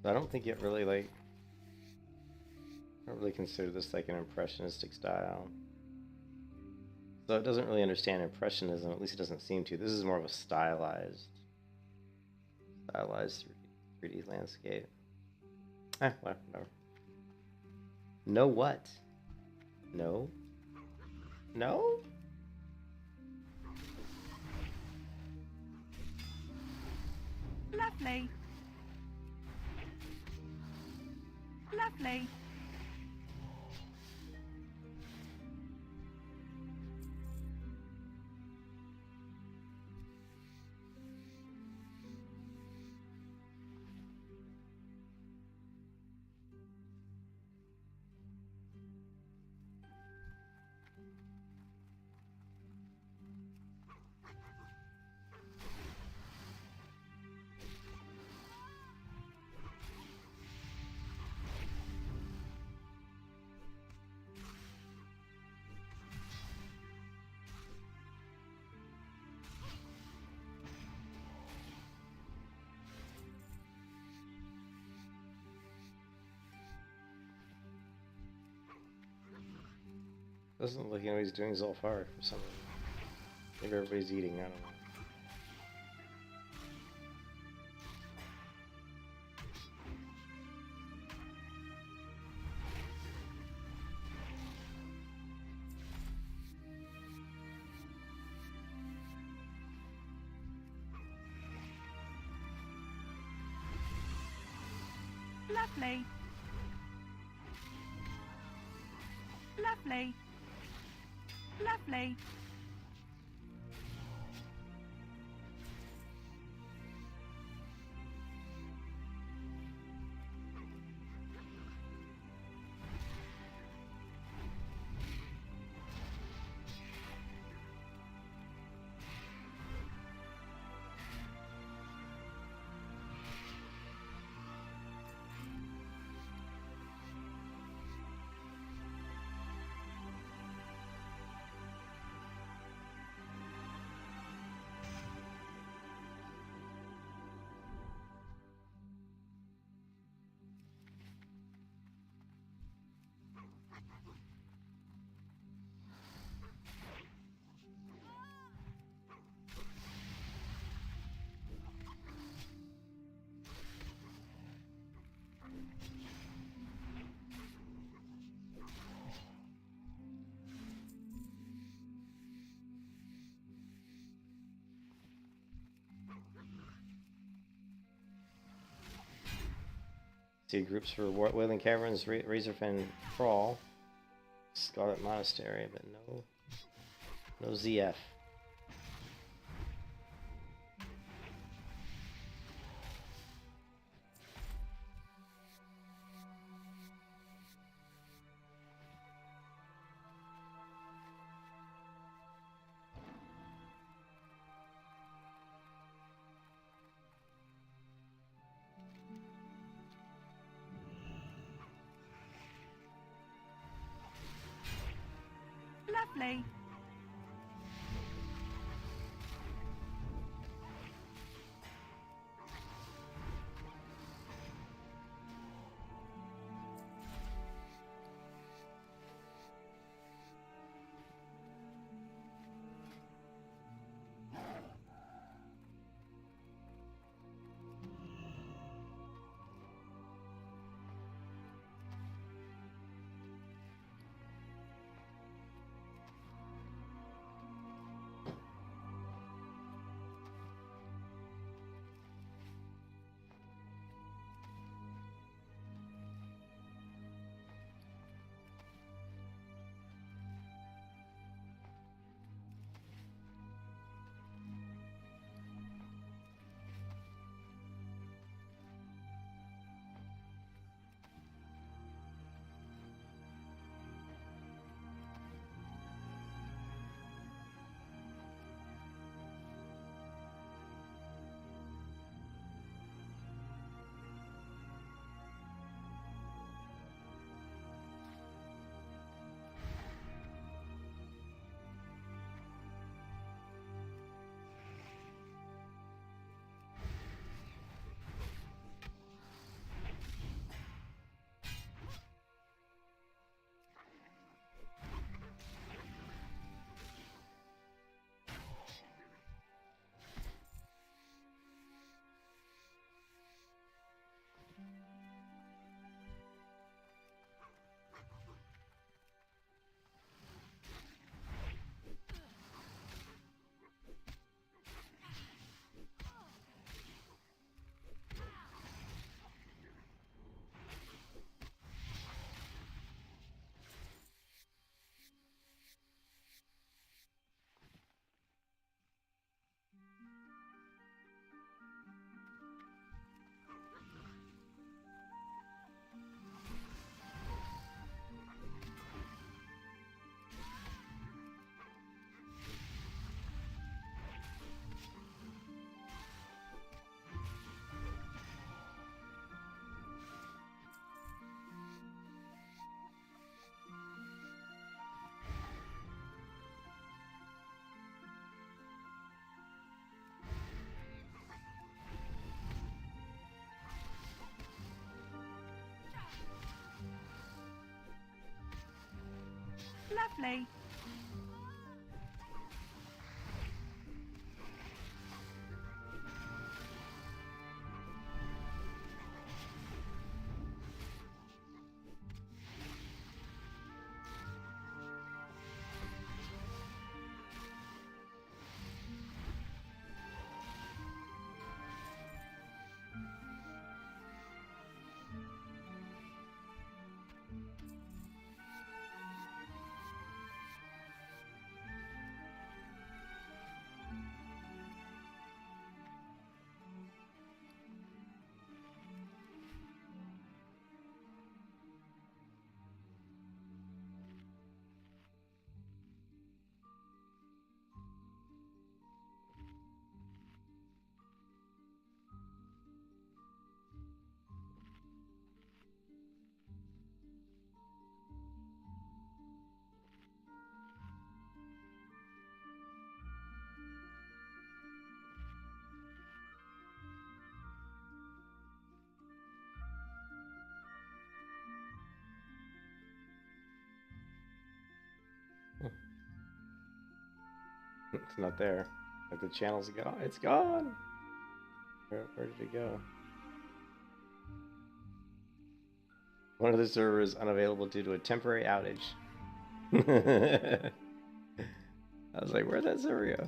I don't think it really like. I don't really consider this like an impressionistic style. So it doesn't really understand impressionism. At least it doesn't seem to. This is more of a stylized 3D landscape. Whatever. No what? No? No? Lovely. Lovely. Doesn't look like anybody's doing so far for some reason. Maybe everybody's eating, I don't know. Lovely. Lovely. Lovely. See groups for Wailing Caverns, Razorfen Crawl, Scarlet Monastery, but no ZF. Lovely. Lovely. It's not there. Like the channel's gone. It's gone. Where did it go? One of the servers unavailable due to a temporary outage. I was like, where'd that server go?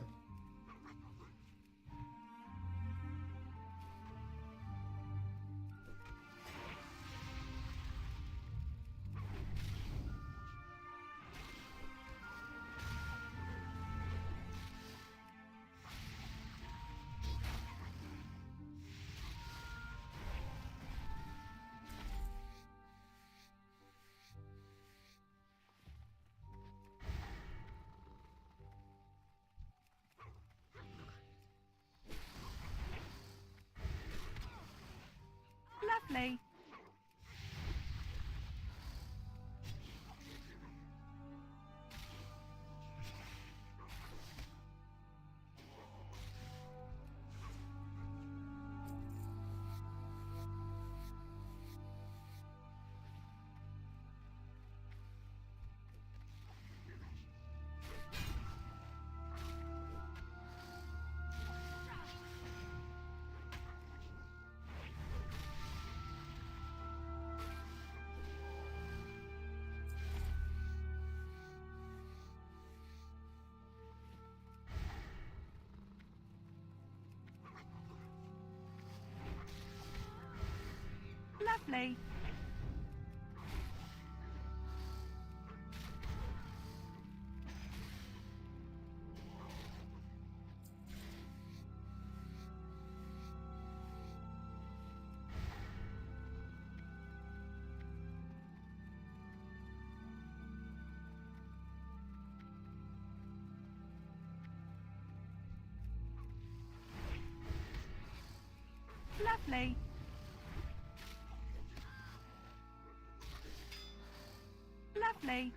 Lovely. Lovely. Lovely. Lovely.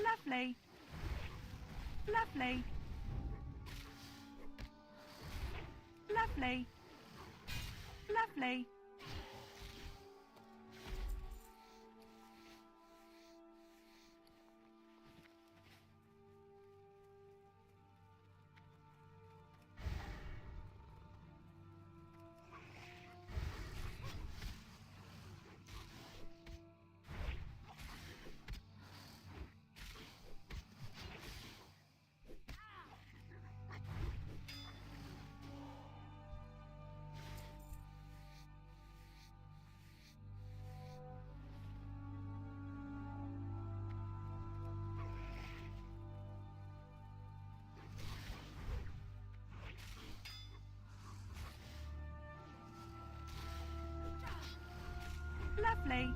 Lovely. Lovely. Lovely. Lovely. Lovely.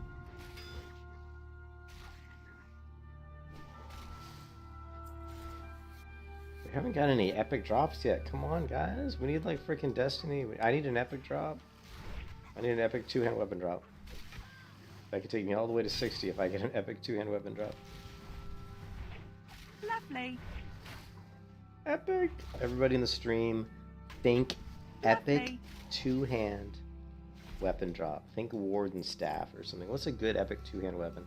We haven't got any epic drops yet. Come on, guys. We need like freaking Destiny. I need an epic drop. I need an epic two-hand weapon drop. That could take me all the way to 60 if I get an epic two-hand weapon drop. Lovely. Epic! Everybody in the stream, think epic Lovely. two-hand weapon drop. Think Warden Staff or something. What's a good epic two-hand weapon?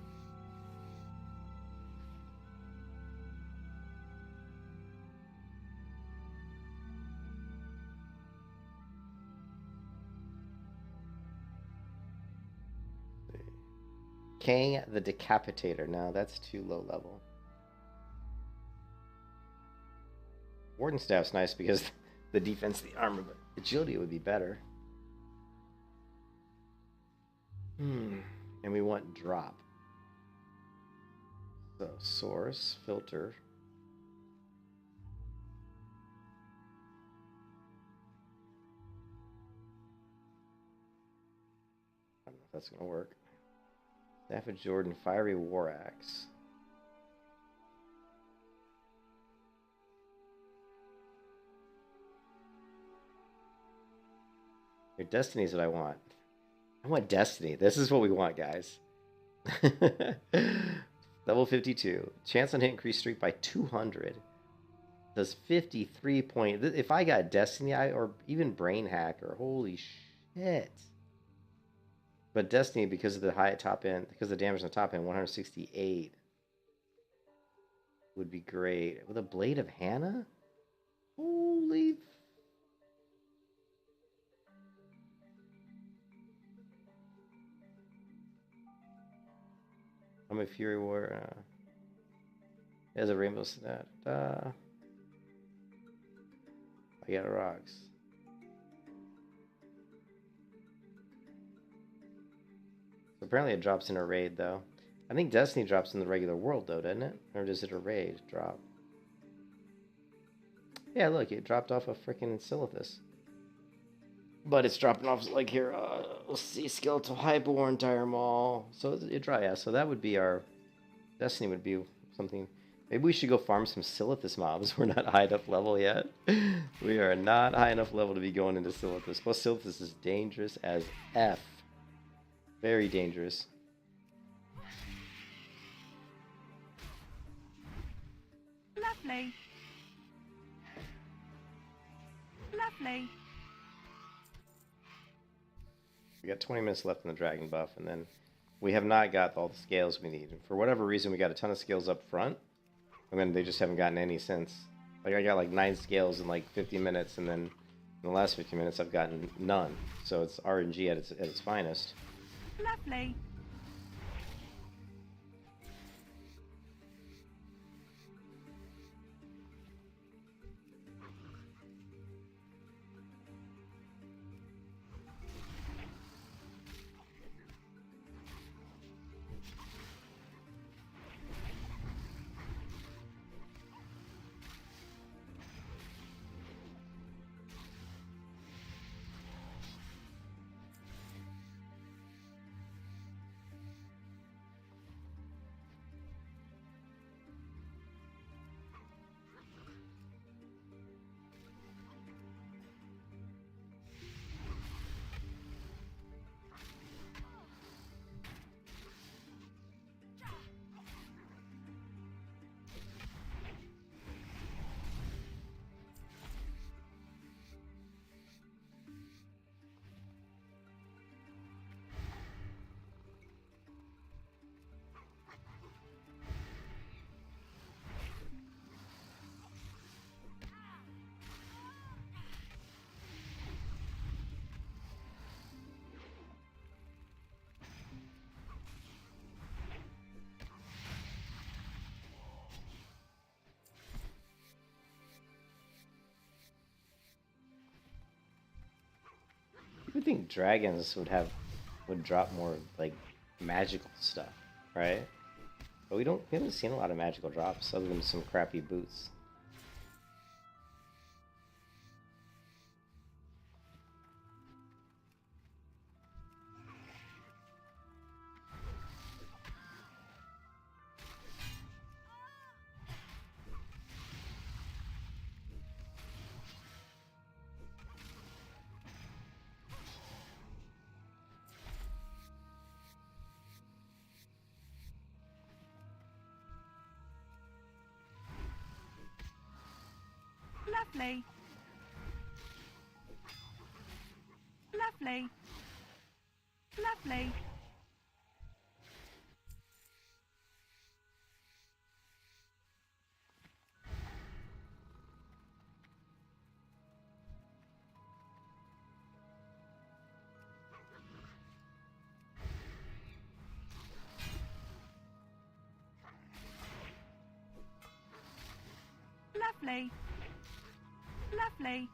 Kang the Decapitator. No, that's too low level. Warden Staff's nice because the defense, the armor, but agility would be better. And we want drop. So, source, filter. I don't know if that's going to work. Staff of Jordan, Fiery War Axe. Your Destiny's what I want. I want Destiny. This is what we want, guys. Level 52. Chance on hit increased streak by 200. Does 53 point... If I got Destiny, or even Brain Hacker, holy shit. But Destiny, because of the high top end, because of the damage on the top end, 168 would be great. With a Blade of Hannah? Holy... I'm a Fury War. He has a rainbow stat. I got rocks. So apparently it drops in a raid, though. I think Destiny drops in the regular world, though, doesn't it? Or does it a raid drop? Yeah, look, it dropped off a freaking Silithus. But it's dropping off, like, here, let's see, Skeletal Highborn, Dire Maul. So it dry, yeah, so that would be our... Destiny would be something... Maybe we should go farm some Silithus mobs. We're not high enough level yet. We are not high enough level to be going into Silithus. Plus, Silithus is dangerous as F. Very dangerous. Lovely. Lovely. We got 20 minutes left in the dragon buff, and then we have not got all the scales we need. And for whatever reason, we got a ton of scales up front, and then they just haven't gotten any since. Like, I got like 9 scales in like 50 minutes, and then in the last 50 minutes, I've gotten none. So it's RNG at its finest. Lovely. You would think dragons would drop more like magical stuff, right? But we haven't seen a lot of magical drops other than some crappy boots. Lovely. Lovely. Lovely. Lovely. Lovely.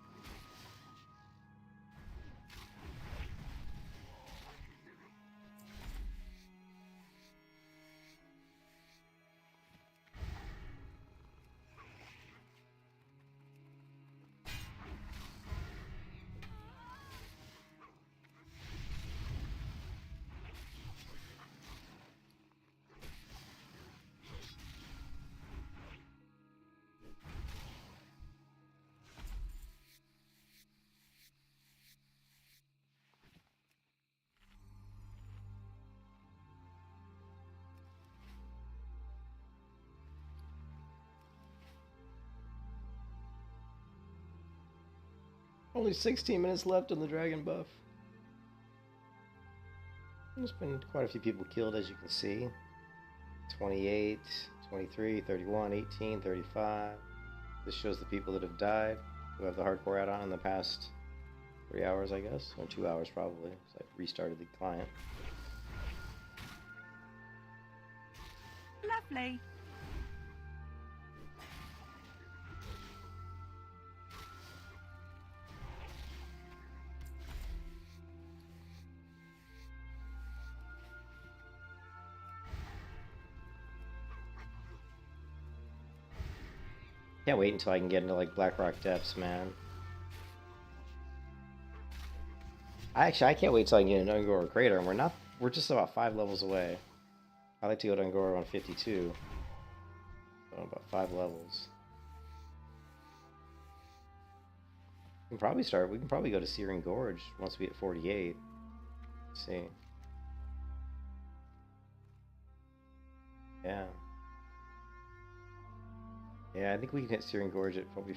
Only 16 minutes left on the dragon buff. There's been quite a few people killed, as you can see. 28, 23, 31, 18, 35. This shows the people that have died, who have the hardcore add-on in the past 3 hours, I guess, or 2 hours probably. So I restarted the client. Lovely. Can't wait until I can get into like Blackrock Depths, man. I can't wait till I can get into Ungor Crater, and we're just about 5 levels away. I like to go to Ungor on 52. So about 5 levels. We can probably go to Searing Gorge once we hit 48. Let's see. Yeah. Yeah, I think we can hit Searing Gorge at probably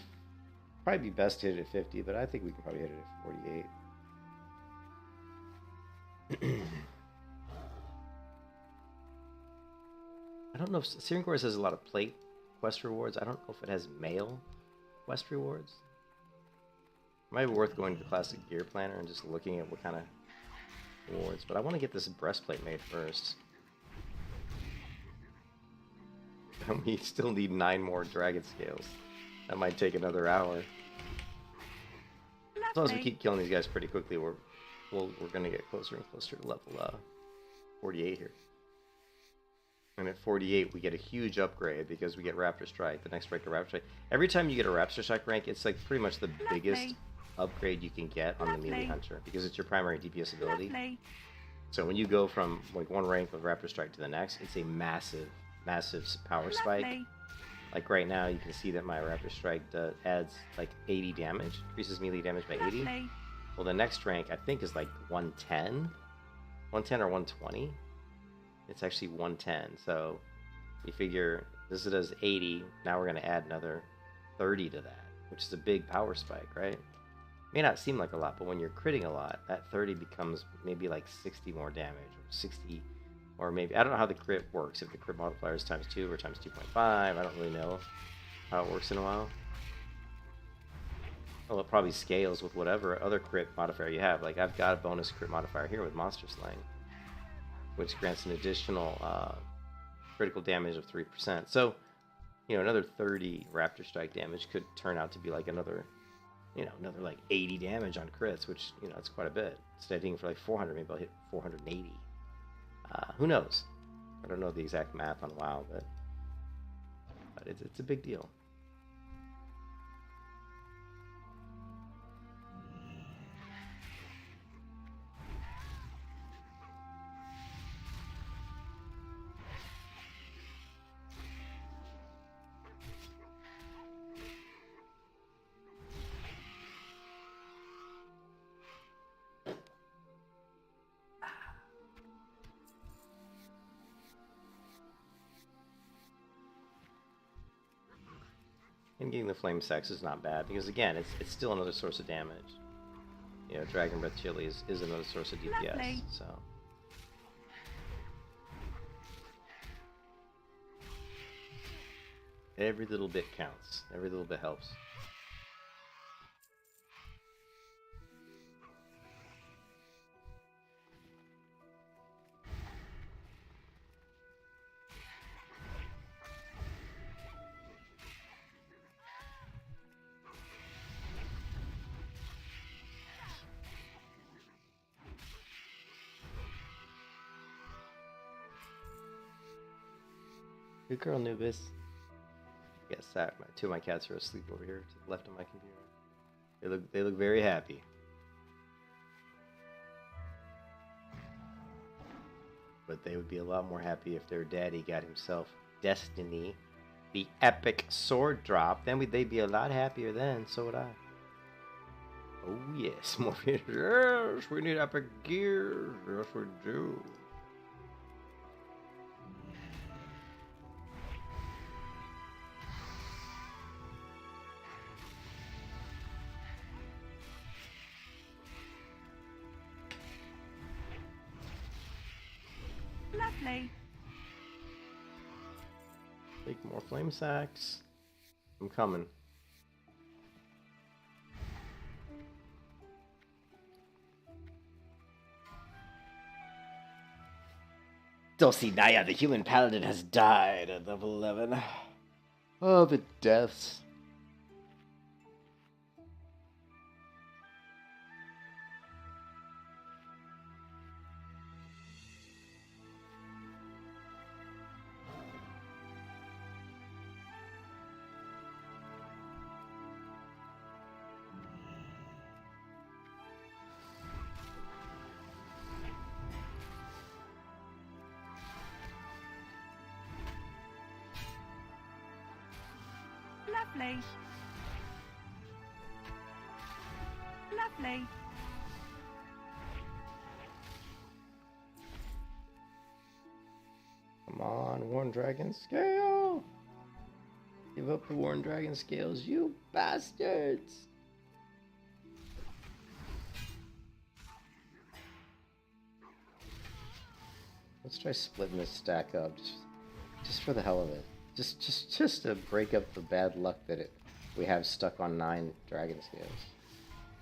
be best to hit it at 50, but I think we can probably hit it at 48. I don't know if Searing Gorge has a lot of plate quest rewards. I don't know if it has mail quest rewards. It might be worth going to the classic gear planner and just looking at what kind of rewards, but I want to get this breastplate made first. We still need 9 more dragon scales. That might take another hour. As long as we keep killing these guys pretty quickly, we're gonna get closer and closer to level 48 here. And at 48, we get a huge upgrade because we get Raptor Strike. The next rank of Raptor Strike. Every time you get a Raptor Strike rank, it's like pretty much the biggest upgrade you can get on the melee hunter because it's your primary DPS ability. So when you go from like one rank of Raptor Strike to the next, it's a massive power spike. Like right now, you can see that my Raptor Strike adds like 80 damage, increases melee damage by 80. Well, the next rank I think is like 110 or 120. It's actually 110. So you figure this does 80. Now we're gonna add another 30 to that, which is a big power spike, right? May not seem like a lot, but when you're critting a lot, that 30 becomes maybe like 60 more damage, or 60. Or maybe, I don't know how the crit works, if the crit multiplier is times 2 or times 2.5. I don't really know how it works in a while. Well, it probably scales with whatever other crit modifier you have. Like, I've got a bonus crit modifier here with Monster Slaying, which grants an additional critical damage of 3%. So, another 30 Raptor Strike damage could turn out to be like another like 80 damage on crits, which, it's quite a bit. Instead of hitting for like 400, maybe I'll hit 480. Who knows? I don't know the exact math on WoW, but it's a big deal. And getting the flame sex is not bad because again, it's still another source of damage. You know, Dragon Breath Chili is another source of DPS. Lovely. So every little bit counts. Every little bit helps. Good girl, Nubis. Yes, two of my cats are asleep over here to the left of my computer. They look very happy. But they would be a lot more happy if their daddy got himself Destiny, the epic sword drop. Then they'd be a lot happier then. So would I. Oh yes, more. Yes, we need epic gear. Yes, we do. Lovely. Take more flame sacks. I'm coming. Dulcinea, the human paladin, has died at level 11. Oh, the deaths. Lovely. Lovely. Come on, Worn Dragon Scale! Give up the Worn Dragon Scales, you bastards! Let's try splitting this stack up, just for the hell of it. Just to break up the bad luck that we have stuck on 9 Dragon Scales.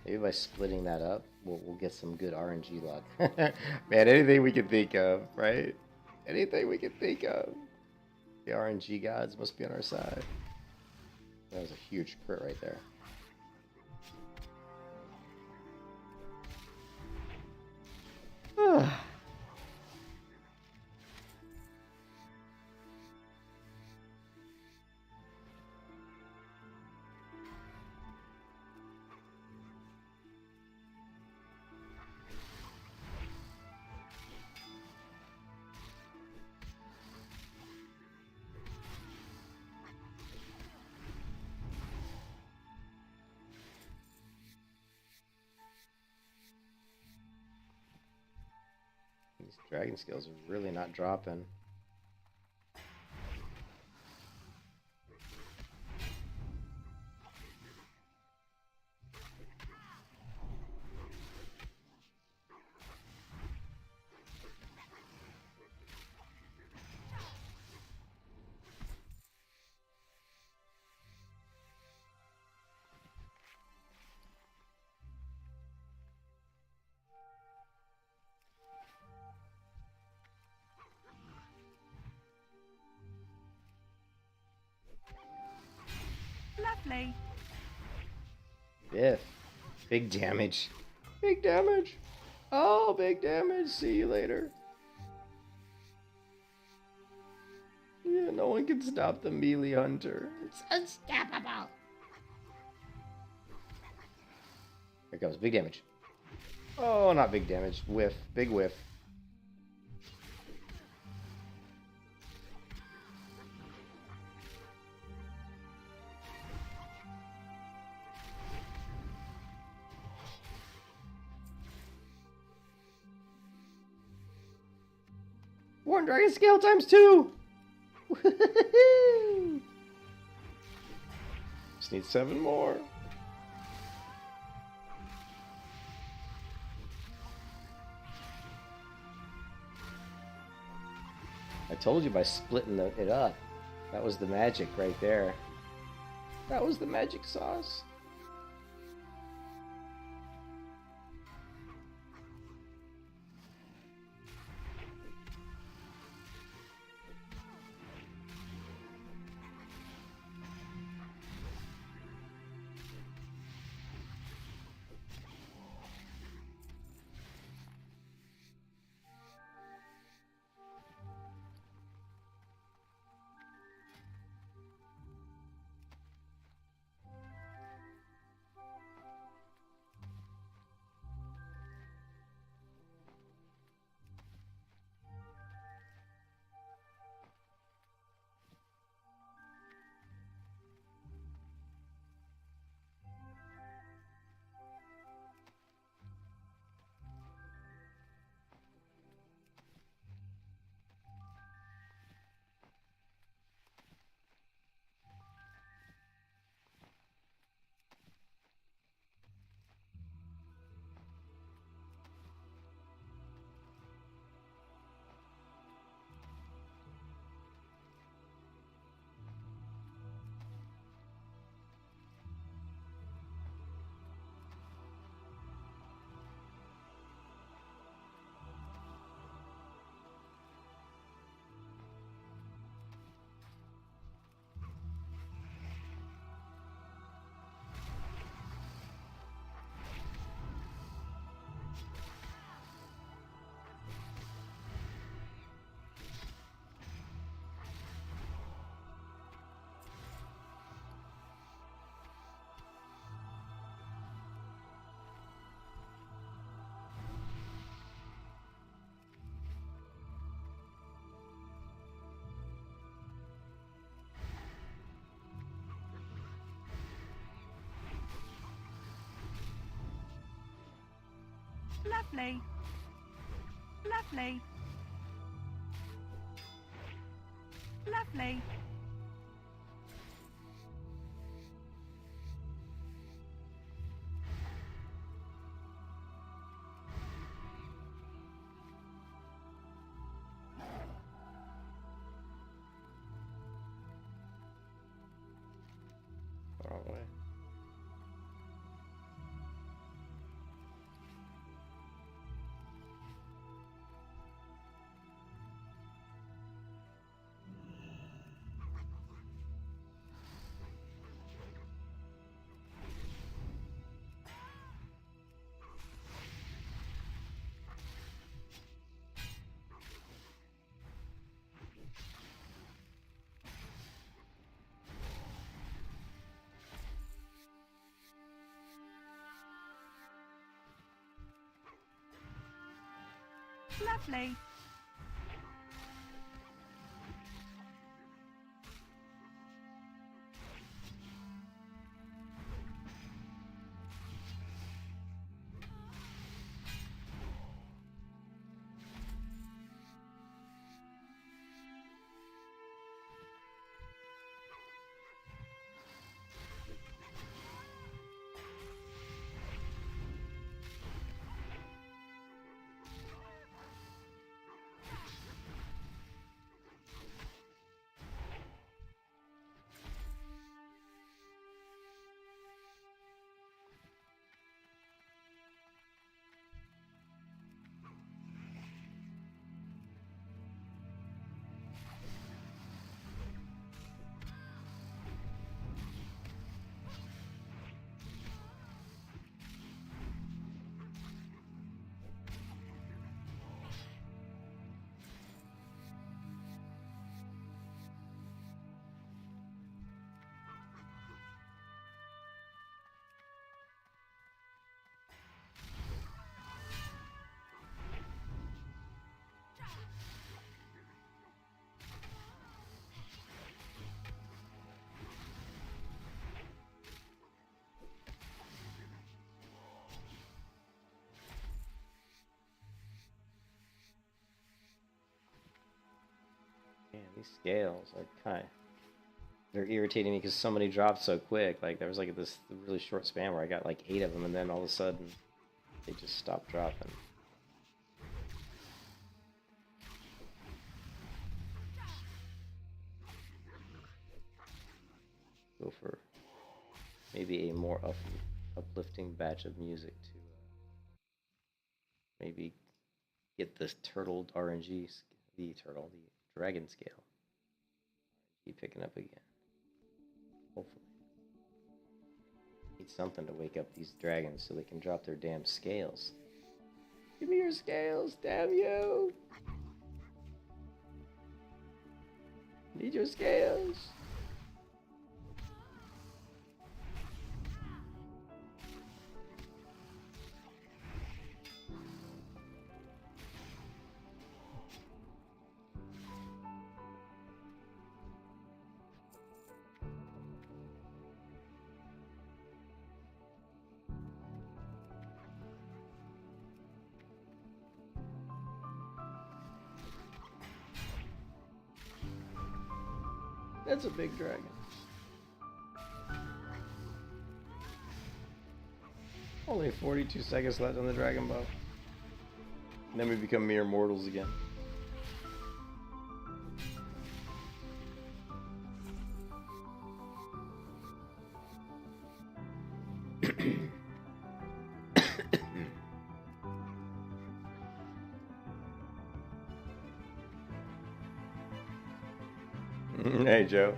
Maybe by splitting that up, we'll get some good RNG luck. Man, anything we can think of, right? Anything we can think of. The RNG gods must be on our side. That was a huge crit right there. These dragon scales are really not dropping. Lovely. Biff. Big damage. Big damage. Oh, big damage. See you later. Yeah, no one can stop the melee hunter. It's unstoppable. Here comes. Big damage. Oh, not big damage. Whiff. Big whiff. Worn Dragon Scale times 2! Just need 7 more. I told you by splitting it up. That was the magic right there. That was the magic sauce. Lovely. Lovely. Lovely. Wrong way. Lovely. Man, these scales are kind of they're irritating me because so many dropped so quick. Like there was like this really short span where I got like 8 of them, and then all of a sudden they just stopped dropping. Go for maybe a more uplifting batch of music to maybe get this turtled RNG, the dragon scale. Keep picking up again. Hopefully. Need something to wake up these dragons so they can drop their damn scales. Give me your scales, damn you! Need your scales. That's a big dragon. Only 42 seconds left on the dragon bow. And then we become mere mortals again. Hey, Joe.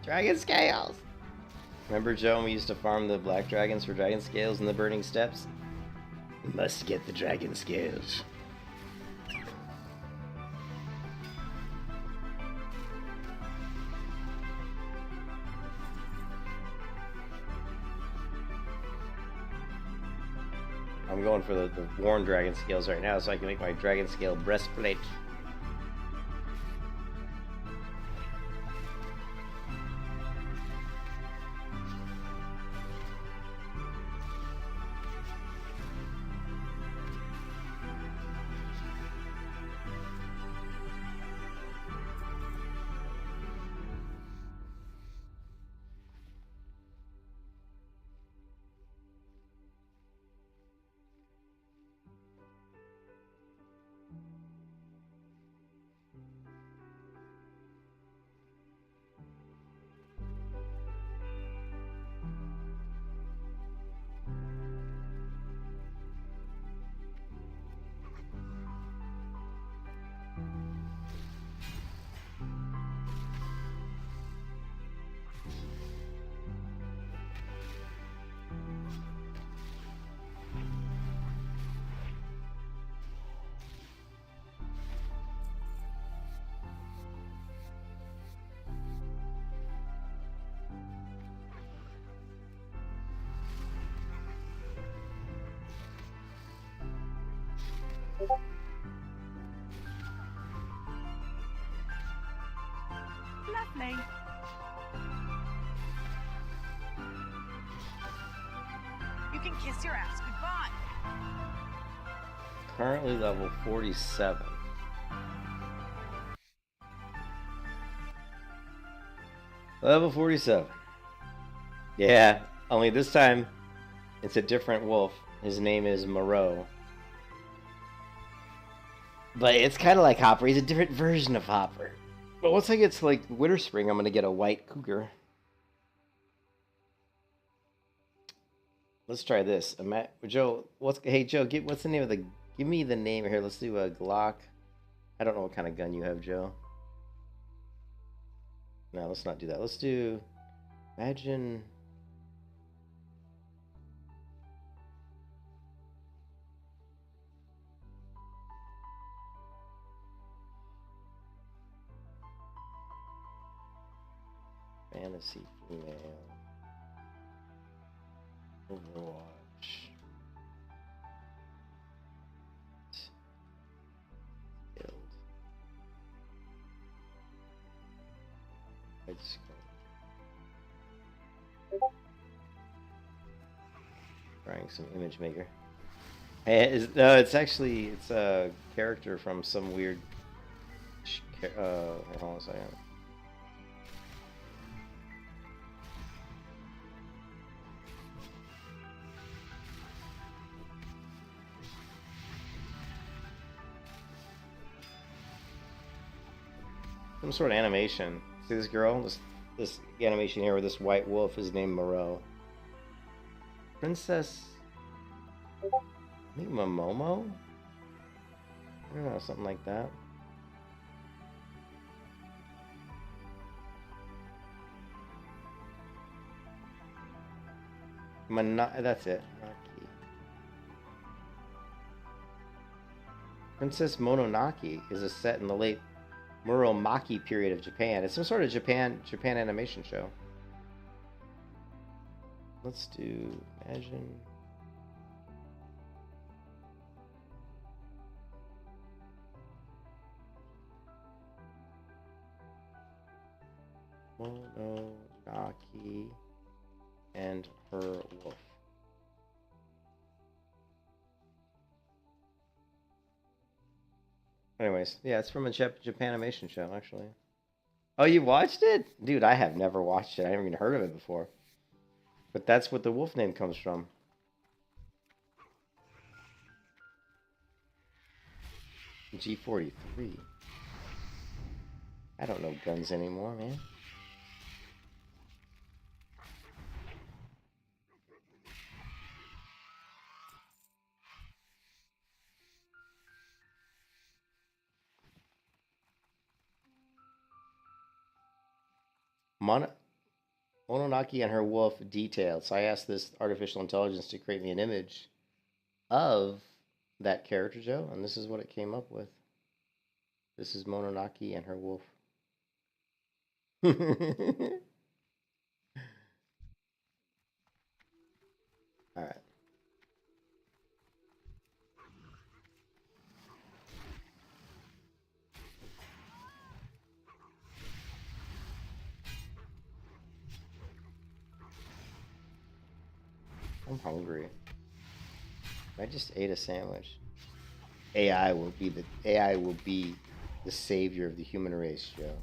Dragon scales! Remember, Joe, when we used to farm the black dragons for dragon scales in the burning steppes? Must get the dragon scales. I'm going for the worn dragon scales right now so I can make my dragon scale breastplate. Lovely. You can kiss your ass goodbye. Currently level 47. Level 47. Yeah, only this time it's a different wolf. His name is Moreau. But it's kind of like Hopper. He's a different version of Hopper. But once I get to like Winter Spring, I'm going to get a white cougar. Let's try this. Joe, hey Joe, what's the name of give me the name here. Let's do a Glock. I don't know what kind of gun you have, Joe. No, let's not do that. Let's do, imagine. Fantasy female. Overwatch. Guild. Let's go. Trying some image maker. Hey, no, it's a character from some weird. Hold on a second. Some sort of animation. See this girl? This animation here with this white wolf is named Moreau. Princess... I think Momomo? I don't know, something like that. That's it. Naki. Princess Mononoke is a set in the late Muromachi period of Japan. It's some sort of Japan animation show. Let's do imagine. Mononoke and her wolf. Anyways, yeah, it's from a Japanimation show, actually. Oh, you watched it? Dude, I have never watched it. I haven't even heard of it before. But that's what the wolf name comes from. G43. I don't know guns anymore, man. Mononoke and her wolf detailed. So I asked this artificial intelligence to create me an image of that character, Joe, and this is what it came up with. This is Mononoke and her wolf. Alright. I'm hungry. I just ate a sandwich. AI will be the savior of the human race, Joe.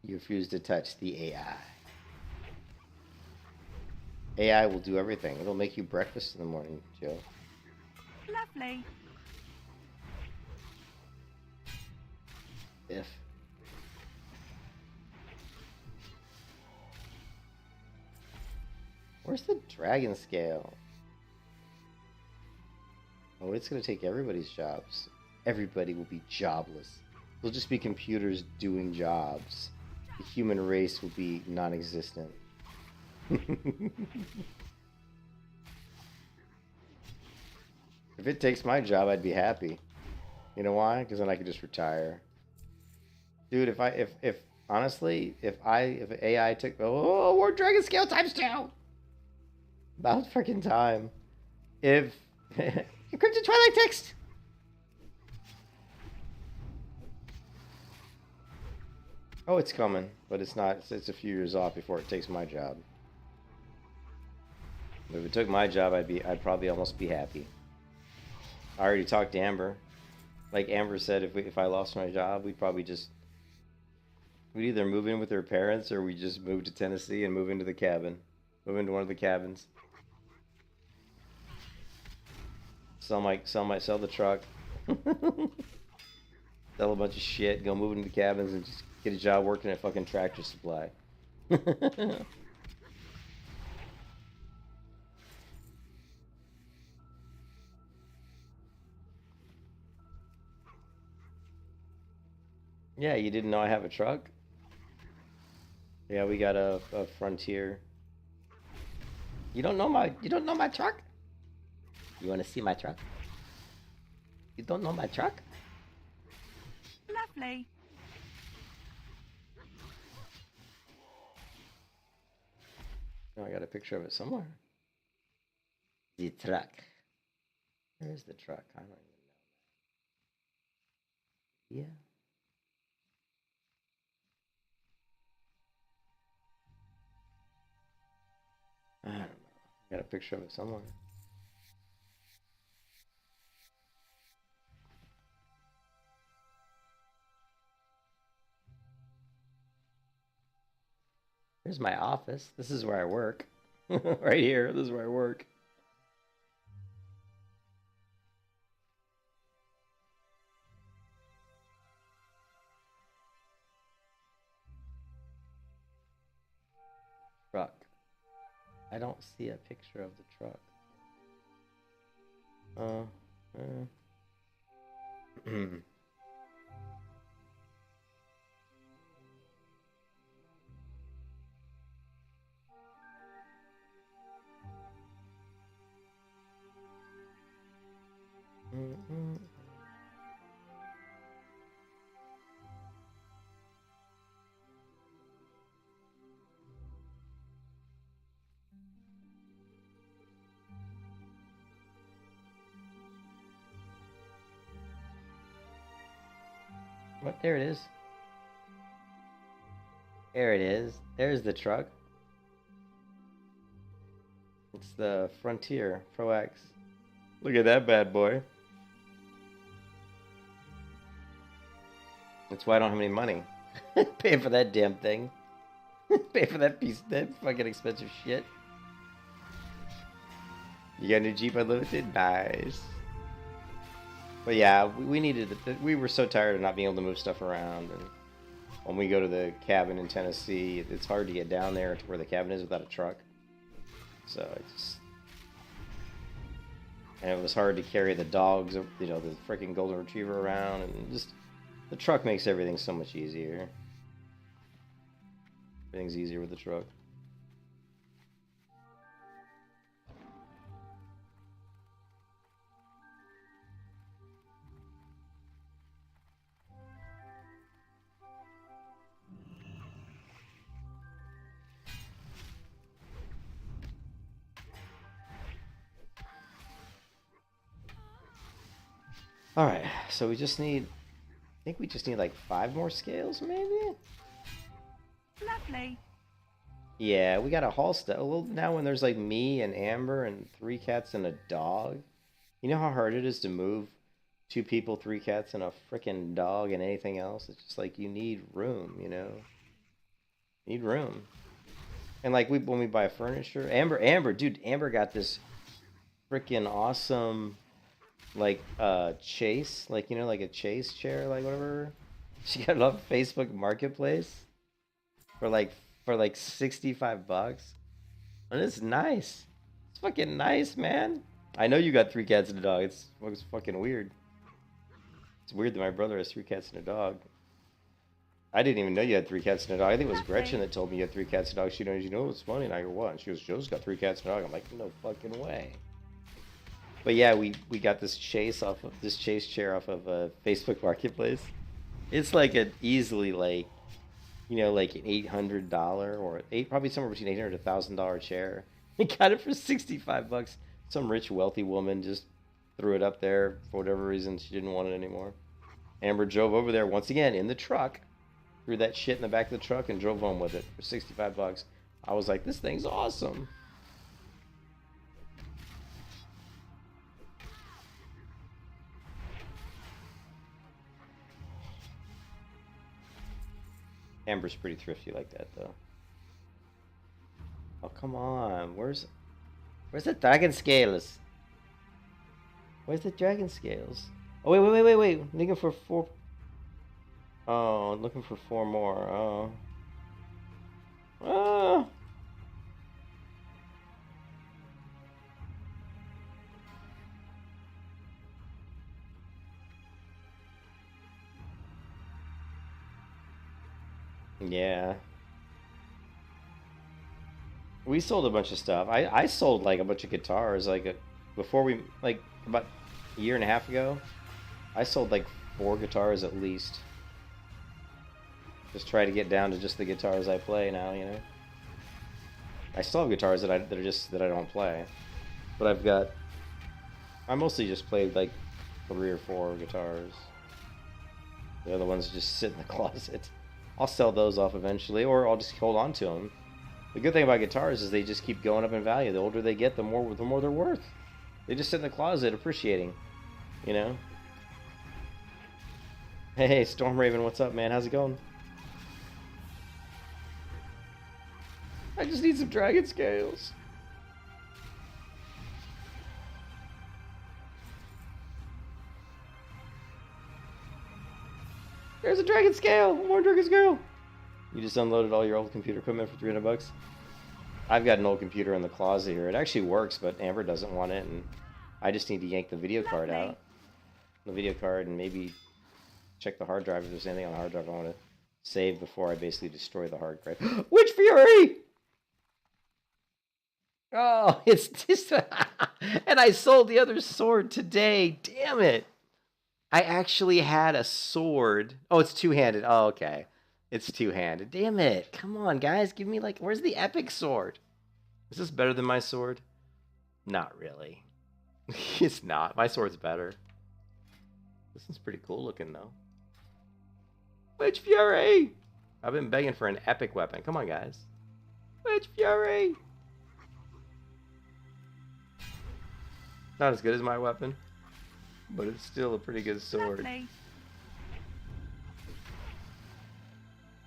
You refuse to touch the AI. AI will do everything. It'll make you breakfast in the morning, Joe. Lovely. If. Where's the dragon scale? Oh, it's going to take everybody's jobs. Everybody will be jobless. There'll just be computers doing jobs. The human race will be non-existent. If it takes my job, I'd be happy. You know why? Because then I could just retire. Dude, if honestly, if AI took we're dragon scale times 2. About freaking time. If encrypted Twilight text. Oh, it's coming, but it's not. It's a few years off before it takes my job. If it took my job, I'd probably almost be happy. I already talked to Amber. Like Amber said, if I lost my job, we'd either move in with her parents or we just move to Tennessee and move into the cabin. Move into one of the cabins. Sell the truck. Sell a bunch of shit, go move into the cabins and just get a job working at fucking Tractor Supply. Yeah, you didn't know I have a truck? Yeah, we got a Frontier. You don't know my truck? You want to see my truck? You don't know my truck? Lovely. Oh, I got a picture of it somewhere. The truck. Where's the truck? I don't even know. Yeah. I don't know. I got a picture of it somewhere. Here's my office. This is where I work. Right here. This is where I work. Truck. I don't see a picture of the truck. What? There it is. There it is. There's the truck. It's the Frontier Pro X. Look at that bad boy. That's why I don't have any money. Pay for that damn thing. Pay for that piece of that fucking expensive shit. You got a new Jeep Unlimited? Nice. But yeah, we needed it. We were so tired of not being able to move stuff around. And when we go to the cabin in Tennessee, it's hard to get down there to where the cabin is without a truck. So and it was hard to carry the dogs, you know, the freaking golden retriever around, and just the truck makes everything so much easier. Everything's easier with the truck. Alright, so we just need, I think we just need like 5 more scales, maybe? Lovely. Yeah, we gotta haul stuff. Well, now when there's like me and Amber and 3 cats and a dog, you know how hard it is to move 2 people, 3 cats, and a freaking dog and anything else? It's just like you need room, you know? You need room. And like when we buy furniture, Amber got this freaking awesome like chase, like, you know, like a chase chair, like whatever. She got it off Facebook Marketplace for like 65 bucks. And it's nice. It's fucking nice, man. I know you got 3 cats and a dog. It's fucking weird. It's weird that my brother has 3 cats and a dog. I didn't even know you had 3 cats and a dog. I think it was Gretchen that told me you had 3 cats and a dog. She knows, you know, it's funny. And I go, what? And she goes, Joe's got 3 cats and a dog. I'm like, no fucking way. But yeah, we got this chase chair off of Facebook Marketplace. It's like an easily like, you know, like an $800 or probably somewhere between $800 to $1,000 chair. We got it for 65 bucks. Some rich wealthy woman just threw it up there for whatever reason. She didn't want it anymore. Amber drove over there once again in the truck, threw that shit in the back of the truck and drove home with it for 65 bucks. I was like, this thing's awesome. Amber's pretty thrifty like that, though. Oh, come on. Where's the dragon scales? Where's the dragon scales? Oh, wait. Looking for 4. Oh, looking for 4 more. Oh. Oh. Yeah. We sold a bunch of stuff. I sold like a bunch of guitars before we, like, about a year and a half ago. I sold like 4 guitars at least. Just try to get down to just the guitars I play now, you know. I still have guitars that I don't play. But I mostly just played like 3 or 4 guitars. The other ones just sit in the closet. I'll sell those off eventually, or I'll just hold on to them. The good thing about guitars is they just keep going up in value. The older they get, the more they're worth. They just sit in the closet appreciating, you know? Hey, Storm Raven, what's up, man? How's it going? I just need some dragon scales. There's a dragon scale! More dragon scale! You just unloaded all your old computer equipment for 300 bucks? I've got an old computer in the closet here. It actually works, but Amber doesn't want it, and I just need to yank the video card Lovely. out. The video card, and maybe check the hard drive if there's anything on the hard drive I want to save before I basically destroy the hard drive. Witch Fury! Oh, it's just... and I sold the other sword today. Damn it. I actually had a sword. Oh, it's two-handed. Oh, okay. It's two-handed. Damn it. Come on, guys. Give me, like... Where's the epic sword? Is this better than my sword? Not really. It's not. My sword's better. This one's pretty cool looking, though. Witch Fury! I've been begging for an epic weapon. Come on, guys. Witch Fury! Not as good as my weapon, but it's still a pretty good sword. Lovely.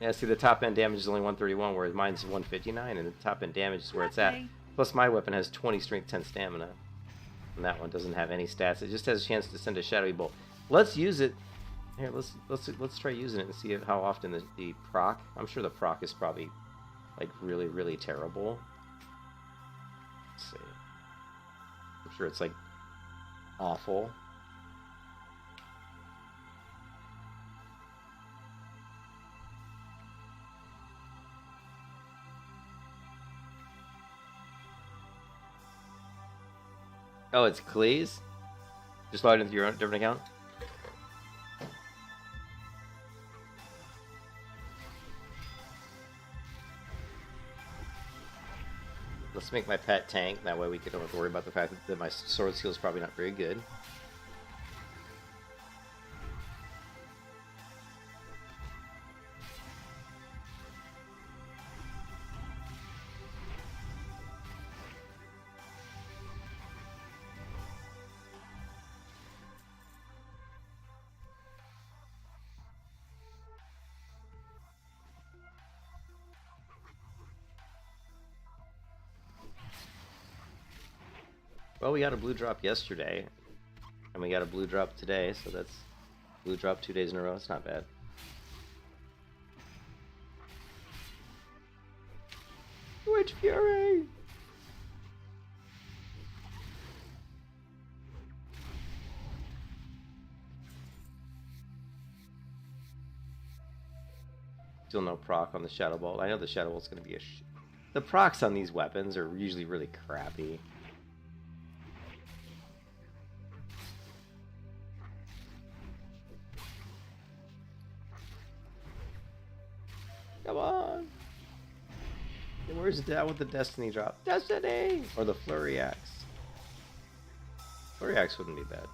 Yeah, see, the top end damage is only 131, whereas mine's 159, and the top end damage is where it's at. Lovely. Plus, my weapon has 20 strength, 10 stamina, and that one doesn't have any stats. It just has a chance to send a shadowy bolt. Let's use it. Here, let's try using it and see how often the proc. I'm sure the proc is probably like really terrible. Let's see. I'm sure it's like awful. Oh, it's Cleese? Just log into your own different account? Let's make my pet tank. That way we don't have to worry about the fact that my sword skill is probably not very good. Well, we got a blue drop yesterday, and we got a blue drop today, so that's blue drop 2 days in a row. It's not bad. Witch Fury! Still no proc on the Shadow Bolt. I know the Shadow Bolt's going to be a The procs on these weapons are usually really crappy. Come on! And where's that with the Destiny drop? Destiny! Or the Flurry Axe. Flurry Axe wouldn't be bad.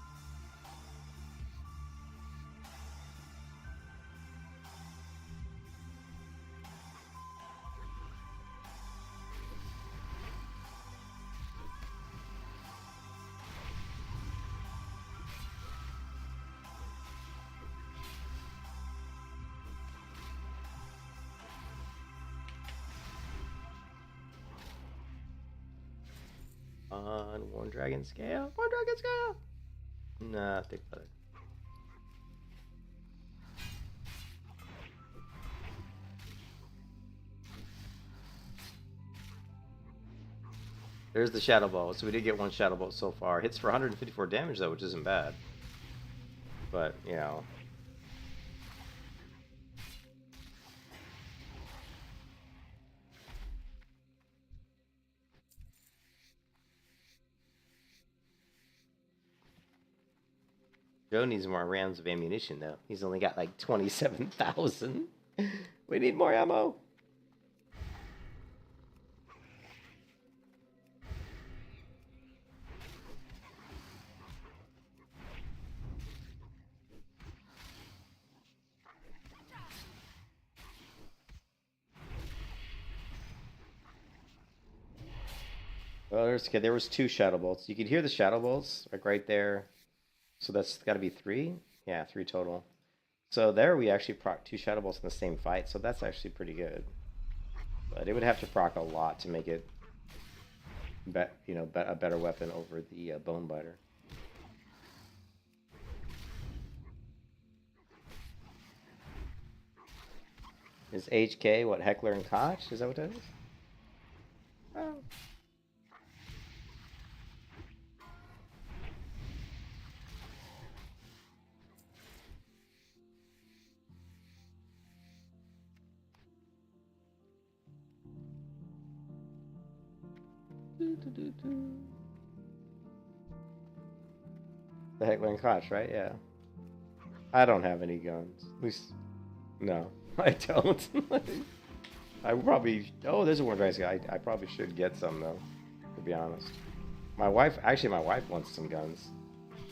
On one dragon scale? One dragon scale! Nah, think about it. There's the Shadow Bolt. So we did get one Shadow Bolt so far. Hits for 154 damage though, which isn't bad. But, you know. Joe needs more rounds of ammunition, though. He's only got like 27,000. We need more ammo. Well, there was 2 Shadow Bolts. You could hear the Shadow Bolts, like right there. So that's got to be 3? Yeah, 3 total. So there we actually proc 2 Shadow Bolts in the same fight, so that's actually pretty good. But it would have to proc a lot to make it, a better weapon over the Bone Biter. Is HK what, Heckler and Koch? Is that what that is? Oh. The heckling koch, right? Yeah. I don't have any guns. At least, no, I don't. I probably. Oh, there's a one rice guy. I probably should get some though, to be honest. My wife, actually, my wife wants some guns.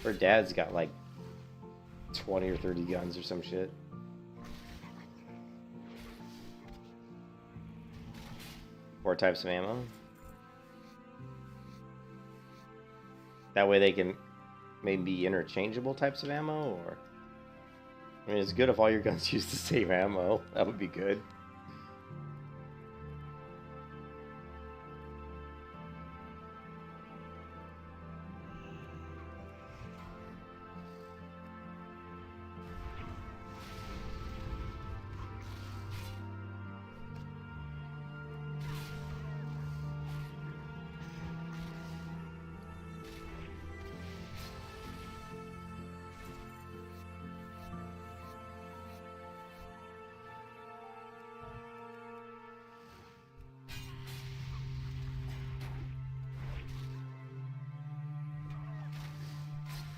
Her dad's got like 20 or 30 guns or some shit. Four types of ammo. That way they can maybe interchangeable types of ammo, or I mean, it's good if all your guns use the same ammo. That would be good.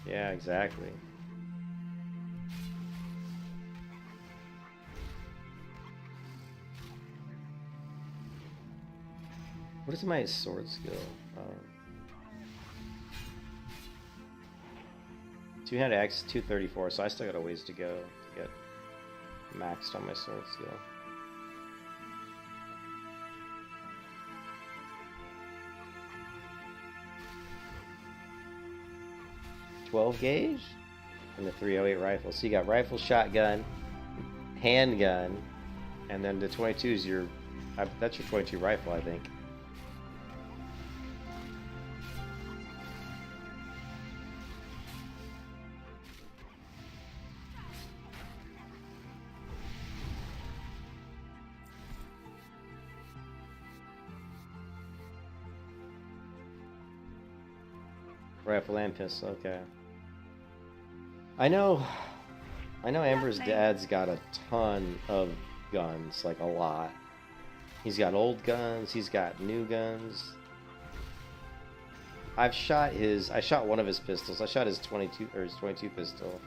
Yeah, exactly. What is my sword skill? Two-handed axe, 234, so I still got a ways to go to get maxed on my sword skill. .12 gauge and the 308 rifle. So you got rifle, shotgun, handgun, and then the 22 is your. That's your 22 rifle, I think. Rifle and pistol. Okay. I know Amber's dad's got a ton of guns, like a lot. He's got old guns, he's got new guns. I shot one of his pistols. I shot his 22 pistol.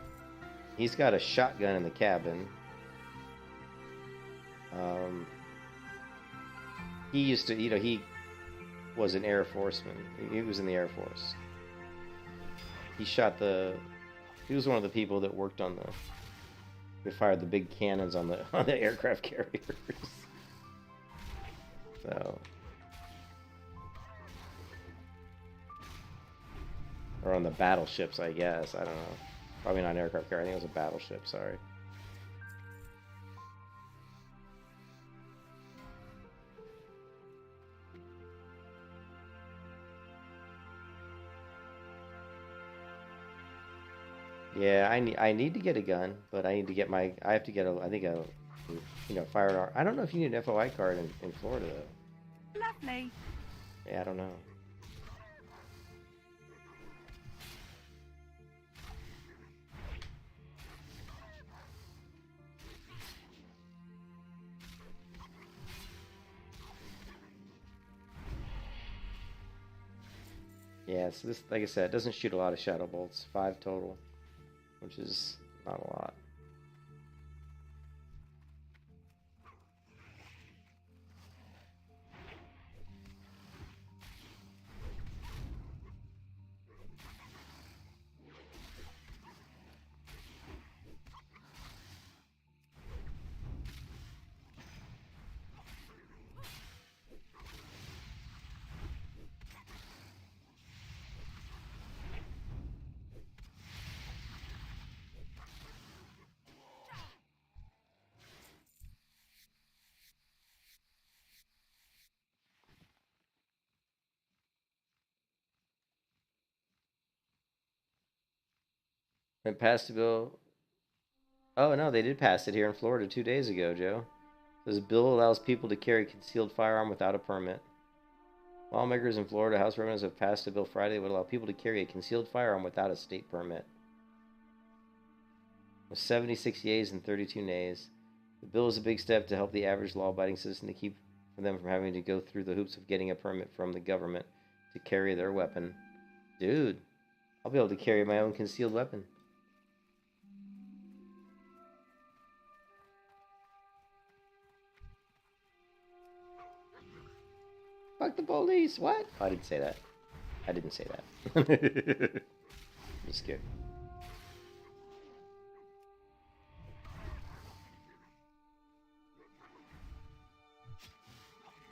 He's got a shotgun in the cabin. He used to, he was an Air Forceman. He was in the Air Force. He was one of the people that worked on they fired the big cannons on the aircraft carriers. So, or on the battleships, I guess. I don't know. Probably not an aircraft carrier. I think it was a battleship. Sorry. Yeah, I need to get a gun, but I need to get I have to get firearm. I don't know if you need an FOI card in Florida though. Lovely. Yeah, I don't know. Yeah, so this, like I said, it doesn't shoot a lot of shadow bolts. 5 total, which is not a lot. It passed the bill. Oh no, they did pass it here in Florida 2 days ago, Joe. This bill allows people to carry concealed firearm without a permit. Lawmakers in Florida House Representatives have passed a bill Friday that would allow people to carry a concealed firearm without a state permit. With 76 yeas and 32 nays, the bill is a big step to help the average law-abiding citizen to keep them from having to go through the hoops of getting a permit from the government to carry their weapon. Dude, I'll be able to carry my own concealed weapon. Fuck the police. What? Oh, I didn't say that. I didn't say that. Just kidding.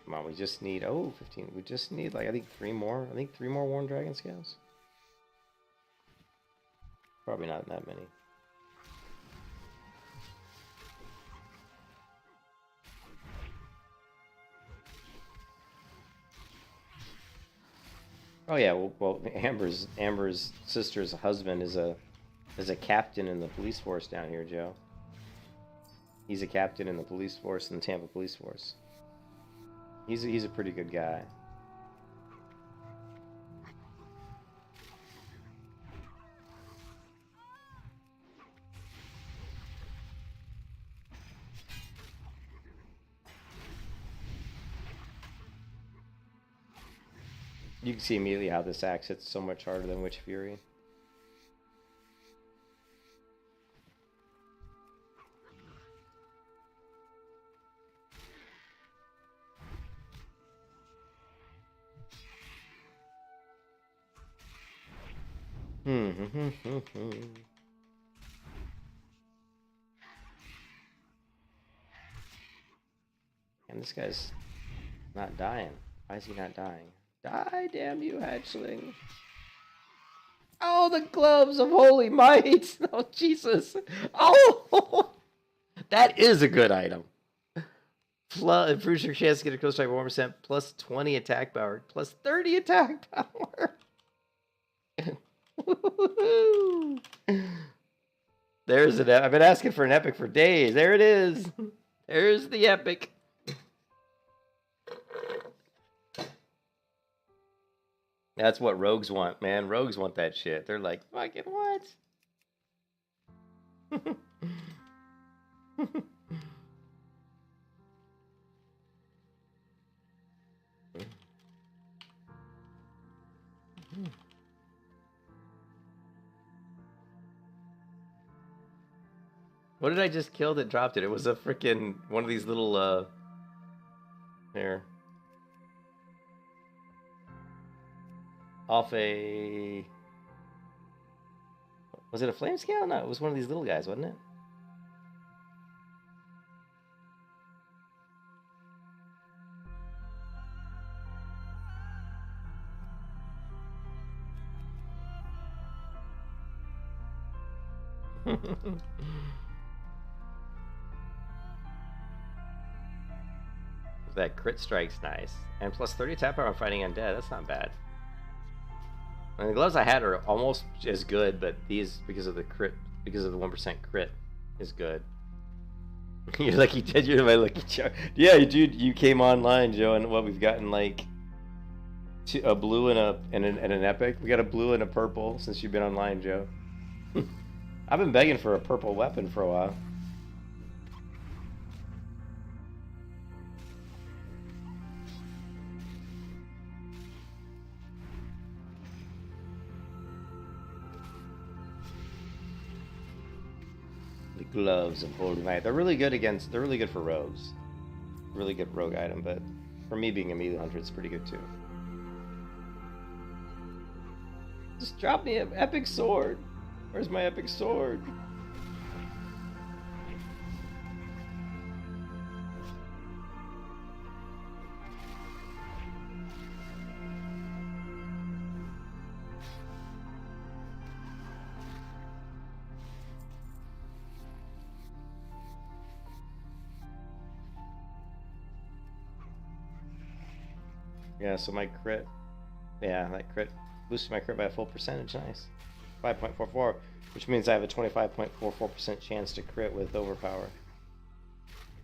Come on, we just need 15. We just need like I think 3 more. I think 3 more Worn Dragon Scales. Probably not that many. Oh yeah, well Amber's sister's husband is a captain in the police force down here, Joe. He's a captain in the police force in the Tampa police force. He's a pretty good guy. You can see immediately how this axe hits so much harder than Witch Fury. And this guy's not dying. Why is he not dying? Die, damn you, hatchling. Oh, the gloves of holy might. Oh, Jesus. Oh, that is a good item. Improves your chance to get a close strike by 1%, plus 20 attack power, plus 30 attack power. There's an. I've been asking for an epic for days. There it is. There's the epic. That's what rogues want, man. Rogues want that shit. They're like, fucking what? What did I just kill that dropped it? It was a freaking one of these little here. Off a... Was it a flame scale? No, it was one of these little guys, wasn't it? That crit strike's nice. And plus 30 attack power on fighting undead. That's not bad. And the gloves I had are almost as good, but these, because of the crit, because of the 1% crit, is good. You're lucky, Ted. You're my lucky charm. Yeah, dude, you came online, Joe, and what we've gotten like a blue and an epic. We got a blue and a purple since you've been online, Joe. I've been begging for a purple weapon for a while. Gloves of Holy Might. They're really good against. They're really good for rogues. Really good rogue item, but for me being a melee hunter, it's pretty good too. Just drop me an epic sword. Where's my epic sword? Yeah, so my crit, yeah, that crit boosted my crit by a full percentage. Nice. 5.44, which means I have a 25.44% chance to crit with overpower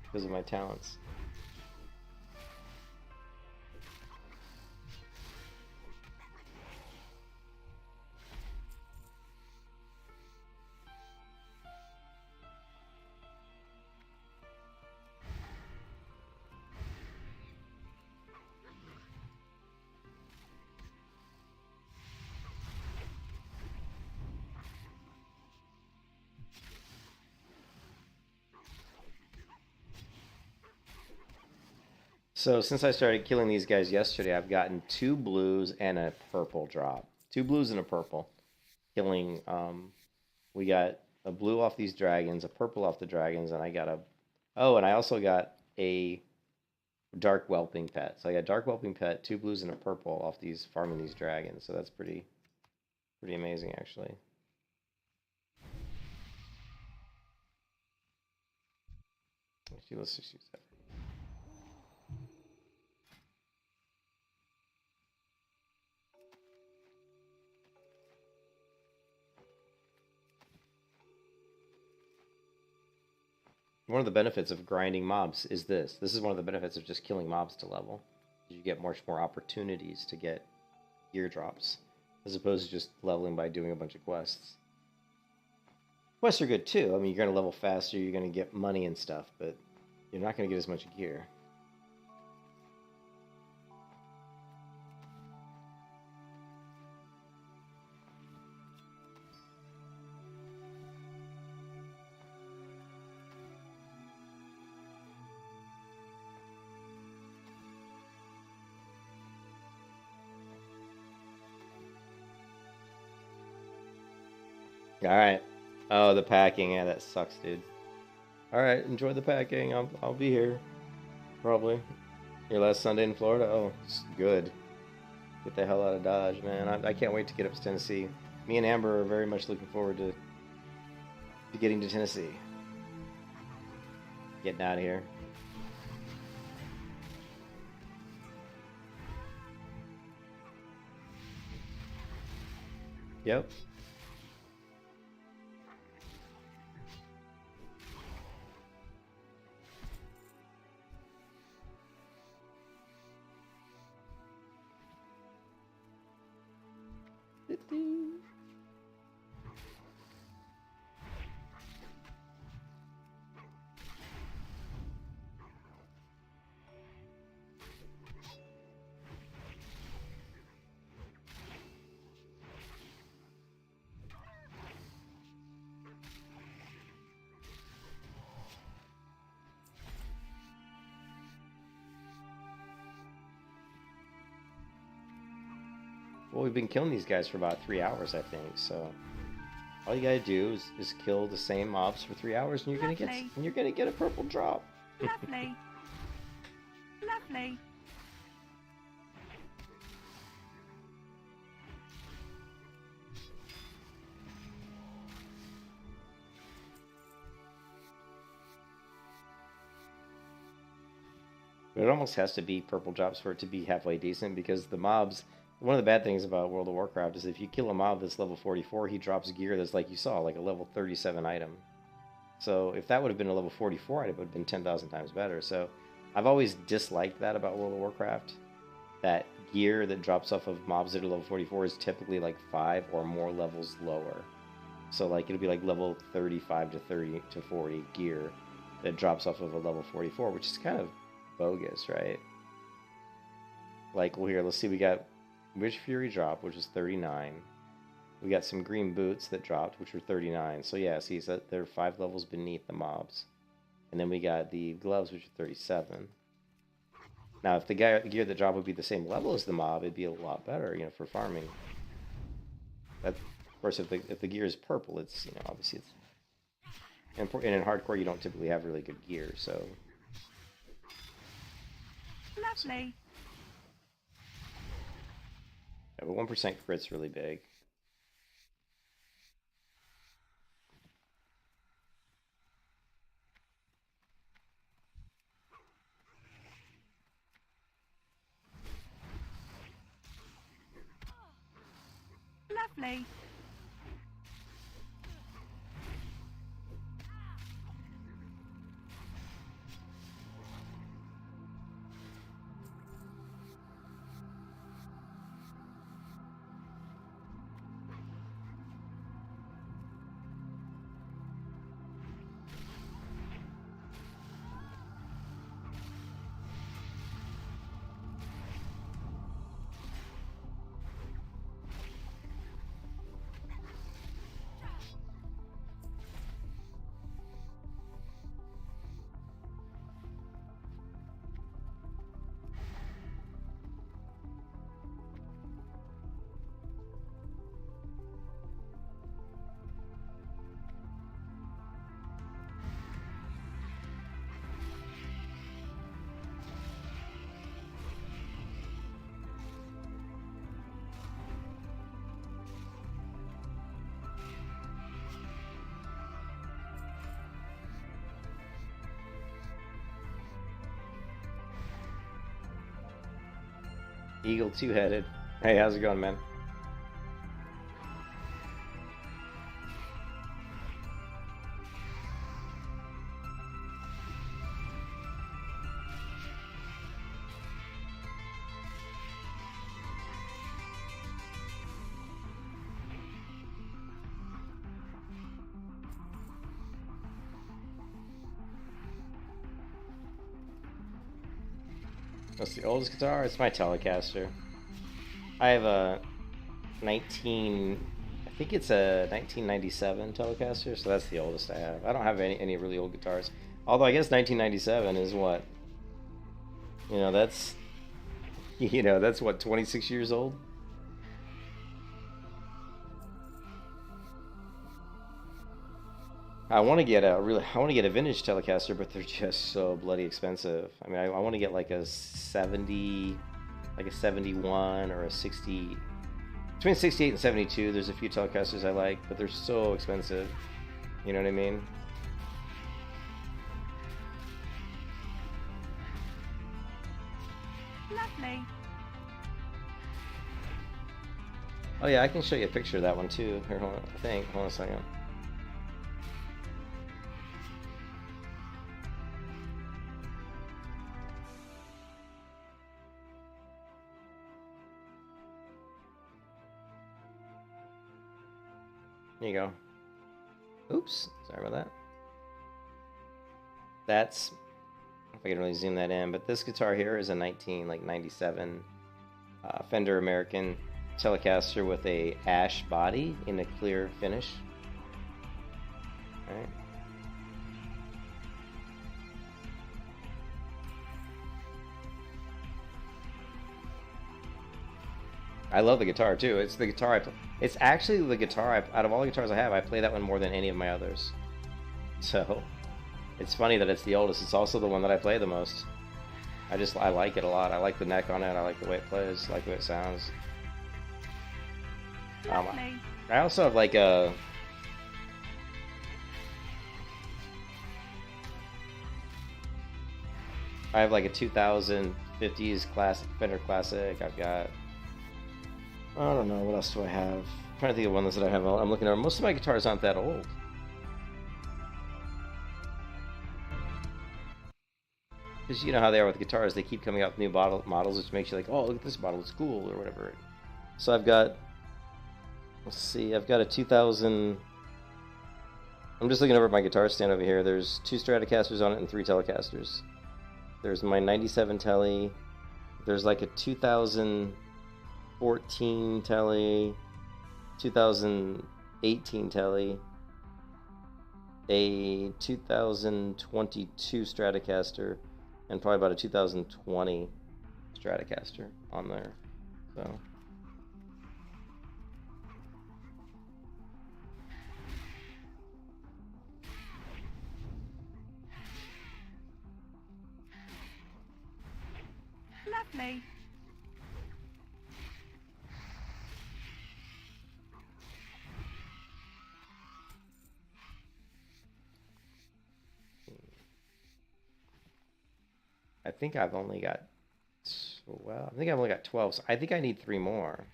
because of my talents. So since I started killing these guys yesterday, I've gotten 2 blues and a purple drop. 2 blues and a purple. Killing, we got a blue off these dragons, a purple off the dragons, and I got a... Oh, and I also got a dark whelping pet. So I got dark whelping pet, 2 blues and a purple off these, farming these dragons. So that's pretty amazing, actually. Actually, let's just use that. One of the benefits of grinding mobs is this. This is one of the benefits of just killing mobs to level. You get much more opportunities to get gear drops, as opposed to just leveling by doing a bunch of quests. Quests are good too. I mean, you're going to level faster, you're going to get money and stuff, but you're not going to get as much gear. Alright. Oh, the packing. Yeah, that sucks, dude. Alright, enjoy the packing. I'll be here. Probably. Your last Sunday in Florida? Oh, it's good. Get the hell out of Dodge, man. I can't wait to get up to Tennessee. Me and Amber are very much looking forward to getting to Tennessee. Getting out of here. Yep. Well, we've been killing these guys for about 3 hours, I think. So all you gotta do is kill the same mobs for 3 hours, and you're gonna get a purple drop. Lovely. Lovely. But it almost has to be purple drops for it to be halfway decent, because the mobs... One of the bad things about World of Warcraft is if you kill a mob that's level 44, he drops gear that's, like you saw, like a level 37 item. So if that would have been a level 44 item, it would have been 10,000 times better. So I've always disliked that about World of Warcraft. That gear that drops off of mobs that are level 44 is typically like 5 or more levels lower. So like it'll be like level 35 to 30 to 40 gear that drops off of a level 44, which is kind of bogus, right? Like, well, here, let's see, we got Witch Fury drop, which is 39. We got some green boots that dropped, which were 39. So yeah, see, so they're 5 levels beneath the mobs. And then we got the gloves, which are 37. Now, if the gear that dropped would be the same level as the mob, it'd be a lot better, you know, for farming. But of course, if the gear is purple, it's, you know, obviously it's... And in hardcore, you don't typically have really good gear, so... Lovely. Yeah, but 1% crit's really big. Lovely. Eagle two-headed. Hey, how's it going, man? What's the oldest guitar? It's my Telecaster. I have a 19... I think it's a 1997 Telecaster, so that's the oldest I have. I don't have any really old guitars. Although I guess 1997 is what? You know, that's... You know, that's what, 26 years old? I want to get a vintage Telecaster, but they're just so bloody expensive. I mean, I want to get like a 70, like a 71 or a 60, between 68 and 72. There's a few Telecasters I like, but they're so expensive. You know what I mean? Lovely. Oh yeah, I can show you a picture of that one too. Here, hold on, hold on a second. There you go. Oops, sorry about that. That's, I don't know if I can really zoom that in, but this guitar here is a 97 Fender American Telecaster with a ash body in a clear finish. All right. I love the guitar too. It's the guitar I play. It's actually the guitar out of all the guitars I have, I play that one more than any of my others. So it's funny that it's the oldest. It's also the one that I play the most. I like it a lot. I like the neck on it. I like the way it plays. I like the way it sounds. Lovely. I also have like a... I have like a 2050s classic, Fender Classic. I've got... I don't know, what else do I have? I'm trying to think of one that I have. I'm looking at. Most of my guitars aren't that old. Because you know how they are with guitars, they keep coming out with new models, which makes you like, oh, look at this model, it's cool, or whatever. So I've got, let's see, I've got a 2000, I'm just looking over at my guitar stand over here. There's 2 Stratocasters on it and 3 Telecasters. There's my 97 Tele, there's like a 2014 Tele, 2018 Tele, a 2022 Stratocaster, and probably about a 2020 Stratocaster on there. So Lovely. I think I've only got, well, I think I've only got 12, so I think I need 3 more.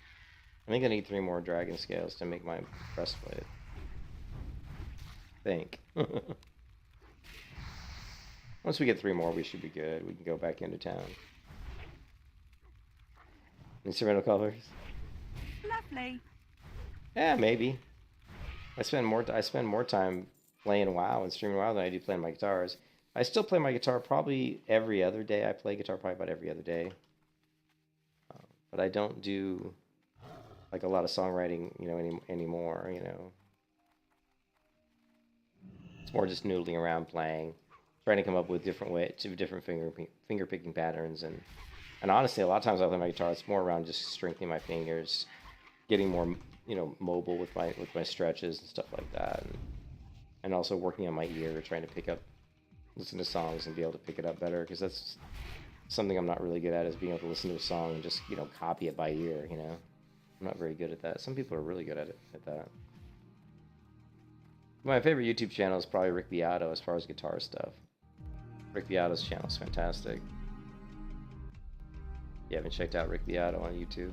I think I need 3 more dragon scales to make my breastplate. I think. Once we get 3 more, we should be good. We can go back into town. Instrumental colors? Lovely. Yeah, maybe. I spend more time playing WoW and streaming WoW than I do playing my guitars. I still play my guitar probably every other day. I play guitar probably about every other day. But I don't do like a lot of songwriting, you know, anymore, you know. It's more just noodling around playing, trying to come up with different ways, different finger picking patterns, and honestly, a lot of times I play my guitar, it's more around just strengthening my fingers, getting more, you know, mobile with my stretches and stuff like that, and also working on my ear, trying to listen to songs and be able to pick it up better, because that's something I'm not really good at, is being able to listen to a song and just, you know, copy it by ear, you know. I'm not very good at that. Some people are really good at that. My favorite YouTube channel is probably Rick Beato as far as guitar stuff. Rick Beato's channel is fantastic. You haven't checked out Rick the Otto on YouTube?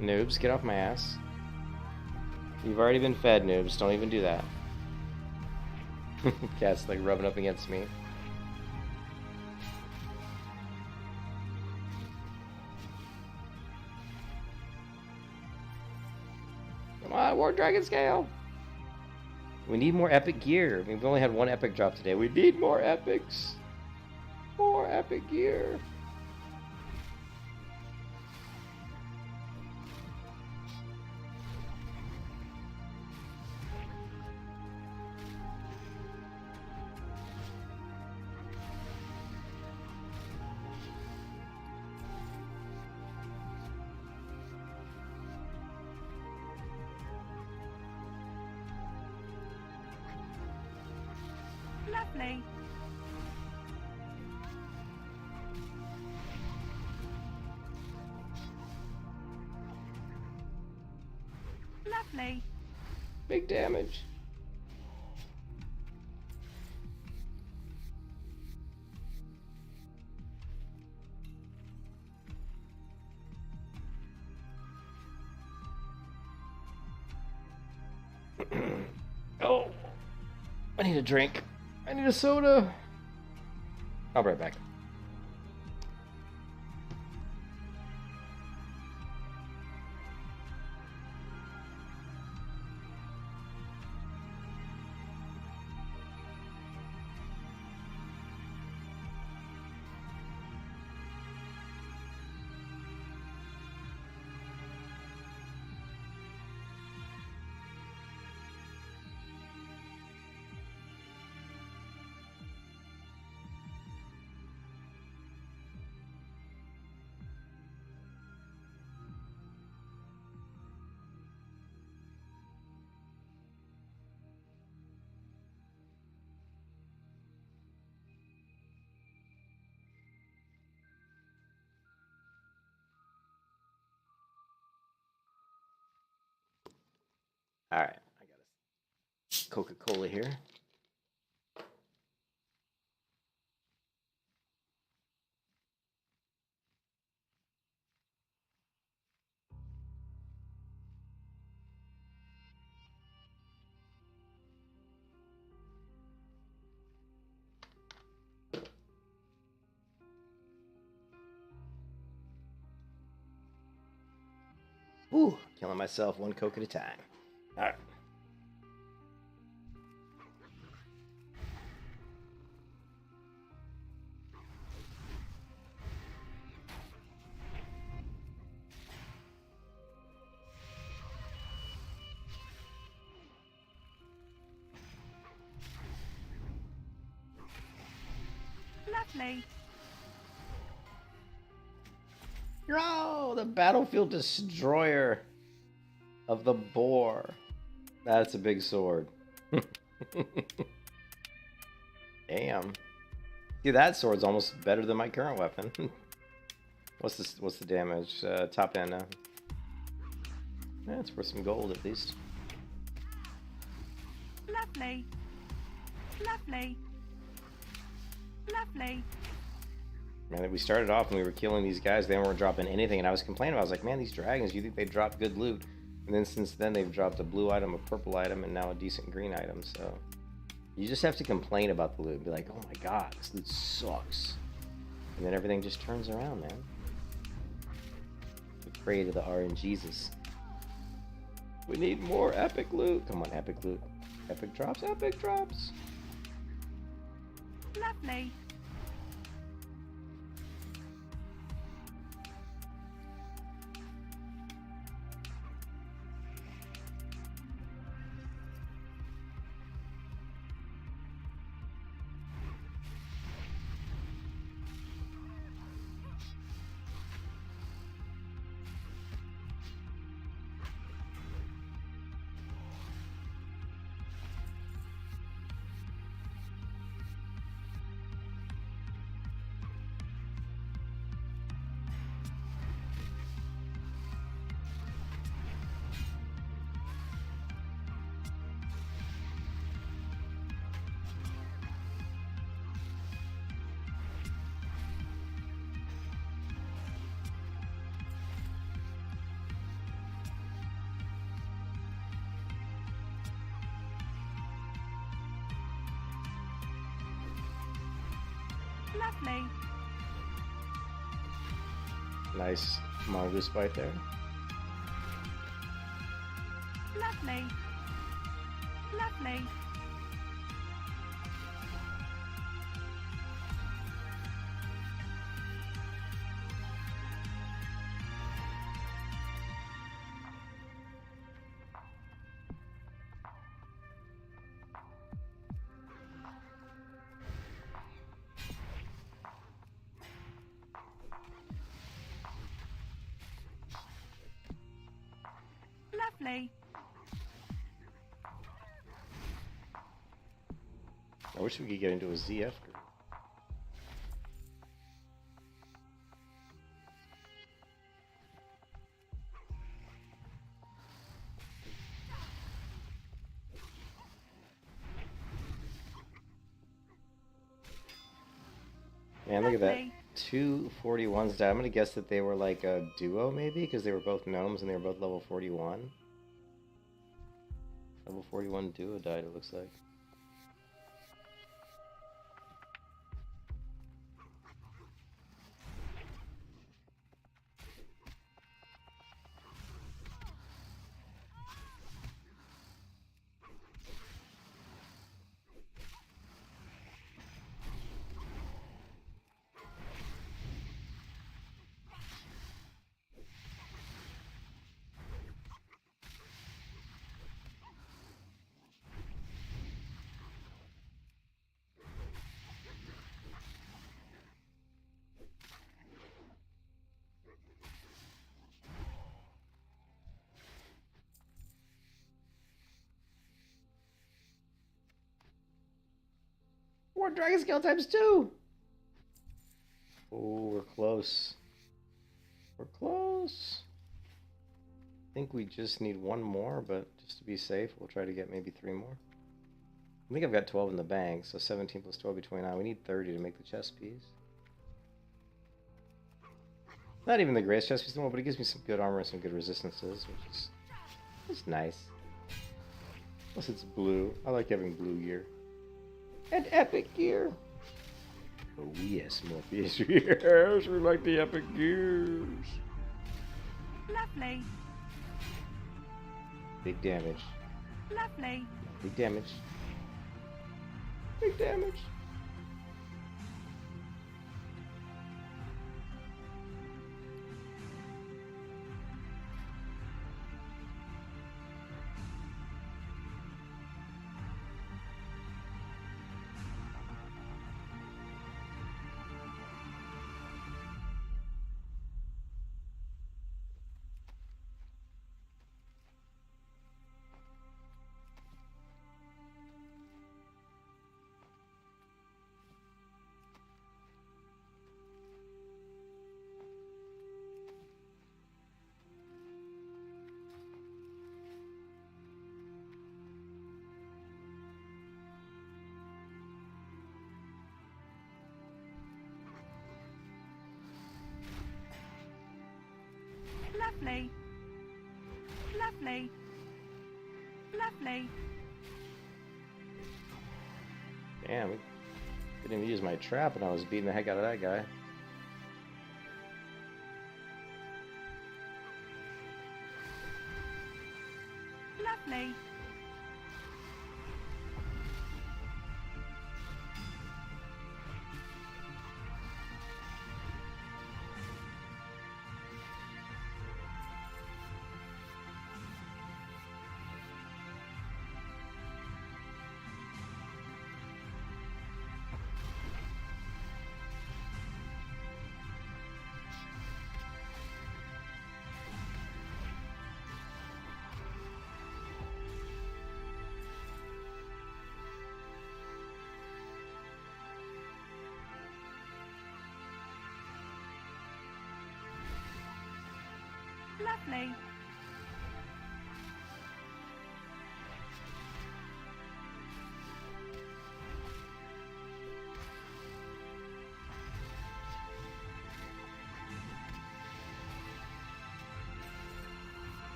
Noobs, get off my ass. You've already been fed, noobs. Don't even do that. Cat's like rubbing up against me. Come on, War Dragon Scale! We need more epic gear. We've only had one epic drop today. We need more epics. More epic gear. Lovely. Lovely. Big damage. Oh, I need a drink. I need a soda. I'll be right back. All right, I got a Coca-Cola here. Ooh, killing myself one Coke at a time. All right. Lovely. Oh, the battlefield destroyer of the boar. That's a big sword. Damn. See, that sword's almost better than my current weapon. What's this? What's the damage? Top end now. Yeah, it's worth some gold at least. Lovely. Lovely. Lovely. Man, we started off and we were killing these guys. They weren't dropping anything, and I was complaining. I was like, man, these dragons, you think they drop good loot? And then since then, they've dropped a blue item, a purple item, and now a decent green item. So you just have to complain about the loot and be like, oh my god, this loot sucks. And then everything just turns around, man. We pray to the RNGesus. We need more epic loot. Come on, epic loot. Epic drops, epic drops. Lovely. Lovely. Nice mongoose bite there. Lovely. Lovely. Lovely. I wish we could get into a ZF group. Man, look at that. Lovely. 2 41s died. I'm gonna guess that they were like a duo, maybe, because they were both gnomes and they were both level 41. Level 41 duo died, it looks like. More dragon scale times 2! Oh, we're close. We're close. I think we just need one more, but just to be safe, we'll try to get maybe 3 more. I think I've got 12 in the bank, so 17 plus 12 be 29. We need 30 to make the chess piece. Not even the greatest chess piece, but it gives me some good armor and some good resistances, which is it's nice. Plus it's blue. I like having blue gear. And epic gear. Oh yes, Morpheus. Yes, we like the epic gears. Lovely. Big damage. Lovely. Big damage. Big damage. Lovely. Lovely. Lovely. Damn, I didn't even use my trap and I was beating the heck out of that guy. Lovely. Lovely.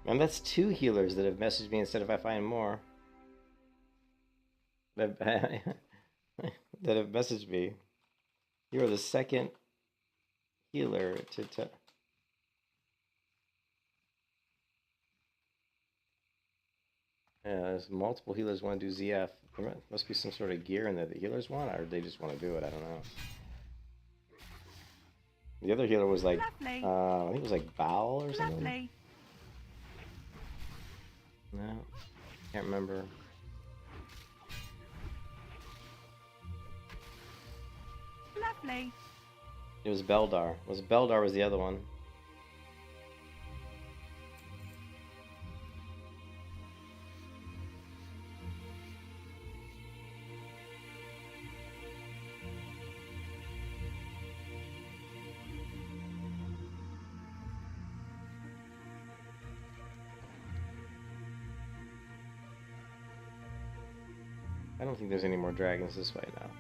And that's 2 healers that have messaged me instead of I find more. That that have messaged me. You are the second healer to yeah, there's multiple healers want to do ZF. There must be some sort of gear in there the healers want, or they just want to do it. I don't know. The other healer was like, Lovely. I think it was like Vael or something. Lovely. No, can't remember. Lovely. It was Beldar. Beldar was the other one. I don't think there's any more dragons this way now.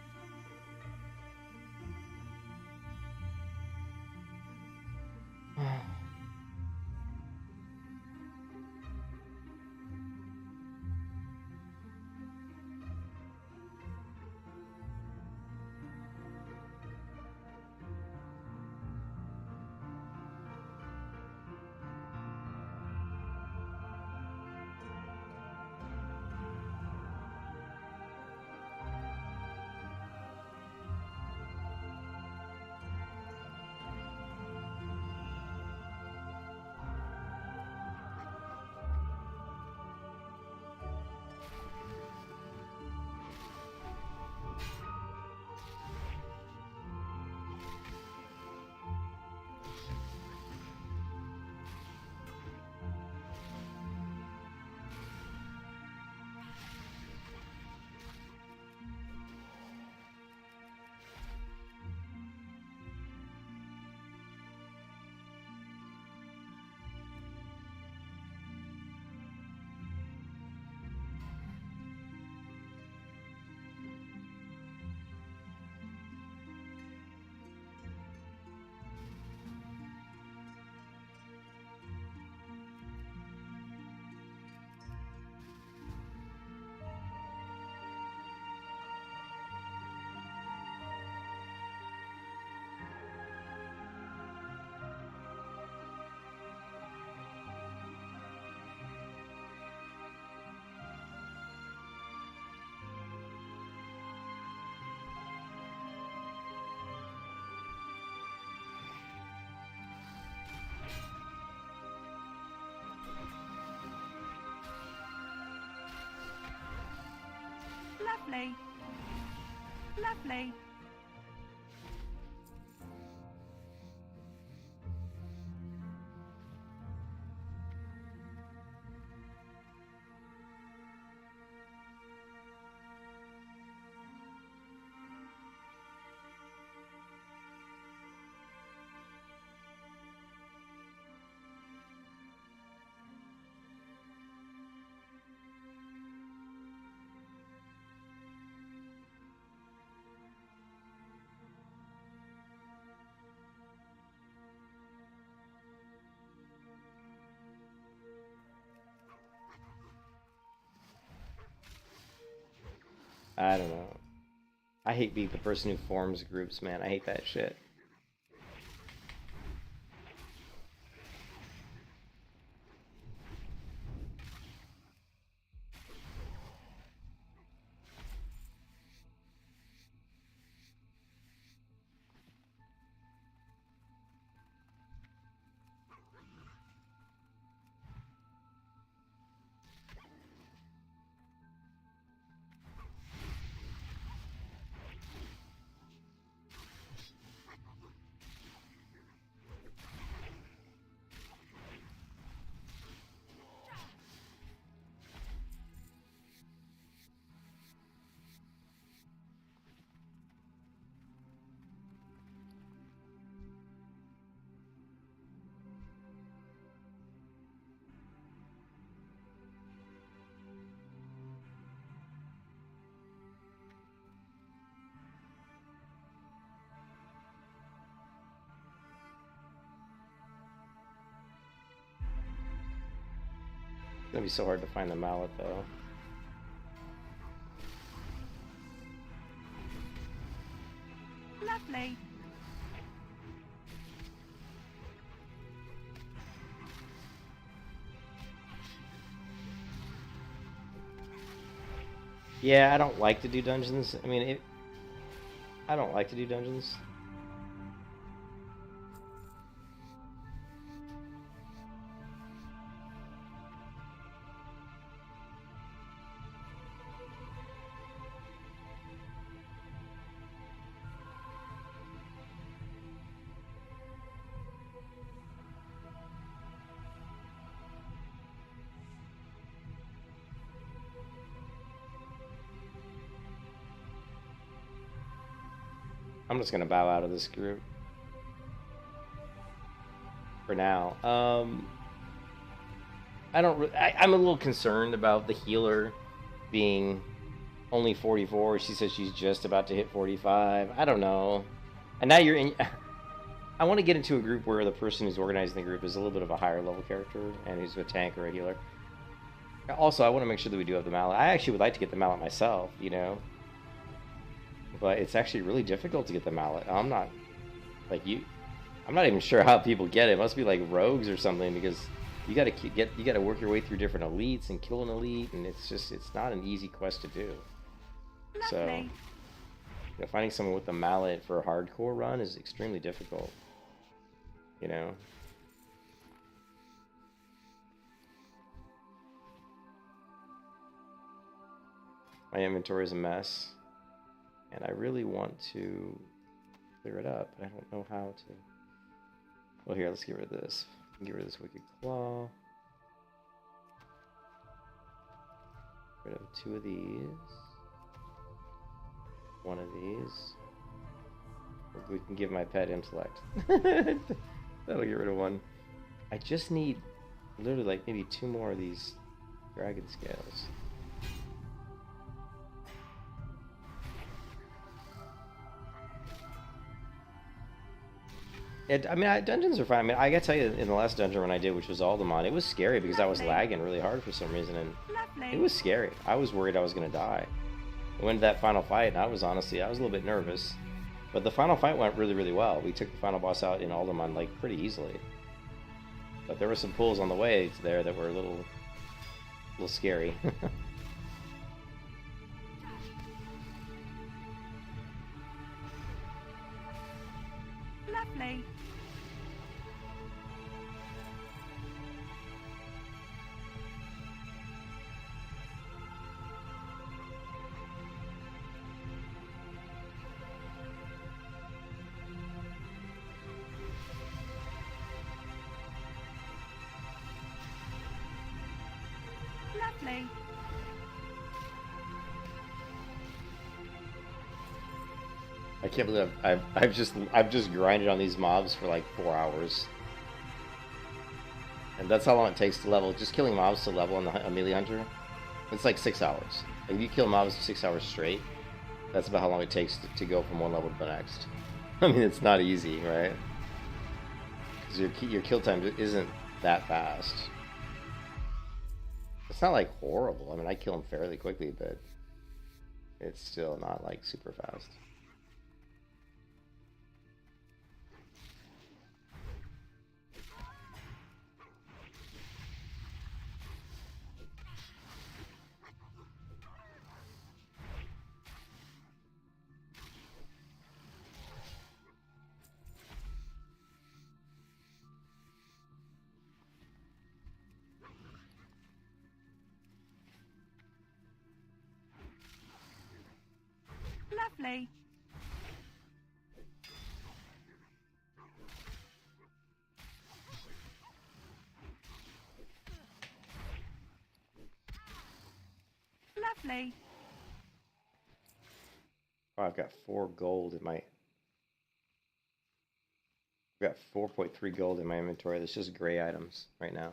Lovely. Lovely. I don't know. I hate being the person who forms groups, man. I hate that shit. gonna be so hard to find the mallet though. Lovely. Yeah, I don't like to do dungeons. I mean, I don't like to do dungeons. I'm just gonna bow out of this group for now. I'm a little concerned about the healer being only 44. She says she's just about to hit 45. I don't know. And now you're in. I want to get into a group where the person who's organizing the group is a little bit of a higher level character and who's a tank or a healer. Also, I want to make sure that we do have the mallet. I actually would like to get the mallet myself, you know. But it's actually really difficult to get the mallet. I'm not like you. I'm not even sure how people get it. It must be like rogues or something, because you got to work your way through different elites and kill an elite, and it's not an easy quest to do. Lovely. So, you know, finding someone with the mallet for a hardcore run is extremely difficult. You know. My inventory is a mess. And I really want to clear it up, but I don't know how to. Well, here, let's get rid of this. Get rid of this Wicked Claw. Get rid of 2 of these. 1 of these. We can give my pet intellect. That'll get rid of 1. I just need literally like maybe 2 more of these dragon scales. Dungeons are fine. I mean, I gotta tell you, in the last dungeon run I did, which was Alderman, it was scary because I was lagging really hard for some reason, and it was scary. I was worried I was gonna die. I went to that final fight, and I was a little bit nervous. But the final fight went really, really well. We took the final boss out in Alderman, like, pretty easily. But there were some pulls on the way there that were a little scary. Lovely. Lovely. I can't believe I've just grinded on these mobs for like 4 hours, and that's how long it takes to level. Just killing mobs to level on the melee hunter, it's like 6 hours. Like, if you kill mobs 6 hours straight, that's about how long it takes to go from one level to the next. I mean, it's not easy, right? Because your kill time isn't that fast. It's not like horrible. I mean, I kill them fairly quickly, but it's still not like super fast. Lovely. Lovely. Oh, I've got 4 gold in my... I've got 4.3 gold in my inventory. That's just gray items right now.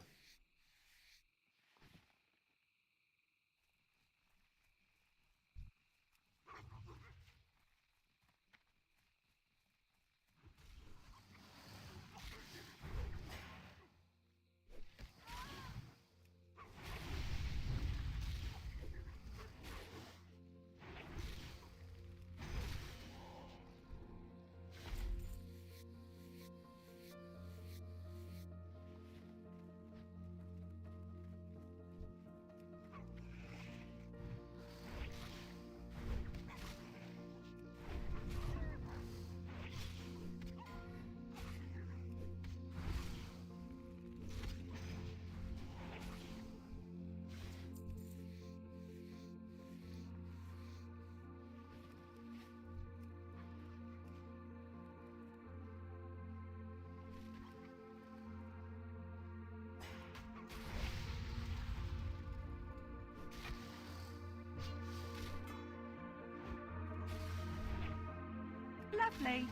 Lovely.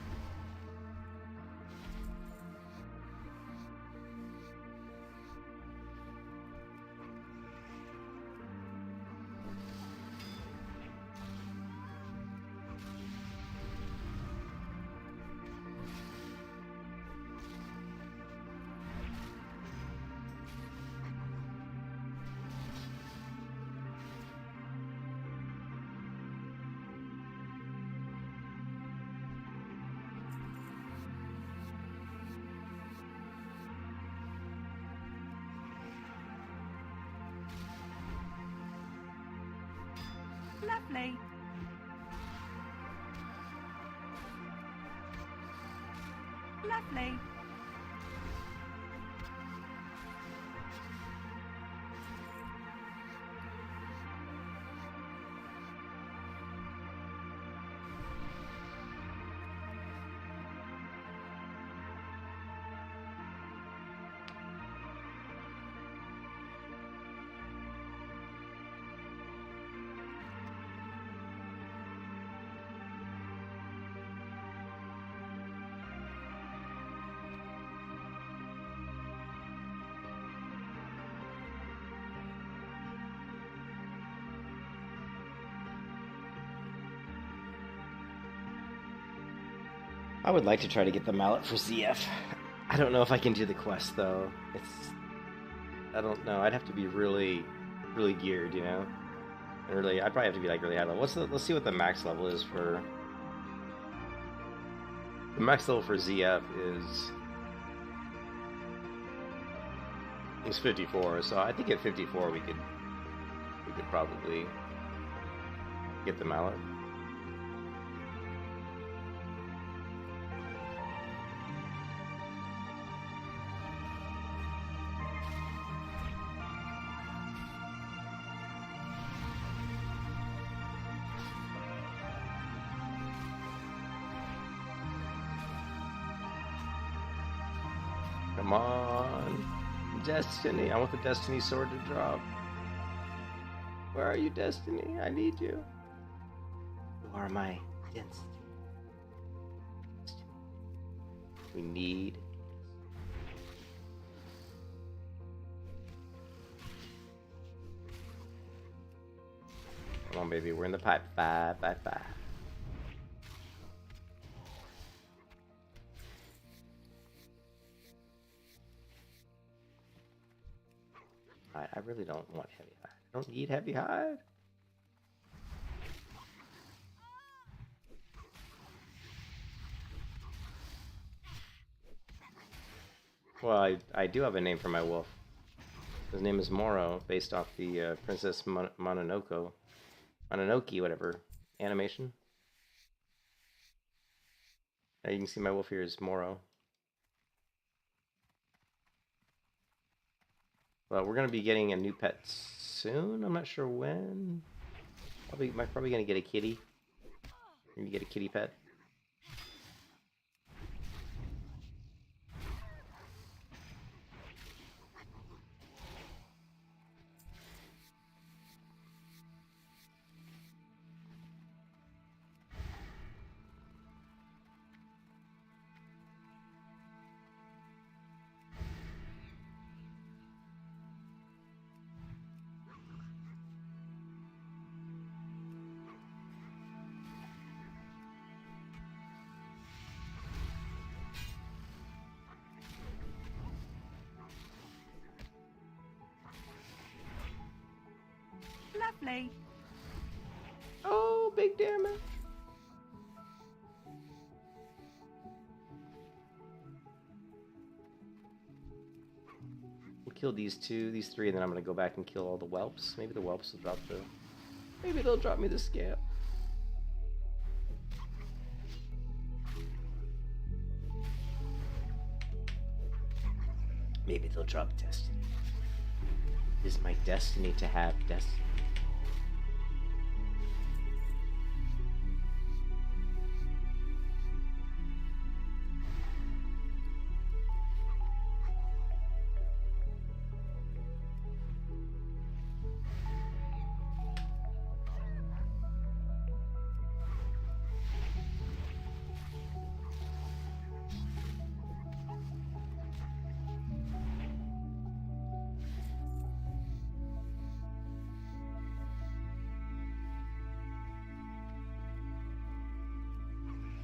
Lovely. Lovely. I would like to try to get the mallet for ZF. I don't know if I can do the quest though. I don't know. I'd have to be really geared, you know. And really, I'd probably have to be like really high level. Let's see what the max level is for. The max level for ZF is 54. So I think at 54 we could probably get the mallet. Come on, Destiny. I want the Destiny sword to drop. Where are you, Destiny? I need you. You are my destiny. We need. Come on, baby. We're in the pipe. 5 by 5. I really don't want heavy hide. I don't need heavy hide. Well, I do have a name for my wolf. His name is Moro, based off the Princess Mononoke, whatever, animation. Now you can see my wolf here is Moro. Well, we're going to be getting a new pet soon. I'm not sure when. Probably going to get a kitty. Maybe get a kitty pet. Lovely. Oh, big damage. We'll kill these 3, and then I'm gonna go back and kill all the whelps. Maybe the whelps will drop the. Maybe they'll drop me the scamp. Maybe they'll drop destiny. It is my destiny to have destiny.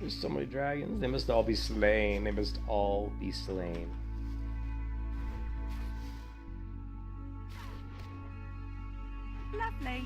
There's so many dragons. They must all be slain. They must all be slain. Lovely.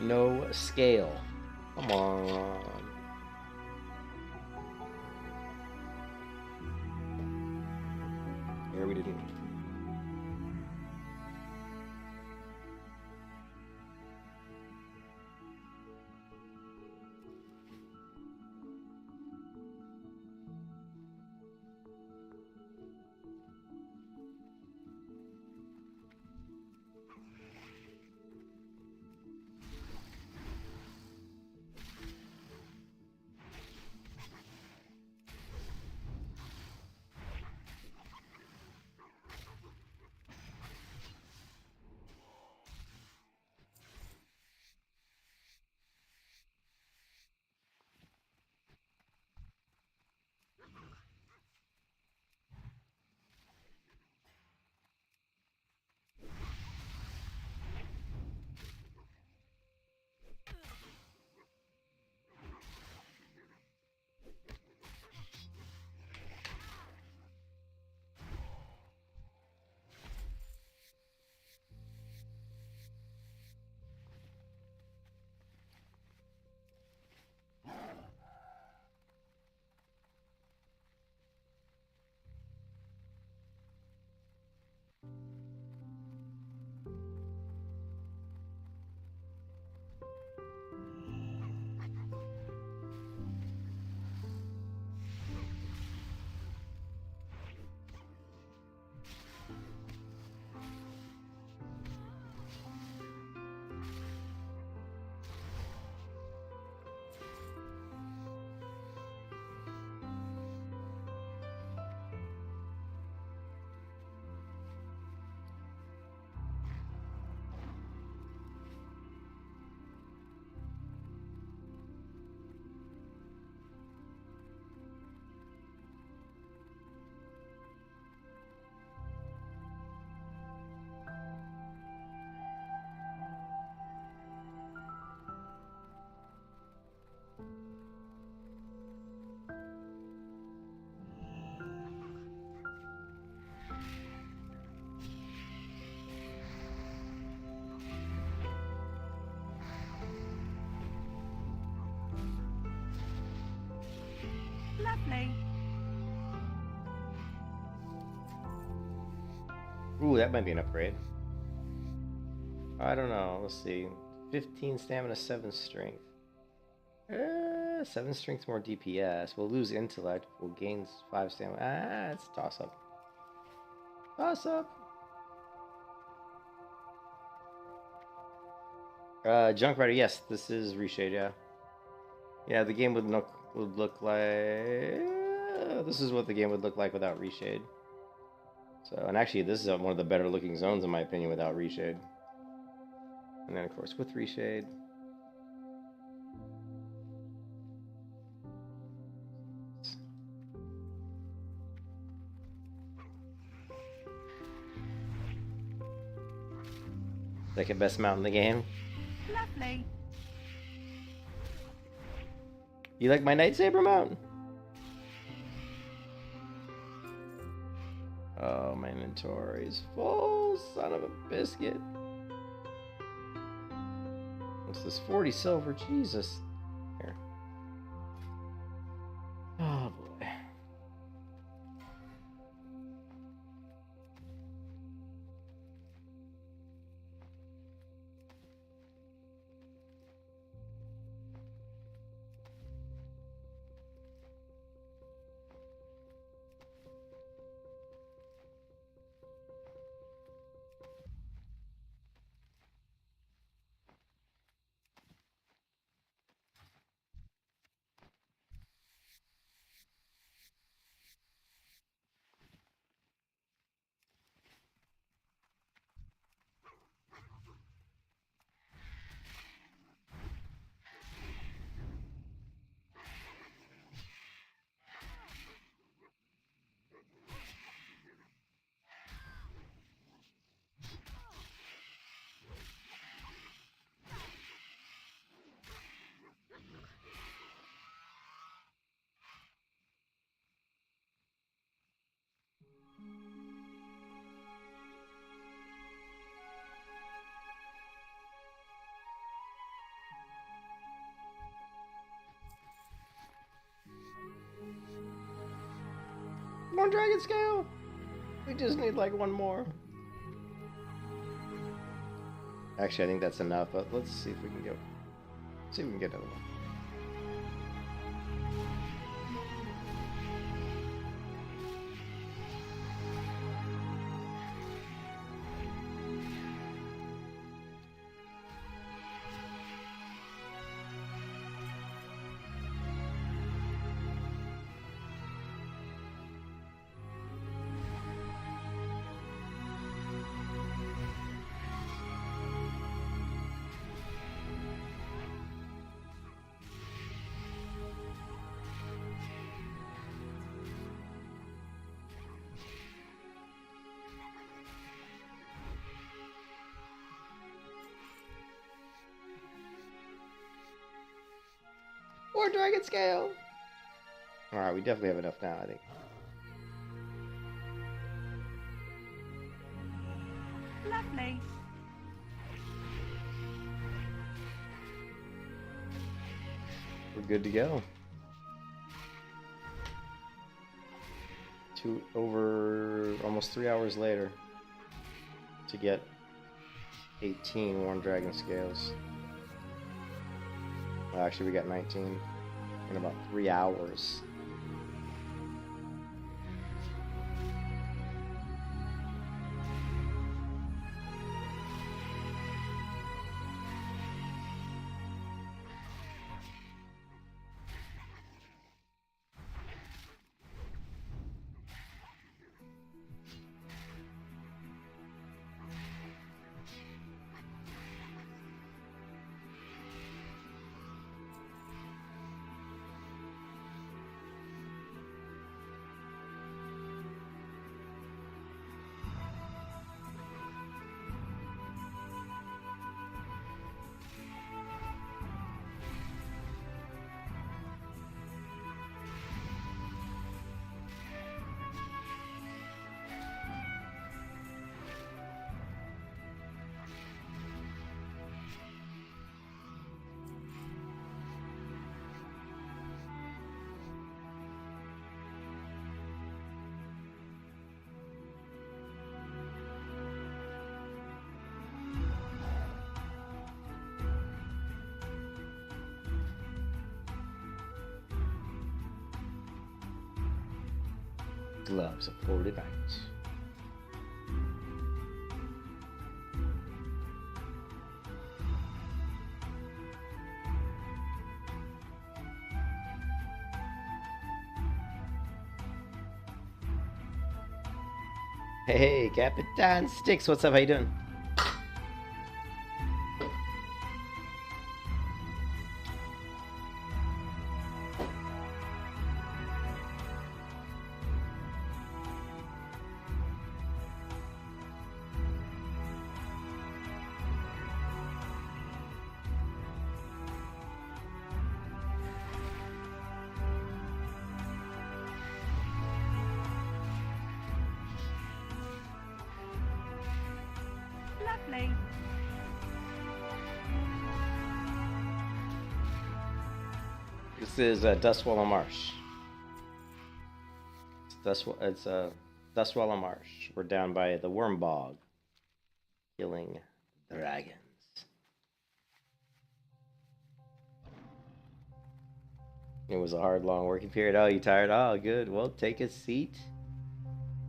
No scale. Come on. Here we didn't. Lovely. Ooh, that might be an upgrade. I don't know. Let's see. 15 stamina, 7 strength. 7 strength, more DPS. We'll lose intellect. We'll gain 5 stamina. Ah, it's a toss up. Toss up. Junk Rider. Yes, this is Reshade. Yeah. Yeah, the game would look like. This is what the game would look like without Reshade. So, and actually, this is one of the better looking zones in my opinion without Reshade. And then, of course, with Reshade. Second best mount in the game. Lovely. You like my lightsaber mount? Oh, my inventory's full, son of a biscuit. What's this? 40 silver, Jesus. Here. on, Dragon Scale! We just need like one more. Actually, I think that's enough, but let's see if we can get... see if we can get another one. Or Dragon Scale! Alright, we definitely have enough now, I think. Lovely. We're good to go. Over almost 3 hours later to get 18 Worn Dragon Scales. Well, actually, we got 19 in about 3 hours. Gloves of 40 nights. Hey, Capitan Sticks, what's up? How you doing? Lovely. This is Dustwallow Marsh. It's Dustwallow Marsh. We're down by the Worm Bog, killing dragons. It was a hard, long working period. Oh, you tired? Oh, good. Well, take a seat.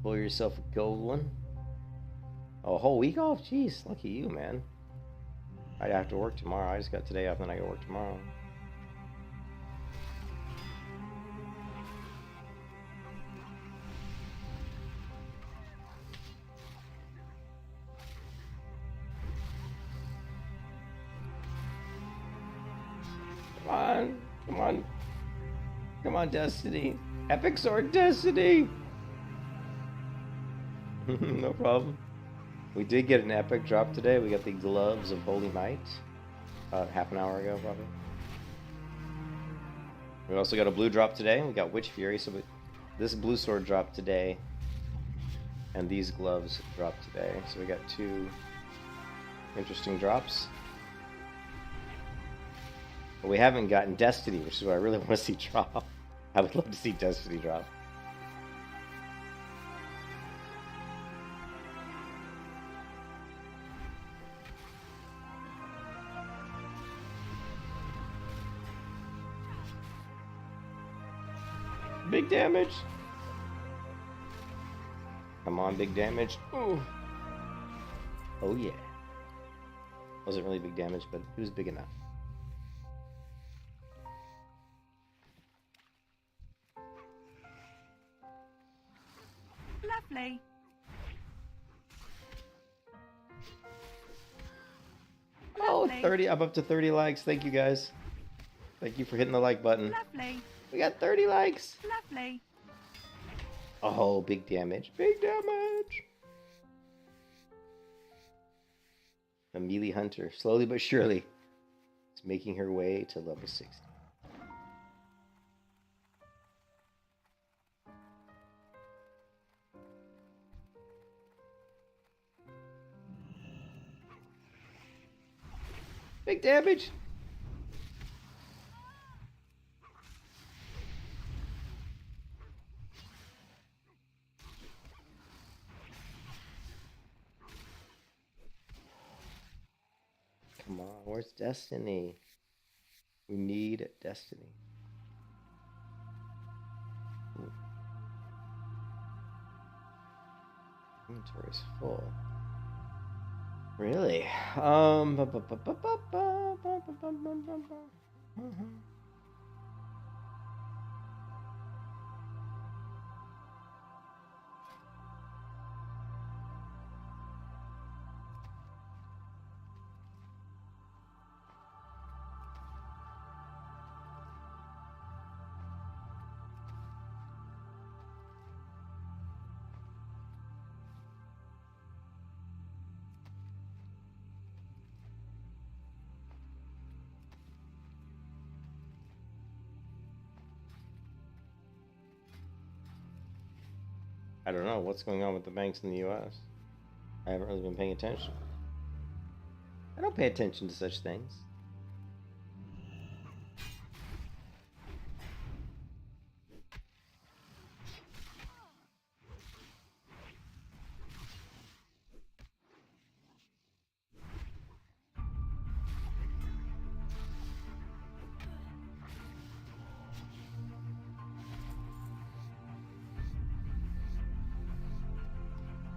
Pull yourself a cold one. Oh, a whole week off? Jeez, lucky you, man. I'd have to work tomorrow. I just got today off, then I gotta work tomorrow. Come on, come on. Come on, Destiny. Epic Sword Destiny! No problem. We did get an epic drop today. We got the Gloves of Holy Might. Half an hour ago, probably. We also got a blue drop today. We got Witch Fury. So this blue sword dropped today. And these gloves dropped today. So we got 2 interesting drops. But we haven't gotten Destiny, which is what I really want to see drop. I would love to see Destiny drop. Big damage. Come on, big damage. Ooh. Oh yeah. Wasn't really big damage, but it was big enough. Lovely. Oh, Lovely. 30. I'm up to 30 likes. Thank you guys. Thank you for hitting the like button. Lovely. We got 30 likes. Lovely. Oh, big damage. Big damage. A melee hunter, slowly but surely, is making her way to level 60. Big damage. Come on, where's Destiny? We need Destiny. Ooh. Inventory's full. Really? I don't know what's going on with the banks in the US. I haven't really been paying attention. I don't pay attention to such things.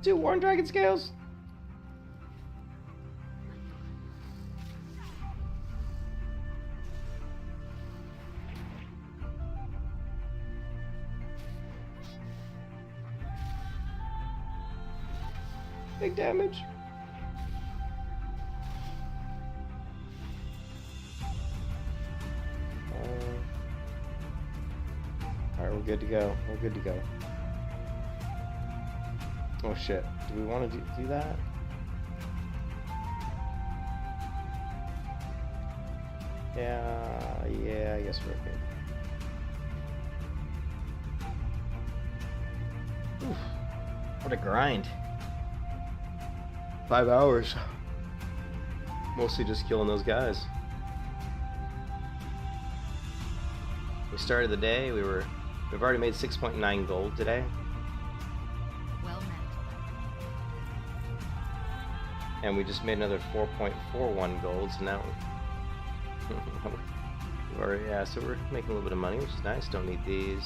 Two Warren Dragon scales. Big damage. Alright, we're good to go. We're good to go. Oh shit. Do we want to do that? Yeah, I guess we're good. Oof. What a grind. 5 hours. Mostly just killing those guys. We started the day, we've already made 6.9 gold today. Well met. And we just made another 4.41 gold, so now so we're making a little bit of money, which is nice. Don't need these.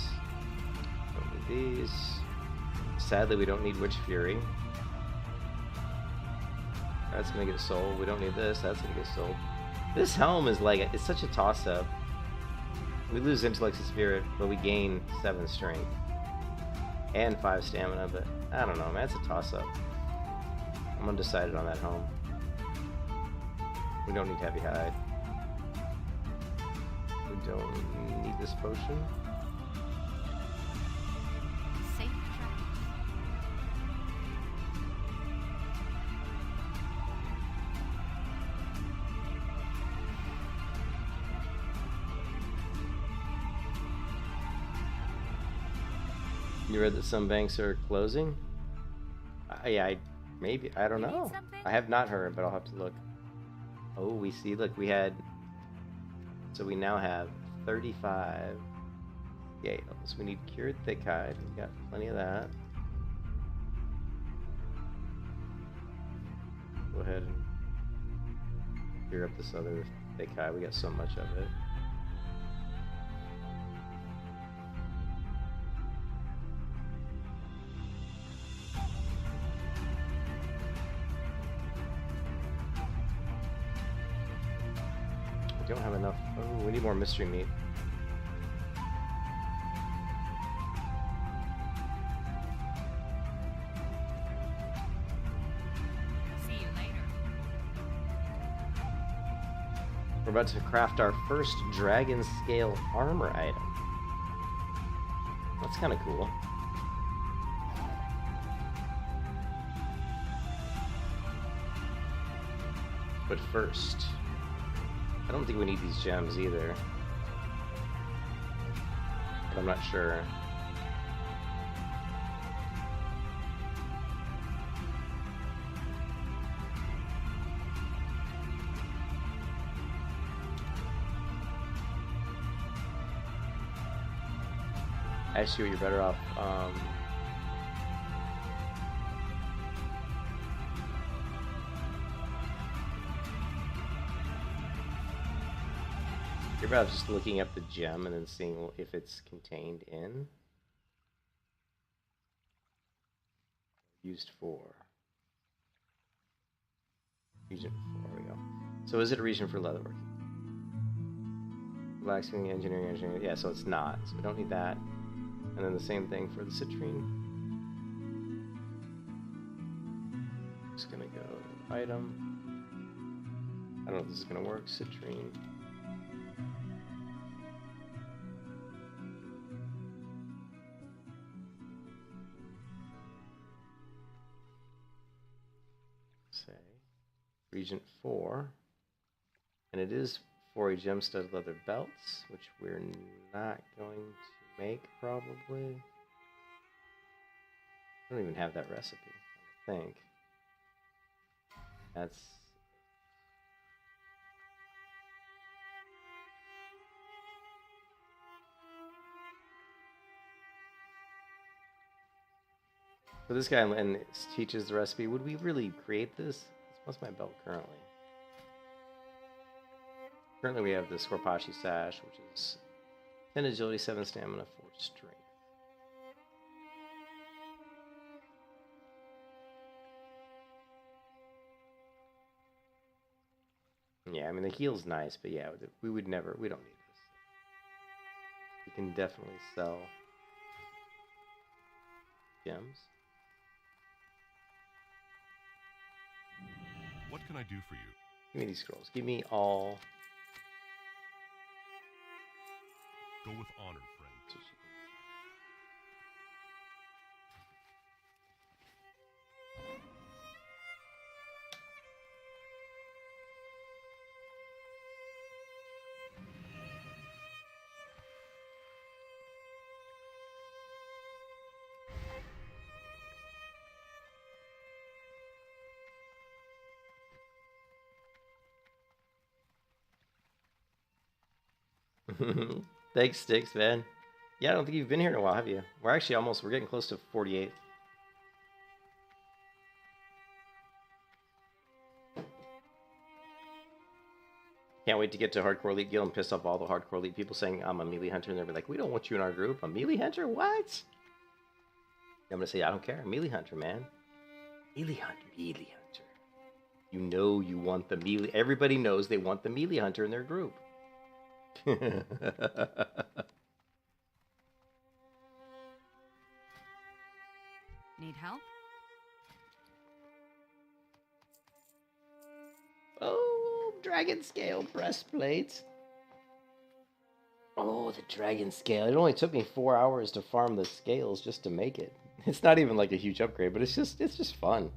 Don't need these. Sadly, we don't need Witch Fury. That's gonna get sold. We don't need this. That's gonna get sold. This helm is like, it's such a toss-up. We lose Intellect and Spirit, but we gain 7 strength. And 5 stamina, but I don't know, man. It's a toss-up. I'm undecided on that helm. We don't need Heavy Hide. We don't need this potion. Safe track. You read that some banks are closing? Maybe, I don't You need know. something? I have not heard, but I'll have to look. Oh, we see, look, so we now have 35 Gales. We need Cured Thick Hide. We got plenty of that. Go ahead and cure up this other Thick Hide. We got so much of it. don't have enough. Oh, we need more mystery meat. See you later. We're about to craft our first dragon scale armor item. That's kind of cool. But first, I don't think we need these gems either. But I'm not sure. Actually, you're better off. You're better off just looking up the gem and then seeing if it's contained in. Used for. Region 4, there we go. So is it a region for leatherworking? Relaxing, engineering. Yeah, so it's not. So we don't need that. And then the same thing for the citrine. Just gonna go item. I don't know if this is gonna work. Citrine. Say region 4. And it is 4 gem stud leather belts, which we're not going to make probably. I don't even have that recipe, I don't think. That's so this guy and teaches the recipe. Would we really create this? What's my belt currently? Currently we have the Scorpashi sash, which is 10 agility, 7 stamina, 4 strength. Yeah, I mean the heal's nice, but yeah, we don't need this. We can definitely sell gems. What can I do for you? Give me these scrolls. Give me all. Go with honor, friend. Thanks, Sticks, man. Yeah, I don't think you've been here in a while, have you? We're getting close to 48. Can't wait to get to Hardcore Elite Guild and piss off all the Hardcore Elite people saying I'm a melee hunter, and they'll be like, we don't want you in our group. A melee hunter? What? I'm gonna say, I don't care. Melee hunter, man. Melee hunter, melee hunter. You know you want the melee. Everybody knows they want the melee hunter in their group. Need help? Oh, dragon scale breastplate. Oh, the dragon scale. It only took me 4 hours to farm the scales just to make it. It's not even like a huge upgrade, but it's just fun.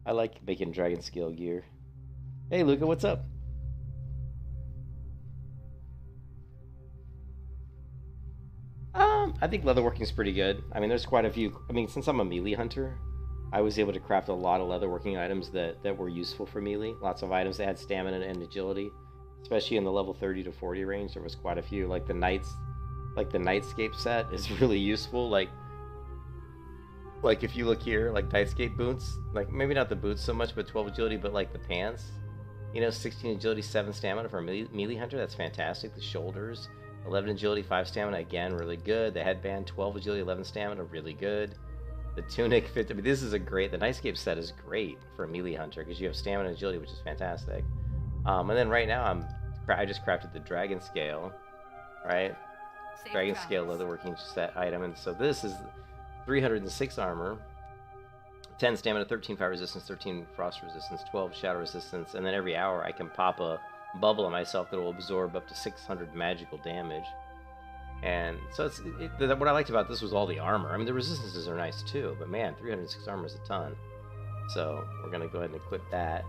I like making dragon scale gear. Hey, Luca, what's up? I think leatherworking is pretty good. I mean, there's quite a few. I mean, since I'm a melee hunter, I was able to craft a lot of leatherworking items that were useful for melee. Lots of items that had stamina and agility, especially in the level 30 to 40 range. There was quite a few. Like the Nightscape set is really useful. Like if you look here, like Nightscape boots, like maybe not the boots so much, but 12 agility, but like the pants, 16 agility, 7 stamina for a melee hunter. That's fantastic. The shoulders. 11 agility, 5 stamina, again, really good. The headband, 12 agility, 11 stamina, really good. The tunic, 50. I mean, this is the Nightscape set is great for a melee hunter because you have stamina and agility, which is fantastic. And then right now I'm I just crafted the dragon scale, right? Safe Dragon travels. scale leatherworking set item, and so this is 306 armor, 10 stamina, 13 fire resistance, 13 frost resistance, 12 shadow resistance, and then every hour I can pop a bubble on myself that will absorb up to 600 magical damage. And so what I liked about this was all the armor. I mean, the resistances are nice too, but man, 306 armor is a ton. So we're gonna go ahead and equip that.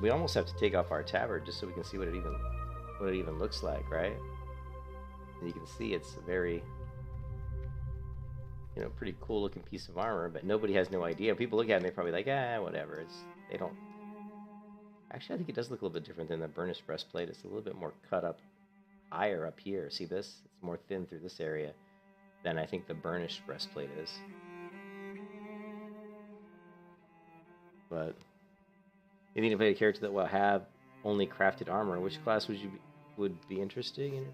We almost have to take off our tabard just so we can see what it even looks like, right? And you can see it's a very, pretty cool looking piece of armor, but nobody has no idea. People look at it and they're probably like, whatever. They don't. Actually, I think it does look a little bit different than the burnished breastplate. It's a little bit more cut up higher up here. See this? It's more thin through this area than I think the burnished breastplate is. But you think if a character that will have only crafted armor, which class would be interesting in?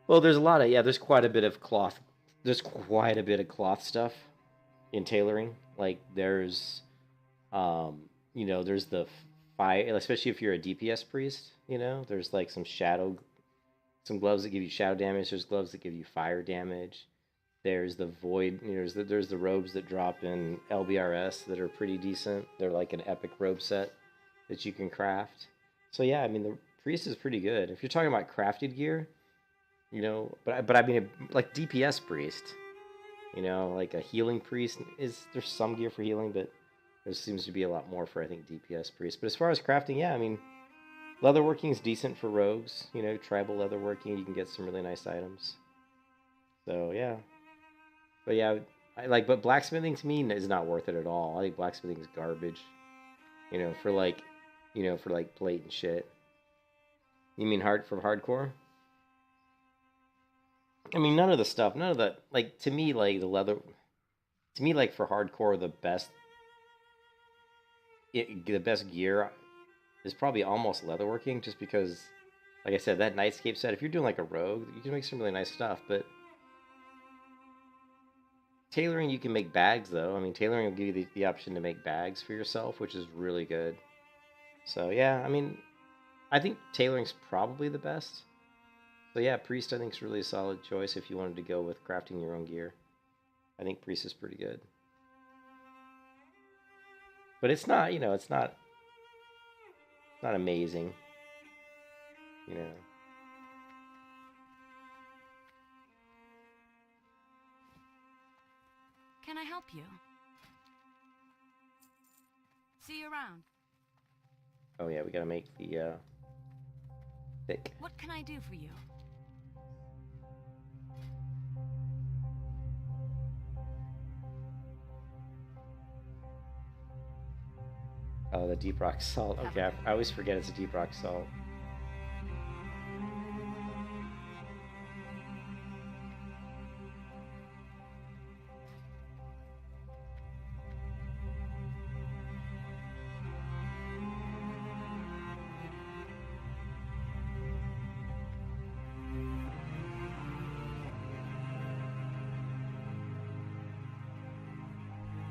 Well, there's a lot of there's quite a bit of cloth. There's quite a bit of cloth stuff in tailoring. Like there's there's the fire, especially if you're a DPS priest, there's like some gloves that give you shadow damage, there's gloves that give you fire damage. There's the void, there's the robes that drop in LBRS that are pretty decent. They're like an epic robe set that you can craft. So yeah, I mean the priest is pretty good. If you're talking about crafted gear, but I mean like DPS priest, like a healing priest there's some gear for healing, but there seems to be a lot more for I think DPS priest. But as far as crafting, yeah, I mean leatherworking is decent for rogues. Tribal leatherworking, you can get some really nice items. So yeah. But yeah, but blacksmithing to me is not worth it at all. I think blacksmithing is garbage. For plate and shit. You mean for hardcore? I mean, none of the to me, like the leather, to me, like for hardcore, the best gear is probably almost leatherworking, just because, like I said, that nightscape set. If you're doing like a rogue, you can make some really nice stuff, but tailoring, you can make bags, though. I mean, tailoring will give you the option to make bags for yourself, which is really good. So, yeah, I mean, I think tailoring's probably the best. So, yeah, Priest, I think, is really a solid choice if you wanted to go with crafting your own gear. I think Priest is pretty good. But it's not, it's not amazing. Can I help you? See you around. Oh yeah, we gotta make the thick. What can I do for you? Oh, the deep rock salt. Okay, I always forget it's a deep rock salt.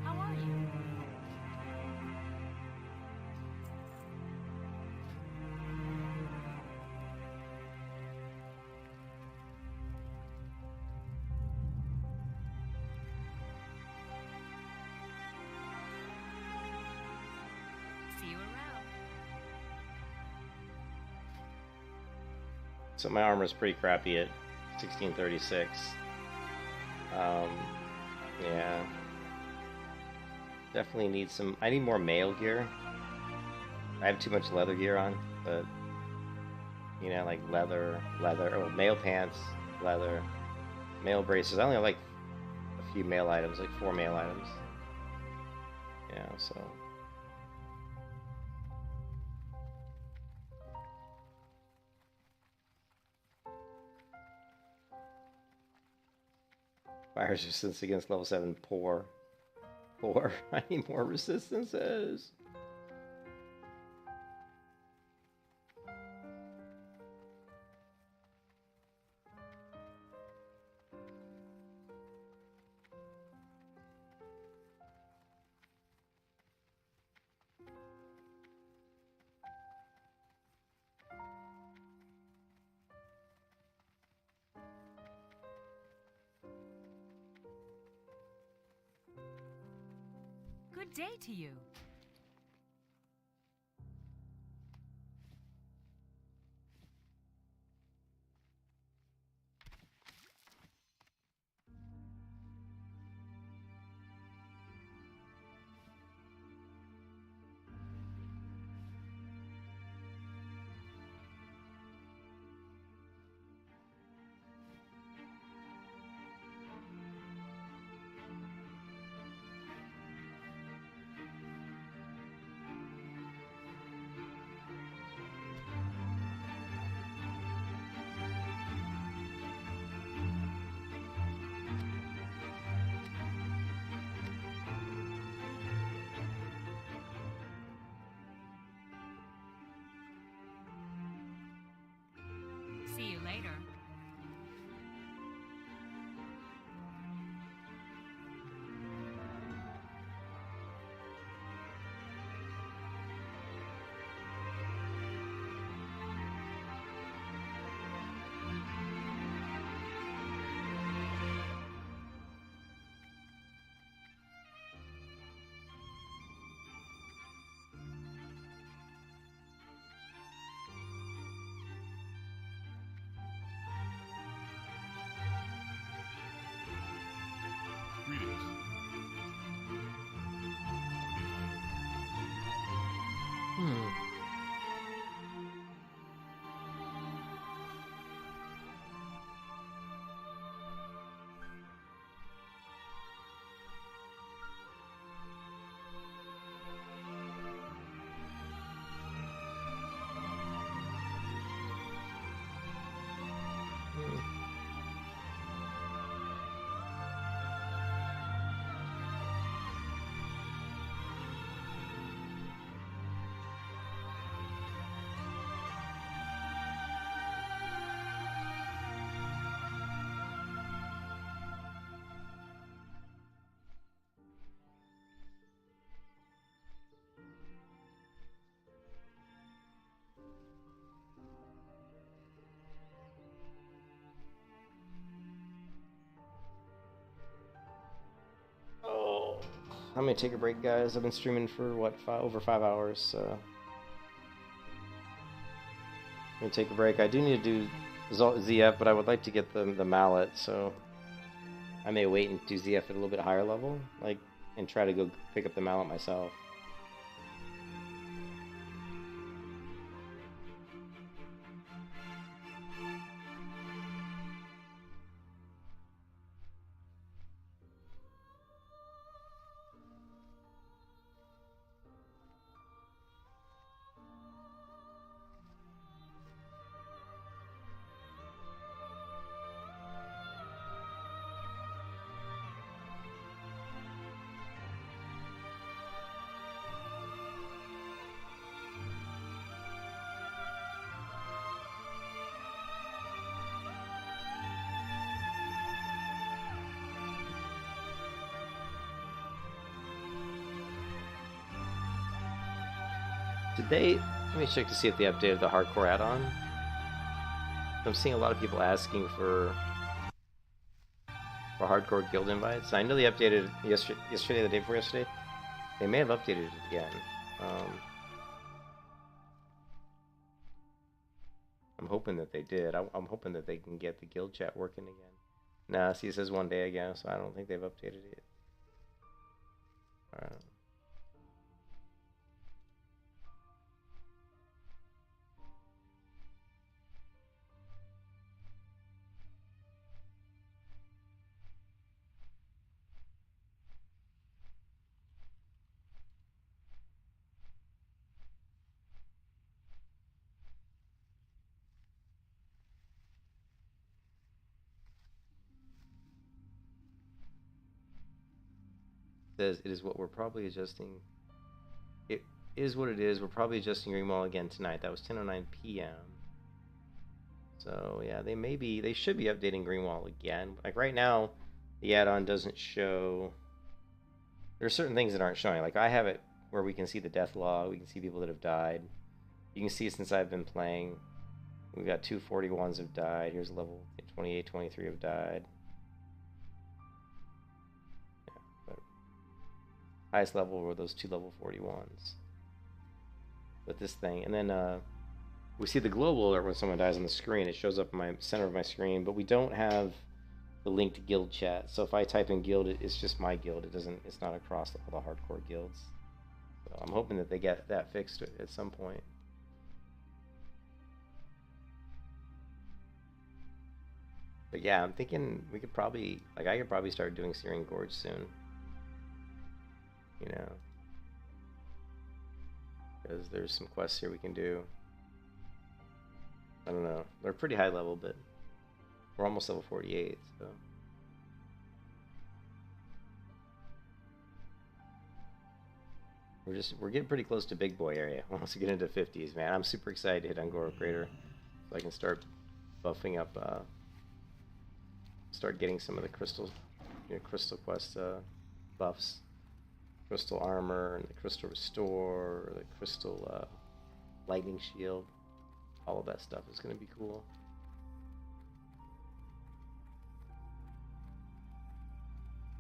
How are you? See you around. So my armor is pretty crappy at 1636. Yeah. Definitely need some. I need more mail gear. I have too much leather gear on, but like leather, mail pants, leather, mail braces. I only have like a few mail items, like 4 mail items. Yeah, so. Fire resistance against level 7, poor. Poor. I need more resistances. day to you. See you later. Greetings. Oh, I'm gonna take a break, guys. I've been streaming for what, over 5 hours, so I'm gonna take a break. I do need to do ZF, but I would like to get the mallet, so I may wait and do ZF at a little bit higher level, like, and try to go pick up the mallet myself. Did they... Let me check to see if they updated the hardcore add-on. I'm seeing a lot of people asking for hardcore guild invites. I know they updated yesterday, the day before yesterday. They may have updated it again. I'm hoping that they did. I'm hoping that they can get the guild chat working again. Nah, see, it says one day ago, so I don't think they've updated it. Alright. Says it is what we're probably adjusting. It is what it is. We're probably adjusting Greenwall again tonight. That was 10:09 p.m. So yeah, they should be updating Greenwall again. Like right now, the add-on doesn't show. There are certain things that aren't showing. Like I have it where we can see the death log. We can see people that have died. You can see since I've been playing, we've got 241s have died. Here's level 28, 23 have died. Highest level were those 2 level 41s. With this thing, and then we see the global alert when someone dies on the screen. It shows up in my center of my screen, but we don't have the linked guild chat. So if I type in guild, it's just my guild. It doesn't. It's not across all the hardcore guilds. So I'm hoping that they get that fixed at some point. But yeah, I'm thinking we could probably, like, I could probably start doing Searing Gorge soon. You know, because there's some quests here we can do. I don't know. They're pretty high level, but we're almost level 48, so. We're getting pretty close to big boy area. Once we get into 50s, man. I'm super excited to hit Angora Crater so I can start buffing up, start getting some of the crystal quest buffs. Crystal armor and the crystal restore, the crystal lightning shield. All of that stuff is going to be cool.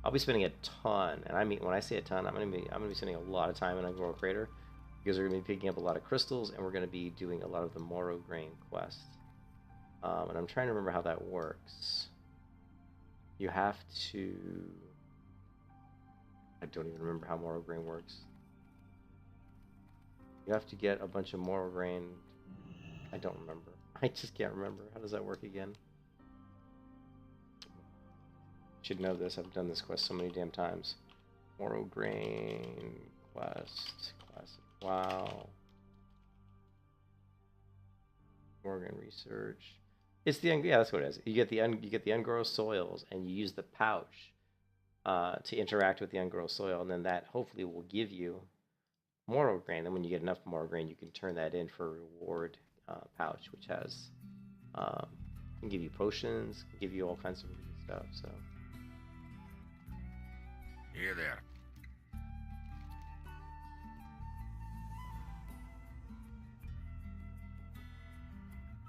I'll be spending a ton, and I mean when I say a ton, I'm gonna be spending a lot of time in Angora Crater because we're gonna be picking up a lot of crystals, and we're gonna be doing a lot of the Morrow Grain quest. And I'm trying to remember how that works. You have to. I don't even remember how Morrow Grain works. You have to get a bunch of Morrow Grain. I don't remember. I just can't remember. How does that work again? Should know this. I've done this quest so many damn times. Morrow Grain quest, classic. Wow. Morrow Grain research. It's the yeah, that's what it is. You get the ungrown soils, and you use the pouch to interact with the ungrown soil, and then that hopefully will give you Morrow Grain. And when you get enough Morrow Grain, you can turn that in for a reward pouch, which has can give you potions, can give you all kinds of stuff. So. Here there.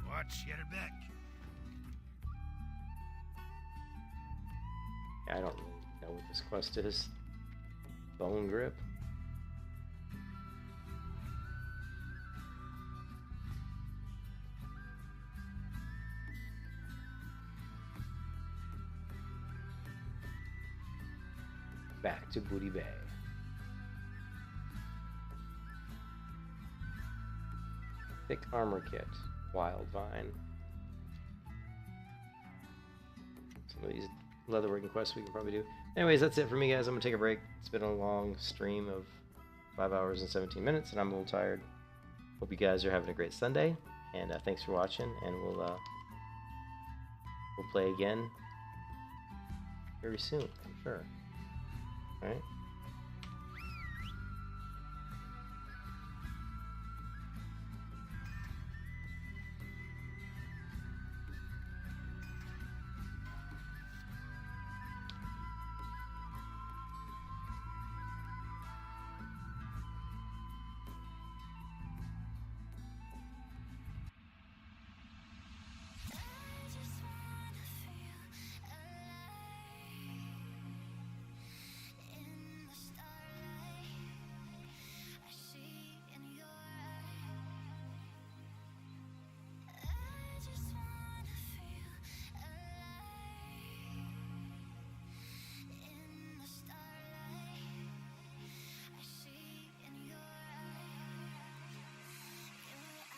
Watch, get her back. I don't really know what this quest is. Bone grip. Back to Booty Bay. Thick armor kit. Wild vine. Some of these leatherworking quests we can probably do. Anyways, that's it for me, guys. I'm gonna take a break. It's been a long stream of 5 hours and 17 minutes, and I'm a little tired. Hope you guys are having a great Sunday, and thanks for watching. And we'll play again very soon, I'm sure. All right.